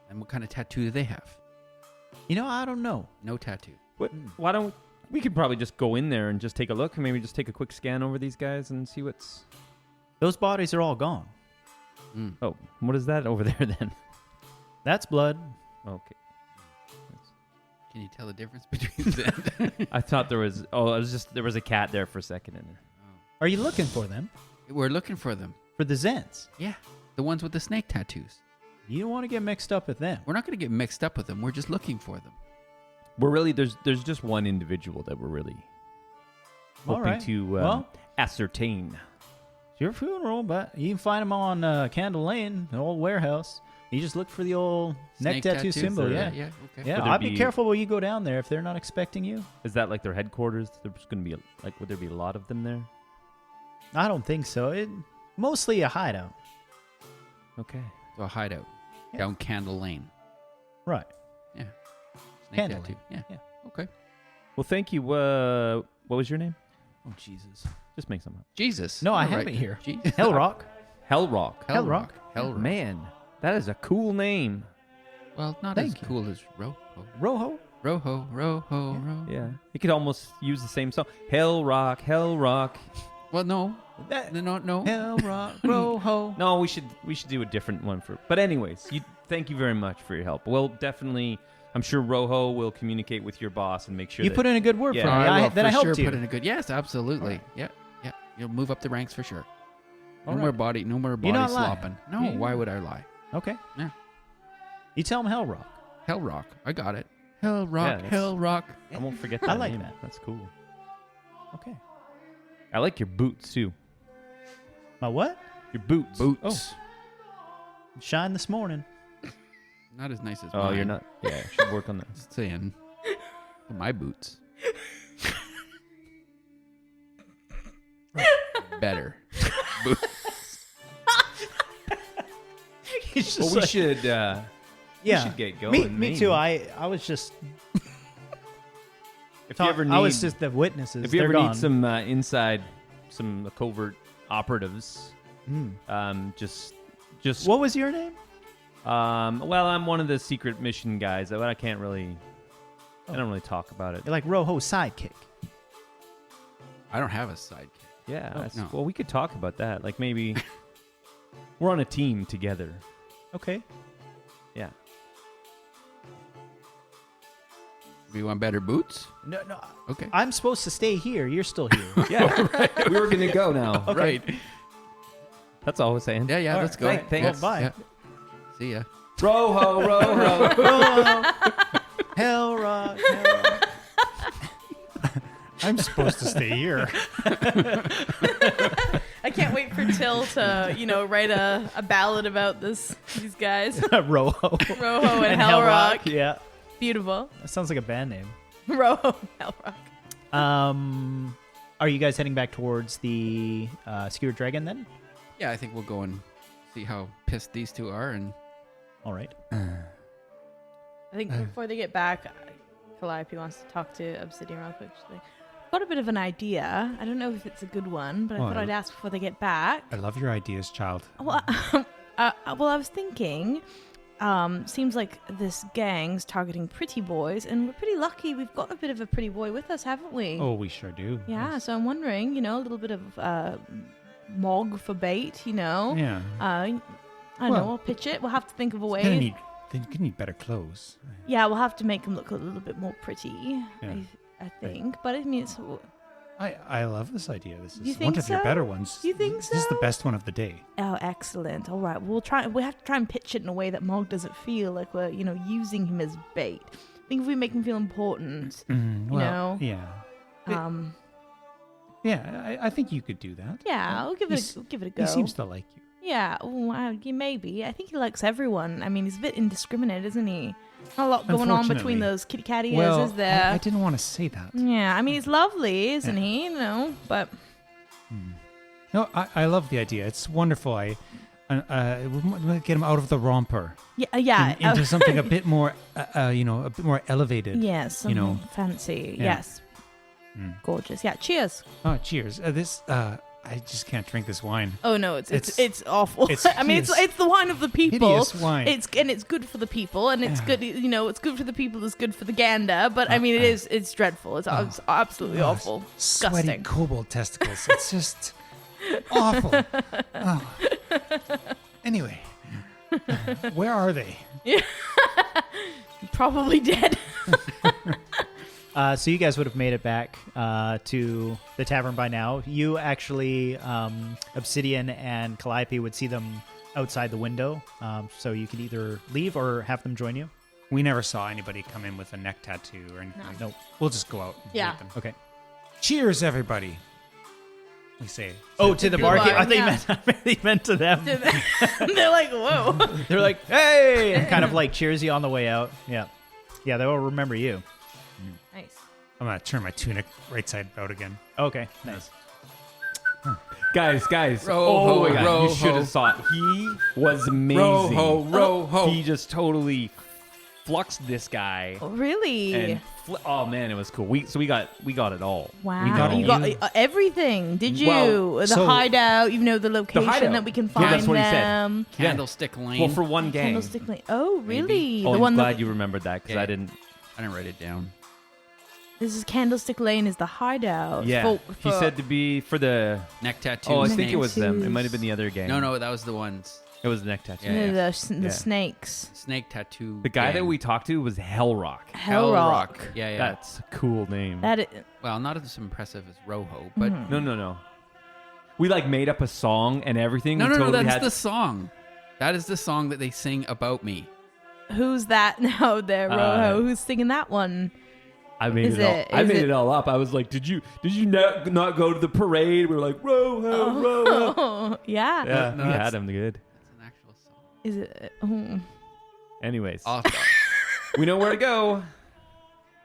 And what kind of tattoo do they have? I don't know. No tattoo. Why don't we could probably just go in there and just take a look, and maybe just take a quick scan over these guys and see what's. Those bodies are all gone. Oh, what is that over there then? That's blood. Okay. Can you tell the difference between Zent? I thought there was. Oh, it was just there was a cat there for a second in there. Are you looking for them? We're looking for them. For the Zents? Yeah. The ones with the snake tattoos. You don't want to get mixed up with them. We're not going to get mixed up with them. We're just looking for them. We're really there's just one individual that we're really All hoping right. to ascertain. It's your funeral, but you can find them on Candle Lane, an old warehouse. You just look for the old Snake neck tattoo tattoos, symbol. Yeah. Yeah. Okay. Yeah, Would there I'd be be- careful when you go down there if they're not expecting you. Is that like their headquarters? There's going to be would there be a lot of them there? I don't think so. Mostly a hideout. Okay. So a hideout Yeah. down Candle Lane. Right. Yeah. Snake Candle tattoo. Lane. Yeah. Yeah. Okay. Well, thank you. What was your name? Oh, Jesus. Just make something up. Jesus. No, I All have right. it here. Gee- Hellrock. Hellrock. Hellrock. Hellrock. Man, that is a cool name. Well, not Thank as you. cool as Rojo. Rojo. Rojo. Yeah. You could almost use the same song. Hellrock. Well, no. That, No. Hellrock. Rojo. No, we should do a different one for. But anyways, thank you very much for your help. We'll definitely. I'm sure Rojo will communicate with your boss and make sure You that, put in a good word Yeah. for me. I will Then I for helped sure you. put in a good. Yes, absolutely. All Yeah. You'll move up the ranks for sure. No All more right. body. No more You're body not lying. slopping. No. Yeah. Why would I lie? Okay. Yeah. You tell him Hellrock. Hellrock. I got it. Yeah, Hellrock. that's- Hellrock. I won't forget I that like name. that. That's cool. Okay. I like your boots too. My what? Your boots. Boots. Shine this morning. Not as nice as Oh, mine. you're not. Yeah, I should work on that. Just saying. My boots. Better. He's just Well, we like- should. yeah. We should get going. Me maybe. too. I was just. If you ever need, I was just the witnesses. if you They're ever gone. need some inside, some covert operatives, Mm. just. What was your name? Well, I'm one of the secret mission guys, but I can't really. I don't really talk about it. You're like Rojo's sidekick. I don't have a sidekick. Yeah. Oh, no. Well, we could talk about that. Like maybe we're on a team together. Okay. Yeah. Do you want better boots? No. Okay. I'm supposed to stay here. You're still here. Yeah. We were gonna go now. Right. That's all I was saying. Yeah, All let's right. go. Thank- thanks. Well, bye. Yeah. See ya. Rojo. Hellrock. I'm supposed to stay here. I can't wait for Till to, write a ballad about these guys. Rojo. Rojo and Hellrock. Yeah. Beautiful. That sounds like a band name. Rojo and Hellrock. Are you guys heading back towards the Skewered Dragon then? Yeah, I think we'll go and see how pissed these two are, and All right. I think before they get back, Calliope wants to talk to Obsidian real quick. She's like, got a bit of an idea. I don't know if it's a good one, but I Oh, thought I- I'd ask before they get back. I love your ideas, child. Well, I was thinking seems like this gang's targeting pretty boys, and we're pretty lucky we've got a bit of a pretty boy with us, haven't we? Oh, we sure do. Yeah, Yes. so I'm wondering, a little bit of Mog for bait, Yeah. I don't Well, know, I'll pitch it. We'll have to think of a way. They're gonna need better clothes. Yeah, we'll have to make him look a little bit more pretty, Yeah. I think. But I mean, it's... I love this idea. This You is think one of your so? better ones. You think This is the so? best one of the day. Oh, excellent. All right, we have to try and pitch it in a way that Mog doesn't feel like we're, using him as bait. I think if we make him feel important, Well, yeah. yeah, I think you could do that. we'll give it a go. He seems to like you. Yeah, maybe. I think he likes everyone. I mean, he's a bit indiscriminate, isn't he? Not a lot going on between Unfortunately. those kitty cat ears, Well, is there? I didn't want to say that. Yeah, I mean, he's lovely, isn't he? But No, I love the idea. It's wonderful. We want to get him out of the romper yeah. into something a bit more, a bit more elevated. Yes, know. fancy. Yeah. Yes, Mm. gorgeous. Yeah, cheers. Oh, cheers. I just can't drink this wine. Oh no, it's It's- awful. it's I mean, hideous. it's the wine of the people. Hideous wine. It's good for the people, and it's good. It's good for the people. It's good for the gander. But I mean, it's dreadful. It's absolutely awful. Sweaty Disgusting. kobold testicles. It's just awful. Oh. Anyway, where are they? Probably dead. So you guys would have made it back to the tavern by now. You actually, Obsidian and Calliope would see them outside the window. So you could either leave or have them join you. We never saw anybody come in with a neck tattoo or anything. Nope. We'll just go out. And Yeah. meet them. Okay. Cheers, everybody. We say. Oh, to the barkeep. bar, I think yeah. you meant to them. They're like, whoa. They're like, hey, and kind of like cheers you on the way out. Yeah. Yeah, they'll remember you. Nice. I'm gonna turn my tunic right side out again. Okay, nice. Guys. Row-ho, my God, you row-ho. should have saw it. He was amazing. Row-ho, row-ho. He just totally fluxed this guy. Oh, really? And oh man, it was cool. We got it all. Wow. We got you all got everything, did you? Well, the so- hideout, the location hideout. that we can Yeah, find that's what he said. them. Candlestick Lane. Well, for one gang. Candlestick Lane. Oh, really? Oh, The I'm one glad that you remembered that because Yeah. I didn't. I didn't write it down. this is Candlestick Lane is the hideout. Yeah, For- he said to be for the. Neck tattoo. Oh, I Neck think it was them. It tattoos. might have been the other gang. No, that was the ones. It was the neck tattoo. Yeah. the Yeah. snakes. Snake tattoo. The guy gang. that we talked to was Hellrock. Hellrock. Yeah. That's a cool name. Well, not as impressive as Roho, but No. We made up a song and everything. no, We totally that's had the song. That is the song that they sing about me. Who's that now there, Roho? Who's singing that one? I made Is it all. it- I is made it- it all up. I was like, "Did you not go to the parade?" We were like, "Row, ho, row, ho." Oh, yeah. Yeah, No, we that's- had him good. That's an actual song. Is it? Oh. Anyways, Awesome. we know where to go.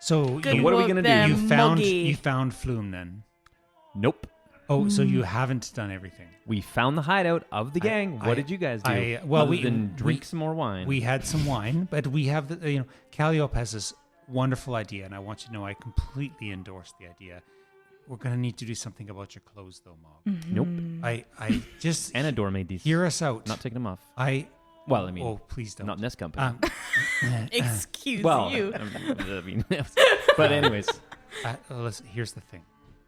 So Good you, what are we work gonna do? there, you found Moggy. you found Flume then. Nope. Oh, so you haven't done everything. We found the hideout of the gang. What did you guys do? Well, other than drink some more wine. We had some wine, but we have Calliope has this wonderful idea, and I want you to know I completely endorse the idea. We're gonna need to do something about your clothes, though, Mog. Nope. I just Anador made these. hear us out. Not taking them off. Well, I mean, oh, please don't. not in this company. Excuse well, you. I mean, but anyways, Listen, here's the thing.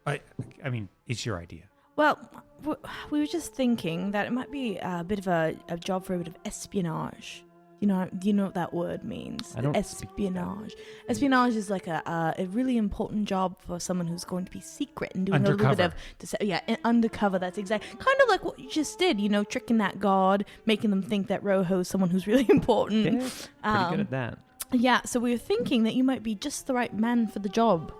I mean, it's your idea. Well, we were just thinking that it might be a bit of a job for a bit of espionage. Do you know what that word means? I don't speak Espionage. Espionage is like a really important job for someone who's going to be secret and doing a little bit of undercover. That's exactly kind of like what you just did. Tricking that guard, making them think that Roho is someone who's really important. yeah, pretty good at that. Yeah, so we were thinking that you might be just the right man for the job.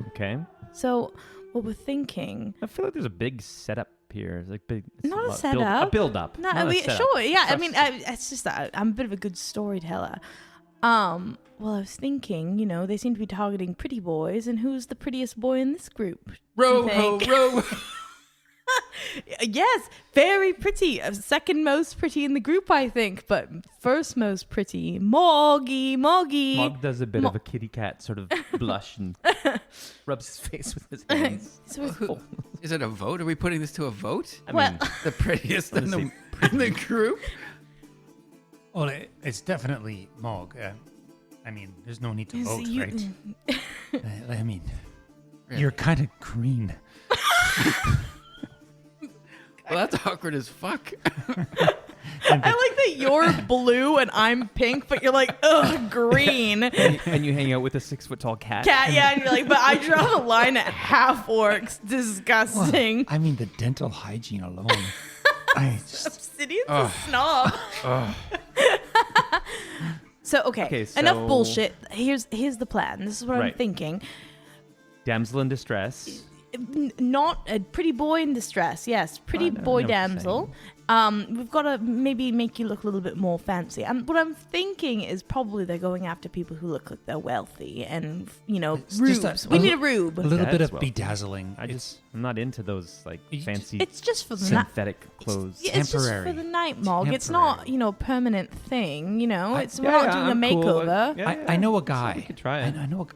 Okay. So what we're thinking. I feel like there's a big setup here. It's like big. Not a lot- setup. A build up. No, not a setup. sure, yeah. I Trust mean, me. it's just that I'm a bit of a good storyteller. Well, I was thinking, they seem to be targeting pretty boys, and who's the prettiest boy in this group? do you Roho, think? row. Yes, very pretty. Second most pretty in the group, I think, but first most pretty, Moggy. Mog does a bit Mo- of a kitty cat sort of blush and rubs his face with his hands. So Is it a vote? Are we putting this to a vote? I well, mean, The prettiest in Honestly, the group? Well, it's definitely Mog. I mean, there's no need to Is vote, you- right? I mean, Really? you're kind of green. Well, that's awkward as fuck. I like that you're blue and I'm pink, but you're like, ugh, green. And you hang out with a 6-foot-tall cat. Cat, yeah, and you're like, but I draw the line at half orcs. Disgusting. I mean, the dental hygiene alone. I just, Obsidian's a snob. So Okay, enough so- bullshit. Here's the plan. This is what I'm Right. thinking. Damsel in distress. Not a pretty boy in distress. Yes, pretty know boy what you're damsel. We've got to maybe make you look a little bit more fancy. And what I'm thinking is probably they're going after people who look like they're wealthy and It's rubes. just We need a rube. a little Yeah, bit that's of well. bedazzling. I'm not into those like You- fancy It's just for the night. synthetic clothes. Yeah, it's just for Temporary. the night, Mog. It's not, Temporary. a permanent thing. It's we're Yeah, not yeah, doing a I'm cool. makeover. Yeah, I know a guy. we could try it. I know.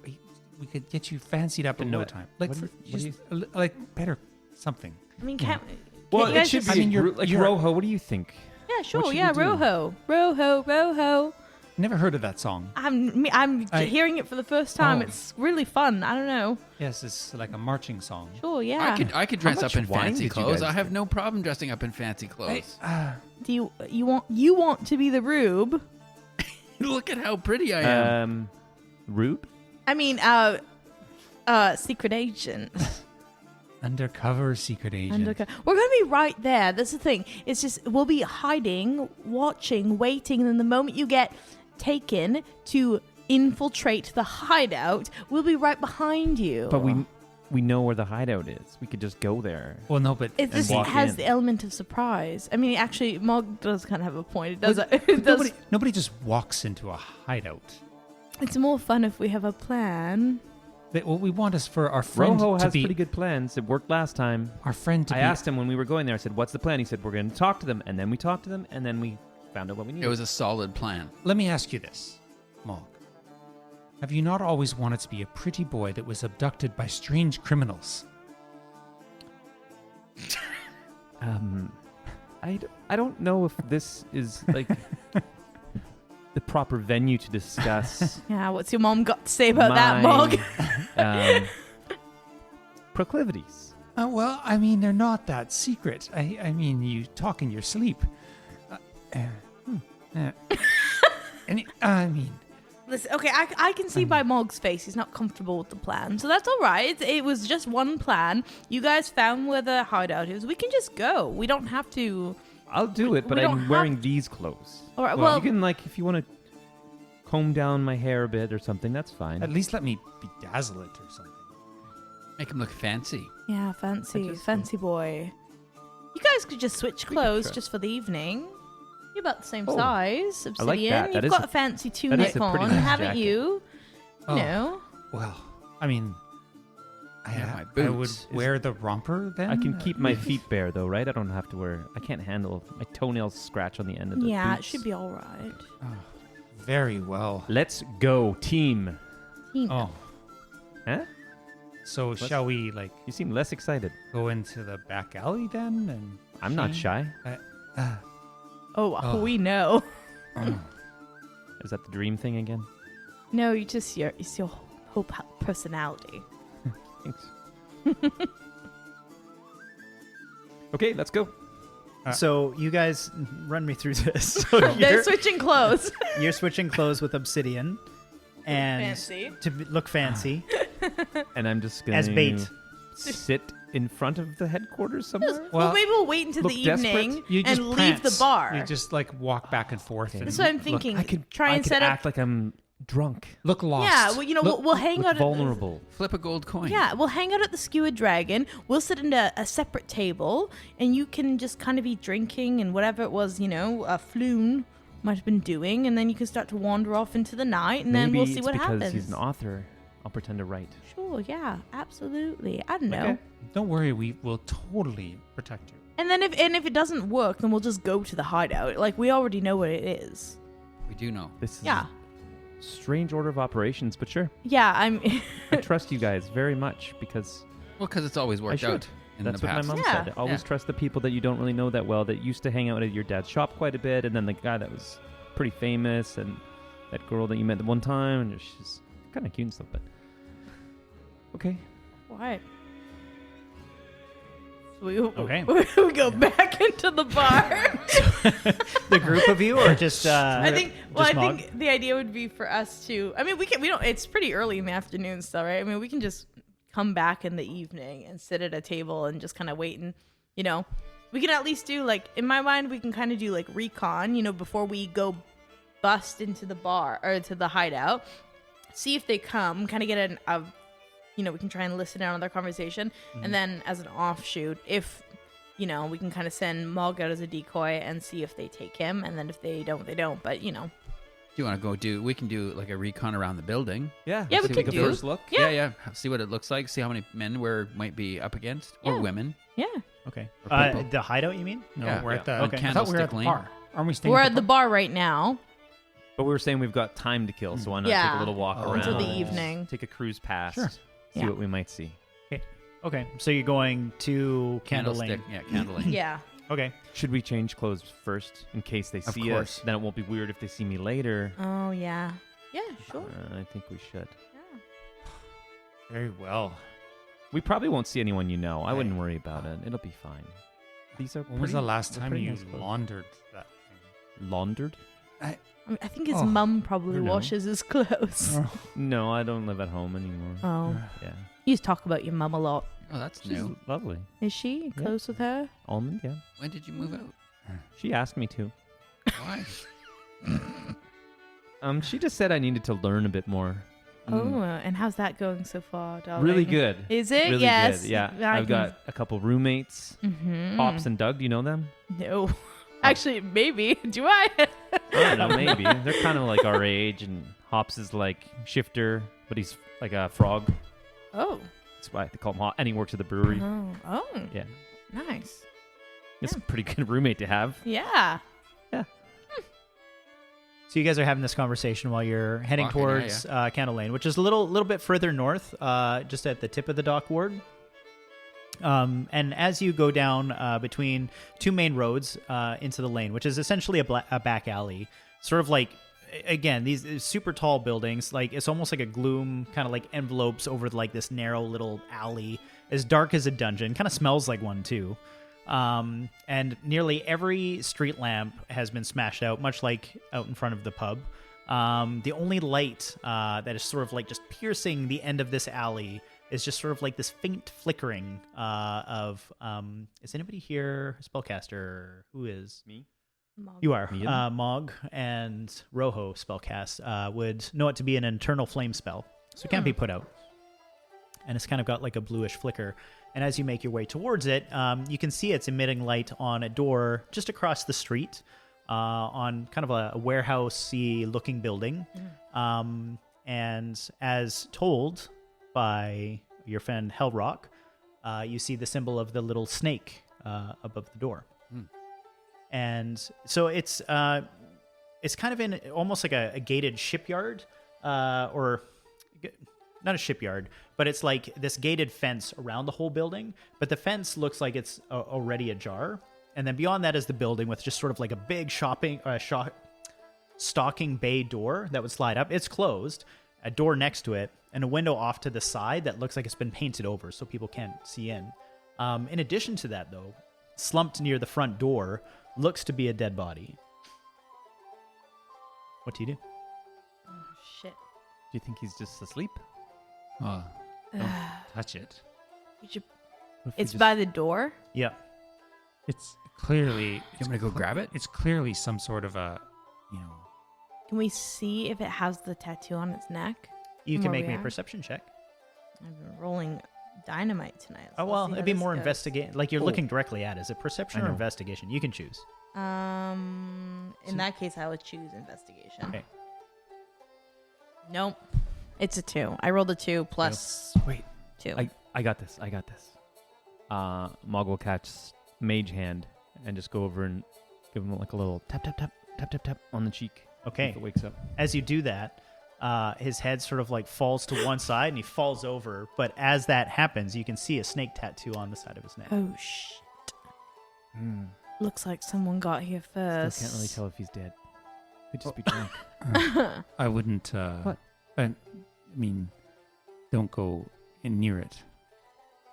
We could get you fancied up in no What- time. what Like, do for, you- what do just like better something. I mean, can't Well, you it guys should just- be I mean, you're- like you're- Rojo. What do you think? Yeah, sure. should Yeah, we do? Rojo. Never heard of that song. I'm I- hearing it for the first time. Oh. It's really fun. I don't know. Yes, it's like a marching song. Sure, yeah. I could dress much up in wine fancy did you clothes. guys I have get? no problem dressing up in fancy clothes. Do you want to be the rube? Look at how pretty I am. Rube. I mean, secret agent. Undercover secret agent. We're gonna be right there. That's the thing. It's just we'll be hiding, watching, waiting, and then the moment you get taken to infiltrate the hideout, we'll be right behind you. But we know where the hideout is. We could just go there. Well, no, but It just walk has in. the element of surprise. I mean, actually, Mog does kind of have a point. It does. It does. nobody just walks into a hideout. It's more fun if we have a plan. What we want is for our friend Rojo to has be pretty good plans. It worked last time. our friend to I be. asked him when we were going there. I said, "What's the plan?" He said, "We're going to talk to them," and then we talked to them, and then we found out what we needed. It was a solid plan. Let me ask you this, Mog. Have you not always wanted to be a pretty boy that was abducted by strange criminals? I don't know if this is like the proper venue to discuss Yeah, what's your mom got to say about that, Mog? um, proclivities. Well, I mean, they're not that secret. I mean, you talk in your sleep. I mean, Listen, okay, I can see by Mog's face he's not comfortable with the plan, so that's all right. It was just one plan. You guys found where the hideout is. We can just go. We don't have to. I'll do it, but We don't I'm have- wearing these clothes. All right, You well, can if you want to comb down my hair a bit or something. That's fine. at least let me bedazzle it or something. Make him look fancy. yeah, fancy boy. You guys could just switch clothes just for the evening. You're about the same Oh, size, Obsidian. I like that. That You've is got a fancy that tunic is a pretty on, nice haven't jacket. you? Oh. You know. Well, I mean, Yeah, I my would boots. wear the romper then. I can keep my feet bare though, right? I don't have to wear. I can't handle my toenails scratch on the end of the Yeah, boots. it should be all right. Very well. Let's go, team. Oh, Huh? so shall we like You seem less excited. go into the back alley then? And I'm not see? shy. Oh, Oh. we know. Is that the dream thing again? No, it's your whole personality. Thanks. Okay, let's go. So you guys run me through this. So They're you're, switching clothes. you're switching clothes with Obsidian, and Fancy. look fancy And I'm just gonna as bait. sit in front of the headquarters somewhere. Well, Well, maybe we'll wait until the look desperate. evening you just and leave the prance. bar. You just like walk back and forth. Okay. And That's what I'm look- thinking. I could Try I and could set act up. like I'm drunk. Look lost. Yeah, well, Look- we'll hang Look out. vulnerable. Flip a gold coin. Yeah, we'll hang out at the Skewered Dragon. We'll sit in a separate table, and you can just kind of be drinking and whatever it was, Floon might have been doing, and then you can start to wander off into the night, and then Maybe we'll see it's what because happens. he's an author. I'll pretend to write. Sure, yeah, absolutely. I don't know. Okay. Don't worry, we will totally protect you. And then if it doesn't work, then we'll just go to the hideout. Like we already know what it is. We do know. This is Yeah. a strange order of operations, but sure. Yeah, I'm. I trust you guys very much because Well, because it's always I worked should. out in That's the what past. my mom Yeah. said. Always Yeah. trust the people that you don't really know that well, that used to hang out at your dad's shop quite a bit, and then the guy that was pretty famous, and that girl that you met the one time, and she's kind of cute and stuff. But okay, What? So we go back into the bar. The group of you, or just I think. Well, just I Mog? think the idea would be for us to. I mean, we can. We don't. It's pretty early in the afternoon still, right? I mean, we can just come back in the evening and sit at a table and just kind of wait, and we can at least do like, in my mind, we can kind of do like recon, before we go bust into the bar or to the hideout. See if they come, kind of get we can try and listen in on their conversation, and then as an offshoot, if we can kind of send Mog out as a decoy and see if they take him, and then if they don't, they don't. But Do you want to go we can do like a recon around the building. yeah, Yeah, we see if can take do. a first look. Yeah. See what it looks like. See how many men might be up against, or Yeah. women. yeah, Okay. Or people. The hideout, you mean? No, Yeah, we're yeah. at the. Okay. I thought we were at Candlestick the Lane. bar. Aren't we staying? we're at the bar right now. But we were saying we've got time to kill, so why not take Yeah. a little walk Oh. around Until the evening. take a cruise past, Sure. see Yeah. what we might see. Okay. So you're going to Candle Lane. Candlestick. Yeah, Candle Lane. Yeah. Okay. Should we change clothes first in case they Of see course. us? Then it won't be weird if they see me later. Oh yeah. Yeah. Sure. I think we should. Yeah. Very well. We probably won't see anyone you know. I Right. wouldn't worry about it. It'll be fine. These are When was the pretty- last they're time pretty you nice clothes. laundered that thing? Laundered? I think his Oh, mum probably you know. washes his clothes. No, I don't live at home anymore. Oh. Yeah. You used to talk about your mum a lot. Oh, that's She's new. lovely. Is she close with her? Almond, yeah. When did you move out? She asked me to. Why? She just said I needed to learn a bit more. Oh, and how's that going so far, darling? Really good. Is it? Really Yes. good. Yeah. I've got a couple roommates. Mm-hmm. Hops and Doug, do you know them? No. Actually, maybe. Do I? I don't know, maybe. They're kind of like our age, and Hops is like shifter, but he's like a frog. Oh. That's why they call him Hop. And he works at the brewery. Oh. Oh. Yeah. Nice. It's a pretty good roommate to have. Yeah. So you guys are having this conversation while you're heading Walking, yeah, towards Candle Lane, which is a little bit further north, just at the tip of the dock ward. And as you go down between two main roads into the lane, which is essentially a back alley, sort of like, again, these super tall buildings, like it's almost like a gloom kind of like envelopes over like this narrow little alley, as dark as a dungeon, kind of smells like one too. And nearly every street lamp has been smashed out, much like out in front of the pub. The only light that is sort of like just piercing the end of this alley is just sort of like this faint flickering of is anybody here a spellcaster? Who is? Me? You are. Me and- Mog and Rojo spellcast would know it to be an internal flame spell, so it can't be put out. And it's kind of got like a bluish flicker. And as you make your way towards it, you can see it's emitting light on a door just across the street, on kind of a warehouse-y looking building. And as told by your friend Hellrock, you see the symbol of the little snake above the door. And so it's kind of in almost like a gated shipyard, or not a shipyard, but it's like this gated fence around the whole building. But the fence looks like it's already ajar. And then beyond that is the building with just sort of like a big stocking bay door that would slide up. It's closed, a door next to it, and a window off to the side that looks like it's been painted over so people can't see in. In addition to that, though, slumped near the front door looks to be a dead body. What do you do? Oh, shit. Do you think he's just asleep? Oh, don't touch it. We should- What if we It's just- by the door? Yeah. It's clearly. You want me to go grab it? It's clearly some sort of a, Can we see if it has the tattoo on its neck? You From can where make we me a are? perception check. I've been rolling dynamite tonight. so Oh, let's well, see it'd how be this more goes. investigate. Like you're looking directly at it. Is it perception I or know. investigation? You can choose. In that case, I would choose investigation. Okay. Nope. It's a 2. I rolled a 2 plus Wait, 2. I got this. I got this. Mog will catch Mage Hand and just go over and give him like a little tap, tap, tap, tap, tap, tap on the cheek. Okay. If it wakes up. As you do that, his head sort of like falls to one side and he falls over. But as that happens, you can see a snake tattoo on the side of his neck. Oh, shit. Looks like someone got here Still first. can't really tell if he's dead. Could just be drunk. I wouldn't. What? I mean, don't go near it.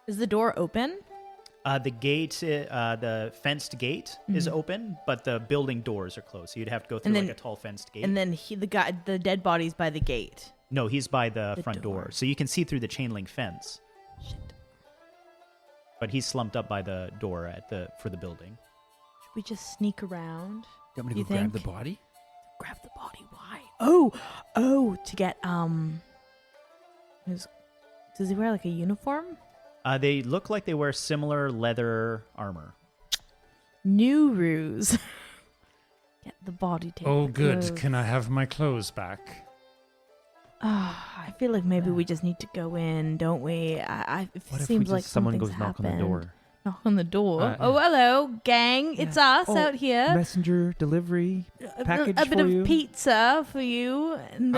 Is the door open? The gate, the fenced gate is open, but the building doors are closed. So you'd have to go through like a tall fenced gate. And then the dead body's by the gate. No, he's by the front door. door. So you can see through the chain link fence. Shit. But he's slumped up by the door for the building. Should we just sneak around? You want me to You go grab the think? body? Grab the body. Why? Oh, to get does he wear like a uniform? They look like they wear similar leather armor. New ruse. Get the body taken. Oh, good. Can I have my clothes back? I feel like maybe we just need to go in, don't we? It What if seems we just, like someone goes something's knock on the happened. door? Knock on the door. Uh, Oh, hello, gang. It's us out here. Messenger delivery package A bit for of you. pizza for you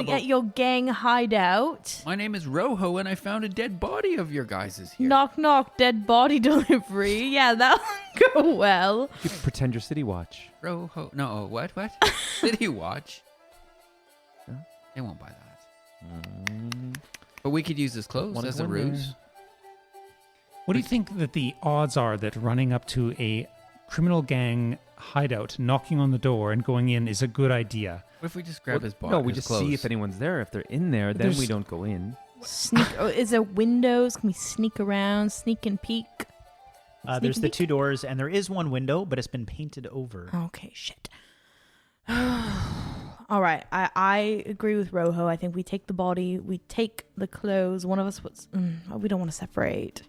at your gang hideout. My name is Rojo, and I found a dead body of your guys' here. Knock, knock, dead body delivery. Yeah, that'll go well. You could pretend you're City Watch. Rojo. No, what? City Watch. Huh? They won't buy that. But we could use his clothes Wanna as go a in ruse. there? What do you think that the odds are that running up to a criminal gang hideout, knocking on the door, and going in is a good idea? What if we just grab Well, his body? no, we his just clothes? see if anyone's there. If they're in there, then we There's- don't go in. Sneak. Oh, is there windows? Can we sneak around, sneak and peek? There's Sneak the peek? two doors, and there is one window, but it's been painted over. Okay, shit. All right, I agree with Rojo. I think we take the body, we take the clothes. One of us puts. We don't want to separate.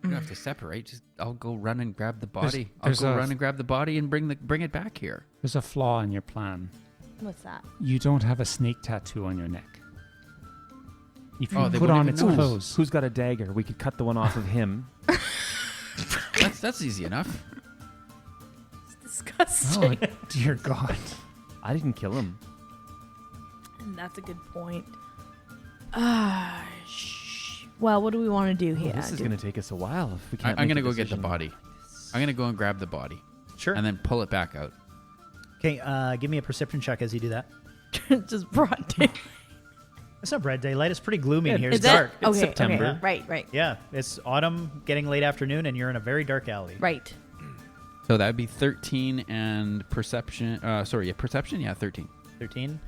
You don't have to separate. Just I'll go run and grab the body. there's I'll go a- run and grab the body and bring it back here. There's a flaw in your plan. What's that? You don't have a snake tattoo on your neck. If you Oh, they put won't on even its notice. clothes, Who's got a dagger? We could cut the one off of him. That's easy enough. It's disgusting. oh dear God! I didn't kill him. And that's a good point. Well, what do we want to do here? This is going to take us a while if we can't. I'm make gonna a go get the decision. body. I'm gonna go and grab the body Sure. and then pull it back out. Okay, give me a perception check as you do that. Just broad day. It's not bright daylight. It's pretty gloomy in here. Is It's it? dark. It's Okay, September. okay. Right. Yeah, it's autumn, getting late afternoon, and you're in a very dark alley. Right. So that'd be 13 and perception. Perception. Yeah, 13. 13.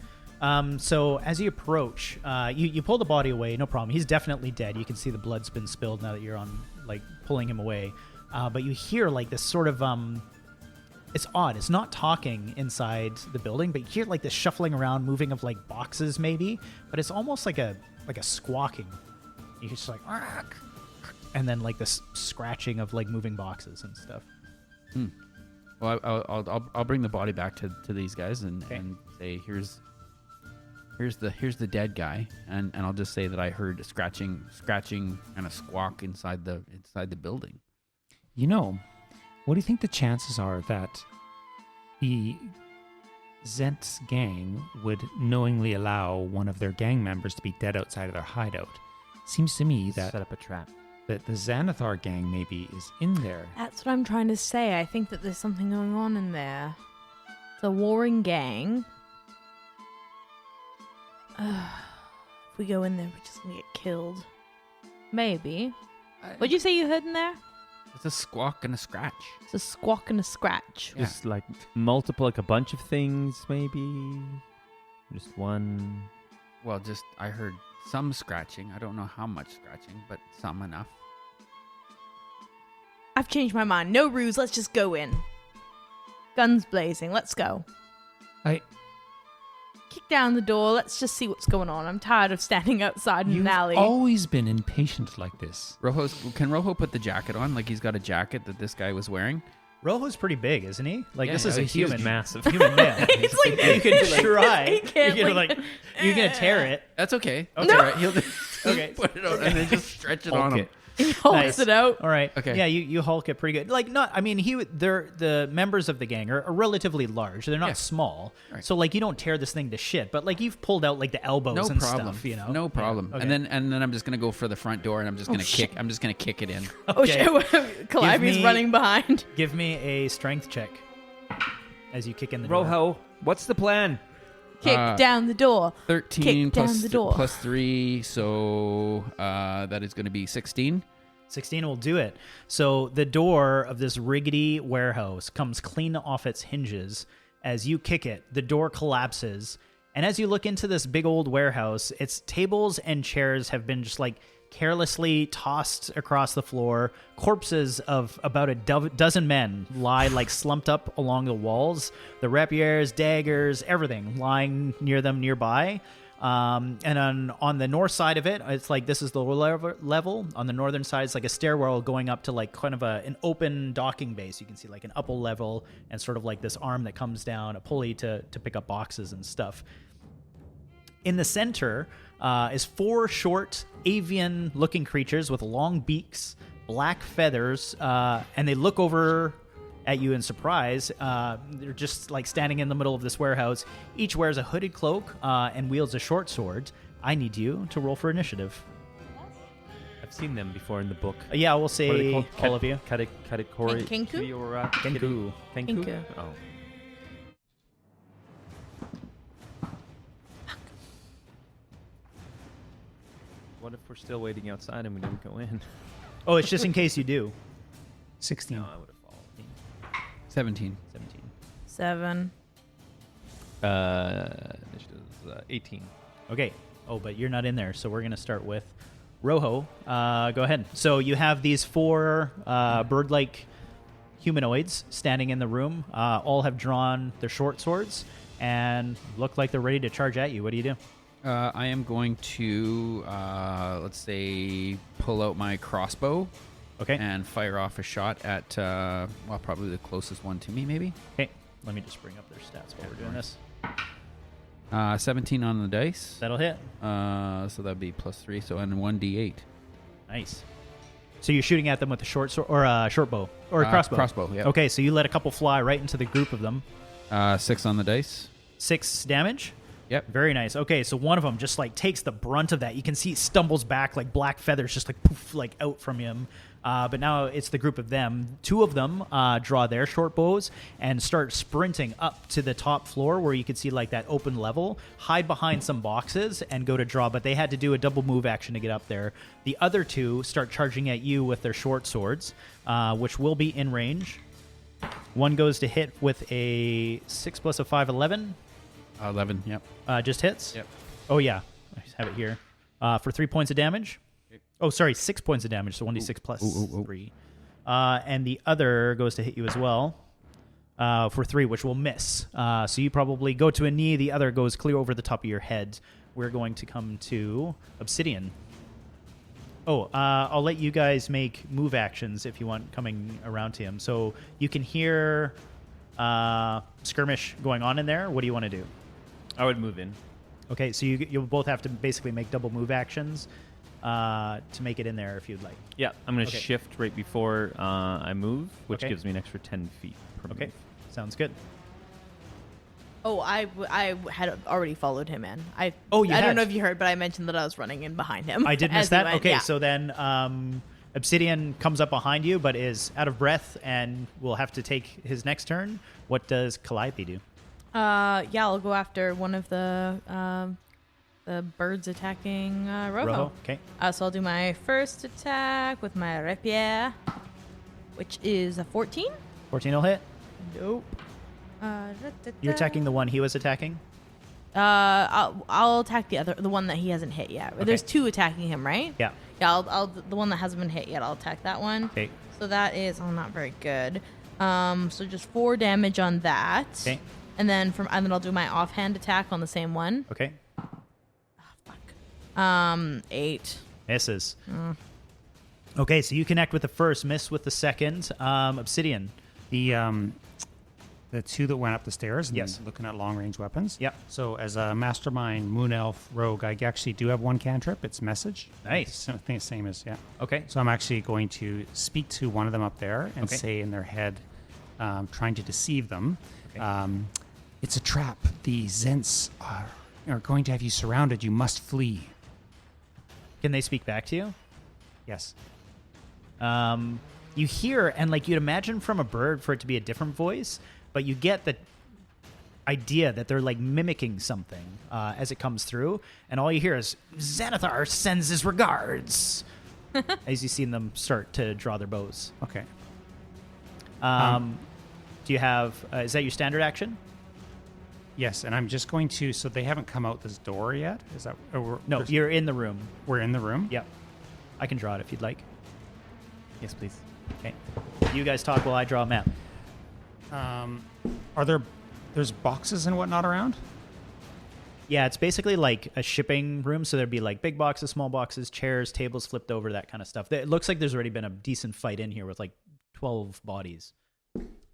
So as you approach, you pull the body away, no problem. He's definitely dead. You can see the blood's been spilled now that you're on, like, pulling him away. But you hear, like, this sort of, it's odd. It's not talking inside the building, but you hear, like, this shuffling around, moving of, like, boxes maybe. But it's almost like a squawking. You're just like, "Argh!" And then, like, this scratching of, like, moving boxes and stuff. Well, I'll bring the body back to these guys and say here's the dead guy and I'll just say that I heard a scratching and a squawk inside the building. You know, what do you think the chances are that the Zent's gang would knowingly allow one of their gang members to be dead outside of their hideout? Seems to me that Set up a trap. the Xanathar gang maybe is in there. That's what I'm trying to say. I think that there's something going on in there. It's a warring gang. If we go in there, we're just gonna get killed. Maybe. What'd you say you heard in there? It's a squawk and a scratch. It's a squawk and a scratch. Yeah. Just like multiple, like a bunch of things, maybe. Just one. Well, just I heard some scratching. I don't know how much scratching, but some enough. I've changed my mind. No ruse. Let's just go in. Guns blazing. Let's go. Kick down the door. Let's just see what's going on. I'm tired of standing outside in You've an alley. always been impatient like this. Can Rojo put the jacket on? Like he's got a jacket that this guy was wearing? Rojo's pretty big, isn't he? Like, Yeah, this is yeah, a he's huge. human, Massive. human man. He's like, You could try. he can't, You're gonna you're gonna tear it. That's okay. Okay. That's all right. He'll just Okay. put it on and then just stretch it Hulk on him. it. he holds Nice. it out. All right. Okay. Yeah, you Hulk it pretty good. Like, not. I mean, they're the members of the gang are relatively large. They're not Yeah. small. Right. So like, you don't tear this thing to shit. But like, you've pulled out like the elbows No and problem. stuff. You know. No problem. Yeah. And then I'm just gonna go for the front door and I'm just gonna shit. kick. I'm just gonna kick it in. Oh shit! Calliope's me- running behind. Give me a strength check as you kick in the door. Rojo, What's the plan? Kick down the door. 13 Kick down the door. plus 3, so that is going to be 16. 16 will do it. So the door of this rickety warehouse comes clean off its hinges. As you kick it, the door collapses. And as you look into this big old warehouse, its tables and chairs have been just like carelessly tossed across the floor. Corpses of about a dozen men lie like slumped up along the walls. The rapiers, daggers, everything lying near them nearby. And on the north side of it, it's like this is the lower level. On the northern side, it's like a stairwell going up to like kind of an open docking base. You can see like an upper level and sort of like this arm that comes down, a pulley to pick up boxes and stuff. In the center is 4 short avian-looking creatures with long beaks, black feathers, and they look over at you in surprise. They're just like standing in the middle of this warehouse. Each wears a hooded cloak and wields a short sword. I need you to roll for initiative. I've seen them before in the book. Yeah, we'll What are they say called? all of you. Katakori. Kenku? Kenku. Kenku. Oh. What if we're still waiting outside and we didn't go in? Oh, it's just in case you do. 16. No, I would have followed. 17. 17. 7. Initiative's 18. Okay. Oh, but you're not in there, so we're going to start with Rojo. Go ahead. So you have these 4 bird-like humanoids standing in the room. All have drawn their short swords and look like they're ready to charge at you. What do you do? I am going to, let's say, pull out my crossbow Okay. and fire off a shot at, well, probably the closest one to me, maybe. Okay. Let me just bring up their stats while we're doing this. 17 on the dice. That'll hit. So that'd be plus 3, so and 1d8. Nice. So you're shooting at them with a short sword or a short bow or a crossbow. Crossbow, yeah. Okay, so you let a couple fly right into the group of them. 6 on the dice. 6 damage. Yep. Very nice. Okay, so one of them just like takes the brunt of that. You can see he stumbles back, like black feathers just like poof, like out from him. But now it's the group of them. 2 of them draw their short bows and start sprinting up to the top floor where you can see like that open level, hide behind some boxes and go to draw. But they had to do a double move action to get up there. The other 2 start charging at you with their short swords, which will be in range. One goes to hit with a 6 plus a 5, 11. 11, yep. Just hits? Yep. Oh, yeah. I have it here. For 3 points of damage. Oh, sorry, 6 points of damage, so 1d6 plus 3. And the other goes to hit you as well for 3, which will miss. So you probably go to a knee. The other goes clear over the top of your head. We're going to come to Obsidian. Oh, I'll let you guys make move actions if you want coming around to him. So you can hear skirmish going on in there. What do you want to do? I would move in. Okay, so you'll both have to basically make double move actions to make it in there if you'd like. Yeah, I'm going to Okay. shift right before I move, which Okay. gives me an extra 10 feet per Okay, move. sounds good. Oh, I had already followed him in. Oh, you I had? don't know if you heard, but I mentioned that I was running in behind him. I did as miss he that. went, Okay, yeah. so then Obsidian comes up behind you, but is out of breath and will have to take his next turn. What does Calliope do? Yeah, I'll go after one of the birds attacking Rojo. Okay. So I'll do my first attack with my rapier, which is a 14. 14 will hit. Nope. You're attacking the one he was attacking? I'll attack the one that he hasn't hit yet. There's 2 attacking him, right? Yeah. Yeah, I'll the one that hasn't been hit yet. I'll attack that one. Okay. So that is not very good. So just 4 damage on that. Okay. And then I'll do my offhand attack on the same one. Okay. 8. Misses. Okay, so you connect with the first, miss with the second. Obsidian. The 2 that went up the stairs and Yes. looking at long range weapons. Yep. So as a mastermind moon elf rogue, I actually do have one cantrip. It's message. Nice. I think it's same as Okay. So I'm actually going to speak to one of them up there and Okay. say in their head, trying to deceive them, it's a trap. The Zents are going to have you surrounded. You must flee. Can they speak back to you? Yes. You hear, and like you'd imagine from a bird for it to be a different voice, but you get that idea that they're like mimicking something as it comes through, and all you hear is Xanathar sends his regards as you see them start to draw their bows. Okay. Do you have? Is that your standard action? Yes, and I'm just going to. So they haven't come out this door yet. Is that? No, you're in the room. We're in the room. Yep. I can draw it if you'd like. Yes, please. Okay. You guys talk while I draw a map. Are there's boxes and whatnot around? Yeah, it's basically like a shipping room. So there'd be like big boxes, small boxes, chairs, tables flipped over, that kind of stuff. It looks like there's already been a decent fight in here with like 12 bodies.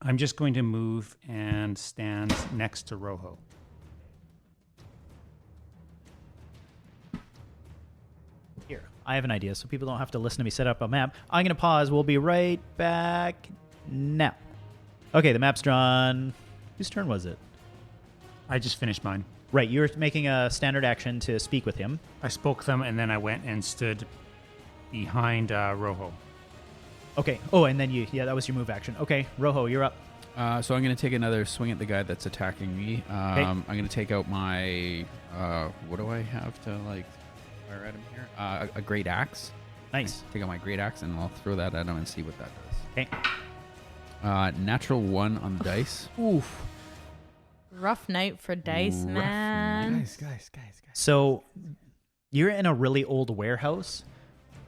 I'm just going to move and stand next to Rojo. Here, I have an idea, so people don't have to listen to me set up a map. I'm going to pause. We'll be right back now. Okay, the map's drawn. Whose turn was it? I just finished mine. Right, you were making a standard action to speak with him. I spoke them, and then I went and stood behind Rojo. Okay. Oh, and then that was your move action. Okay, Rojo, you're up. So I'm going to take another swing at the guy that's attacking me. I'm going to take out my, what do I have to like fire at him here? A great axe. Nice. Take out my great axe and I'll throw that at him and see what that does. Okay. Natural 1 on the dice. Oof. Rough night for dice, man. Guys. So you're in a really old warehouse.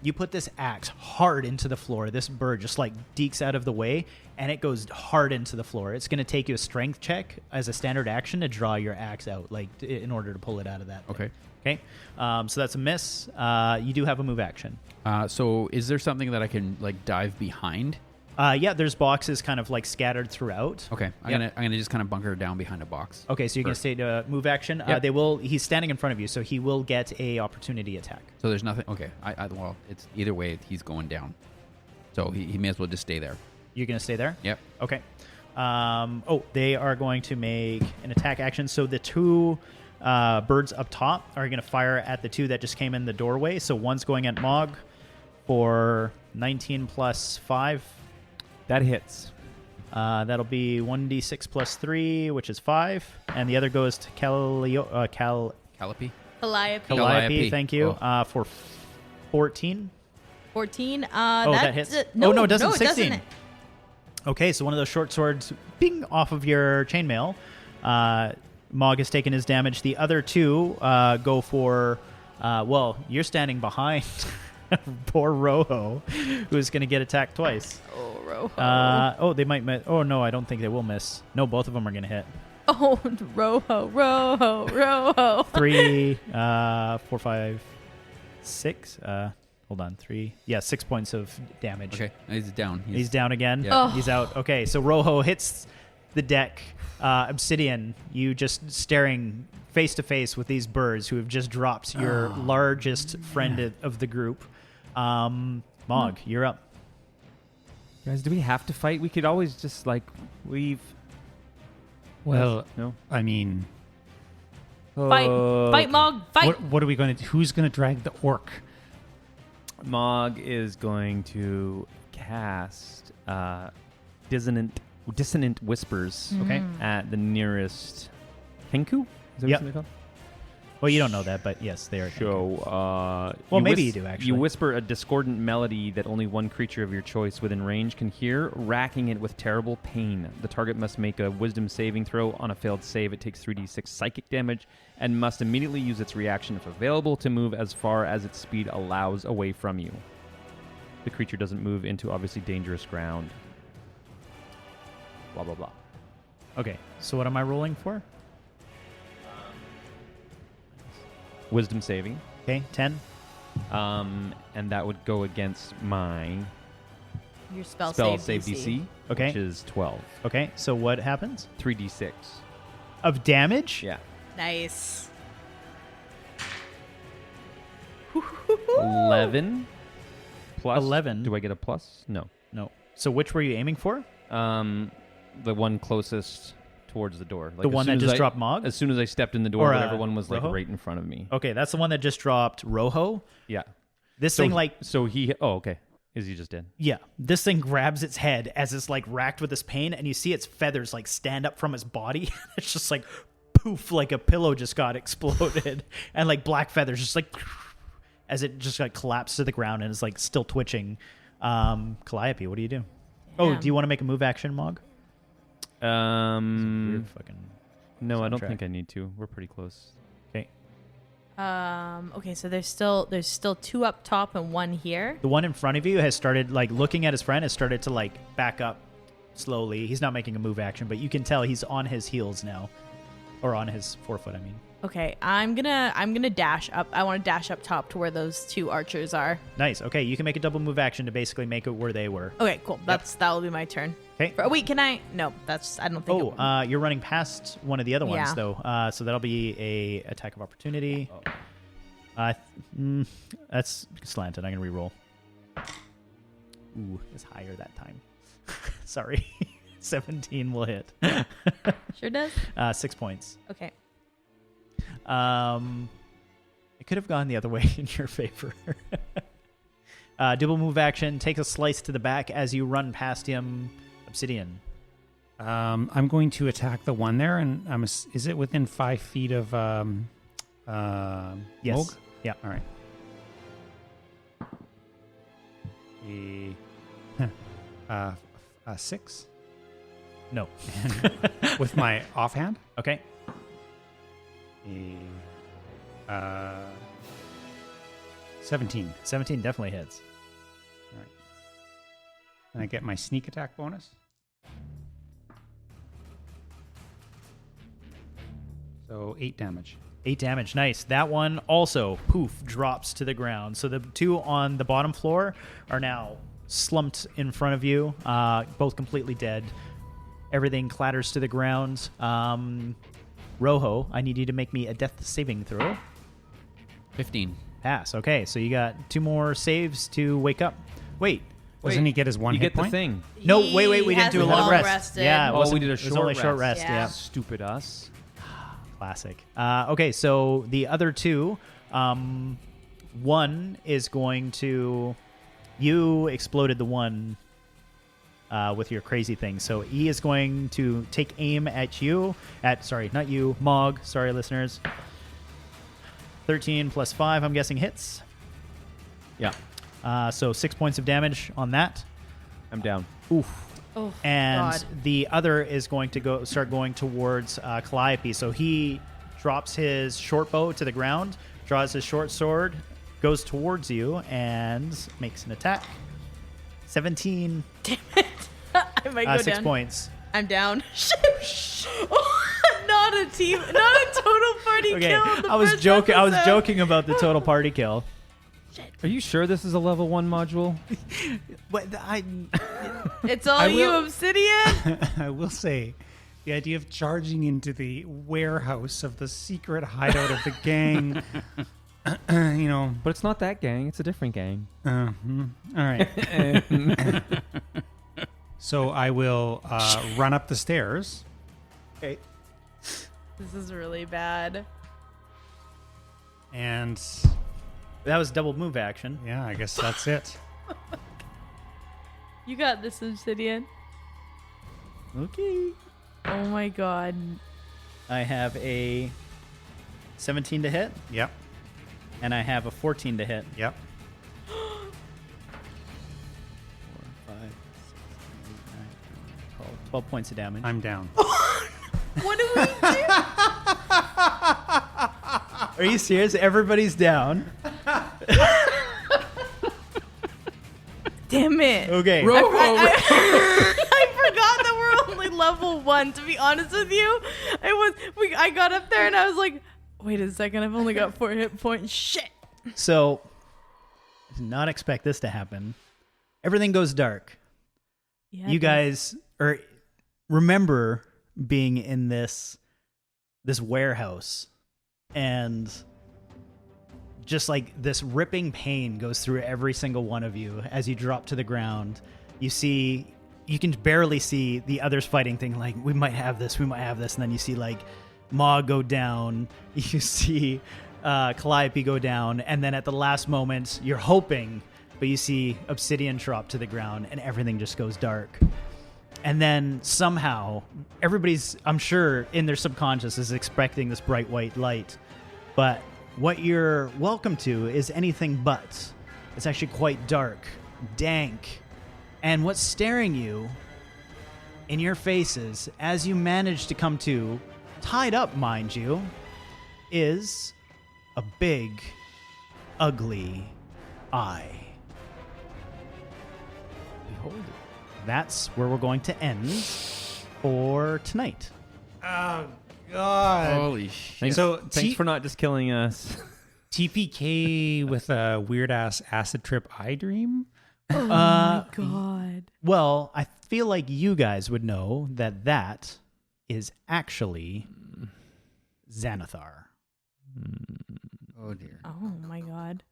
You put this axe hard into the floor. This bird just like dekes out of the way, and it goes hard into the floor. It's going to take you a strength check as a standard action to draw your axe out, like in order to pull it out of that thing. Okay. So that's a miss. You do have a move action. So is there something that I can like dive behind? Yeah, there's boxes kind of like scattered throughout. Okay, I'm gonna just kind of bunker down behind a box. Okay, so you're gonna stay to move action. Yep. They will. He's standing in front of you, so he will get a opportunity attack. So there's nothing. Okay, well, it's either way. He's going down, so he may as well just stay there. You're gonna stay there. Yep. Okay. They are going to make an attack action. So the two birds up top are going to fire at the two that just came in the doorway. So one's going at Mog for 19 plus 5. That hits. That'll be 1d6 plus 3, which is 5. And the other goes to Calliope. Calliope, thank you, for 14. 14. That hits. No, it doesn't. No, 16. Doesn't. Okay, so one of those short swords, bing, off of your chainmail. Mog has taken his damage. The other two go for, you're standing behind poor Rojo, who's going to get attacked twice. Oh, Rojo. They might miss. Oh, no, I don't think they will miss. No, both of them are going to hit. Oh, Rojo. 3, 4, 5, 6. Hold on, 3. Yeah, 6 points of damage. Okay, he's down. He's down again. Yeah. He's out. Okay, so Rojo hits the deck. Obsidian, you just staring face to face with these birds who have just dropped your largest friend of the group. Mog, you're up. Guys, do we have to fight? We could always just like leave. Well, No. I mean, Fight, Mog, fight. what are we going to do? Who's going to drag the orc? Mog is going to cast dissonant whispers. Okay. At the nearest Kenku. Is that Yep. what they're called? Well, you don't know that, but yes, they are. So, maybe you do, actually. You whisper a discordant melody that only one creature of your choice within range can hear, racking it with terrible pain. The target must make a wisdom saving throw. On a failed save, it takes 3d6 psychic damage and must immediately use its reaction, if available, to move as far as its speed allows away from you. The creature doesn't move into obviously dangerous ground. Blah, blah, blah. Okay, so what am I rolling for? Wisdom saving. Okay, 10. And that would go against my Your spell save DC, Okay. which is 12. Okay, so what happens? 3d6. Of damage? Yeah. Nice. 11 plus. 11. Do I get a plus? No. No. So which were you aiming for? The one closest towards the door. Like The as one soon that as just I- dropped Mog? As soon as I stepped in the door, Or, whatever one was like Rojo? right in front of me. Okay, that's the one that just dropped Rojo. Yeah. This So thing, he- like, So he. Oh, okay. Is he just dead? Yeah, this thing grabs its head as it's like racked with this pain, and you see its feathers like stand up from its body. It's just like poof, like a pillow just got exploded, and like black feathers just like as it just like collapsed to the ground and is like still twitching. Calliope, what do you do? Oh, Damn. do you want to make a move action, Mog? Weird fucking. No, I don't soundtrack. think I need to. We're pretty close. Okay. Okay, so there's still 2 up top and 1 here. The one in front of you has started like looking at his friend, has started to like back up slowly. He's not making a move action, but you can tell he's on his heels now, or on his forefoot. I mean. Okay, I'm gonna dash up. I want to dash up top to where those 2 archers are. Nice. Okay, you can make a double move action to basically make it where they were. Okay, cool. That'll be my turn. Okay. Wait, can I? No, I don't think. Oh, you're running past one of the other ones Yeah. though. So that'll be a attack of opportunity. That's slanted. I'm gonna re-roll. Ooh, it's higher that time. Sorry, 17 will hit. Sure does. 6 points. Okay. It could have gone the other way in your favor. Double move action. Take a slice to the back as you run past him. Obsidian. I'm going to attack the one there, and is it within 5 feet of Yes. Moog? Yeah. All right. A 6 No. with my offhand. Okay. 17. 17 definitely hits. All right. And I get my sneak attack bonus. So 8 damage. 8 damage. Nice. That one also, poof, drops to the ground. So the 2 on the bottom floor are now slumped in front of you, both completely dead. Everything clatters to the ground. Rojo, I need you to make me a death saving throw. 15. Pass. Okay, so you got 2 more saves to wake up. Wait. Doesn't he get his 1 You hit get the point? thing. No, wait. We He didn't do a hasn't long long rest. rested. Yeah, Oh, we did a it was only a short short rest. rest. Yeah. Yeah. Stupid us. Classic. Okay, so the other 2, one is going to. You exploded the one with your crazy thing, so he is going to take aim at you. Sorry, not you, Mog. Sorry, listeners. 13 plus 5, I'm guessing hits. Yeah, So 6 points of damage on that. I'm down. Oof. Oh, And God. the other is going to start going towards Calliope. So he drops his short bow to the ground, draws his short sword, goes towards you, and makes an attack. 17, Damn it. I might go 6 down. points. I'm down. Not a team, not a total party Okay, kill. The I was first joking. I was episode. joking about the total party kill. Are you sure this is a level 1 module? But It's all I you, will- Obsidian. I will say, the idea of charging into the warehouse of the secret hideout of the gang, you know. But it's not that gang. It's a different gang. All right. So I will run up the stairs. okay. This is really bad. And That was double move action. yeah, I guess that's it. You got this, Obsidian. Okay. Oh my God. I have a 17 to hit, Yep. and I have a 14 to hit. Yep. 4, 5, 6, 7, 8, 9, 10, 12 points of damage. I'm down. What do we do? Are you serious? Everybody's down. Damn it. Okay. I forgot that we're only level 1. To be honest with you, I got up there and I was like, wait a second, I've only got 4 hit points. Shit. So, I did not expect this to happen. Everything goes dark. Yeah, You guys remember being in this warehouse, and just like this ripping pain goes through every single one of you as you drop to the ground. You can barely see the others fighting, thing like, we might have this, and then you see like Ma go down, you see Calliope go down, and then at the last moment you're hoping but you see obsidian drop to the ground and everything just goes dark. And then somehow everybody's, I'm sure, in their subconscious is expecting this bright white light. But what you're welcome to is anything but. It's actually quite dark, dank. And what's staring you in your faces as you manage to come to, tied up, mind you, is a big, ugly eye. Behold it. That's where we're going to end for tonight. Oh God! Holy shit! Thanks, So, thanks for not just killing us. TPK with a weird ass acid trip eye dream. Oh my god. Well, I feel like you guys would know that that is actually Xanathar. Oh dear. Oh my god.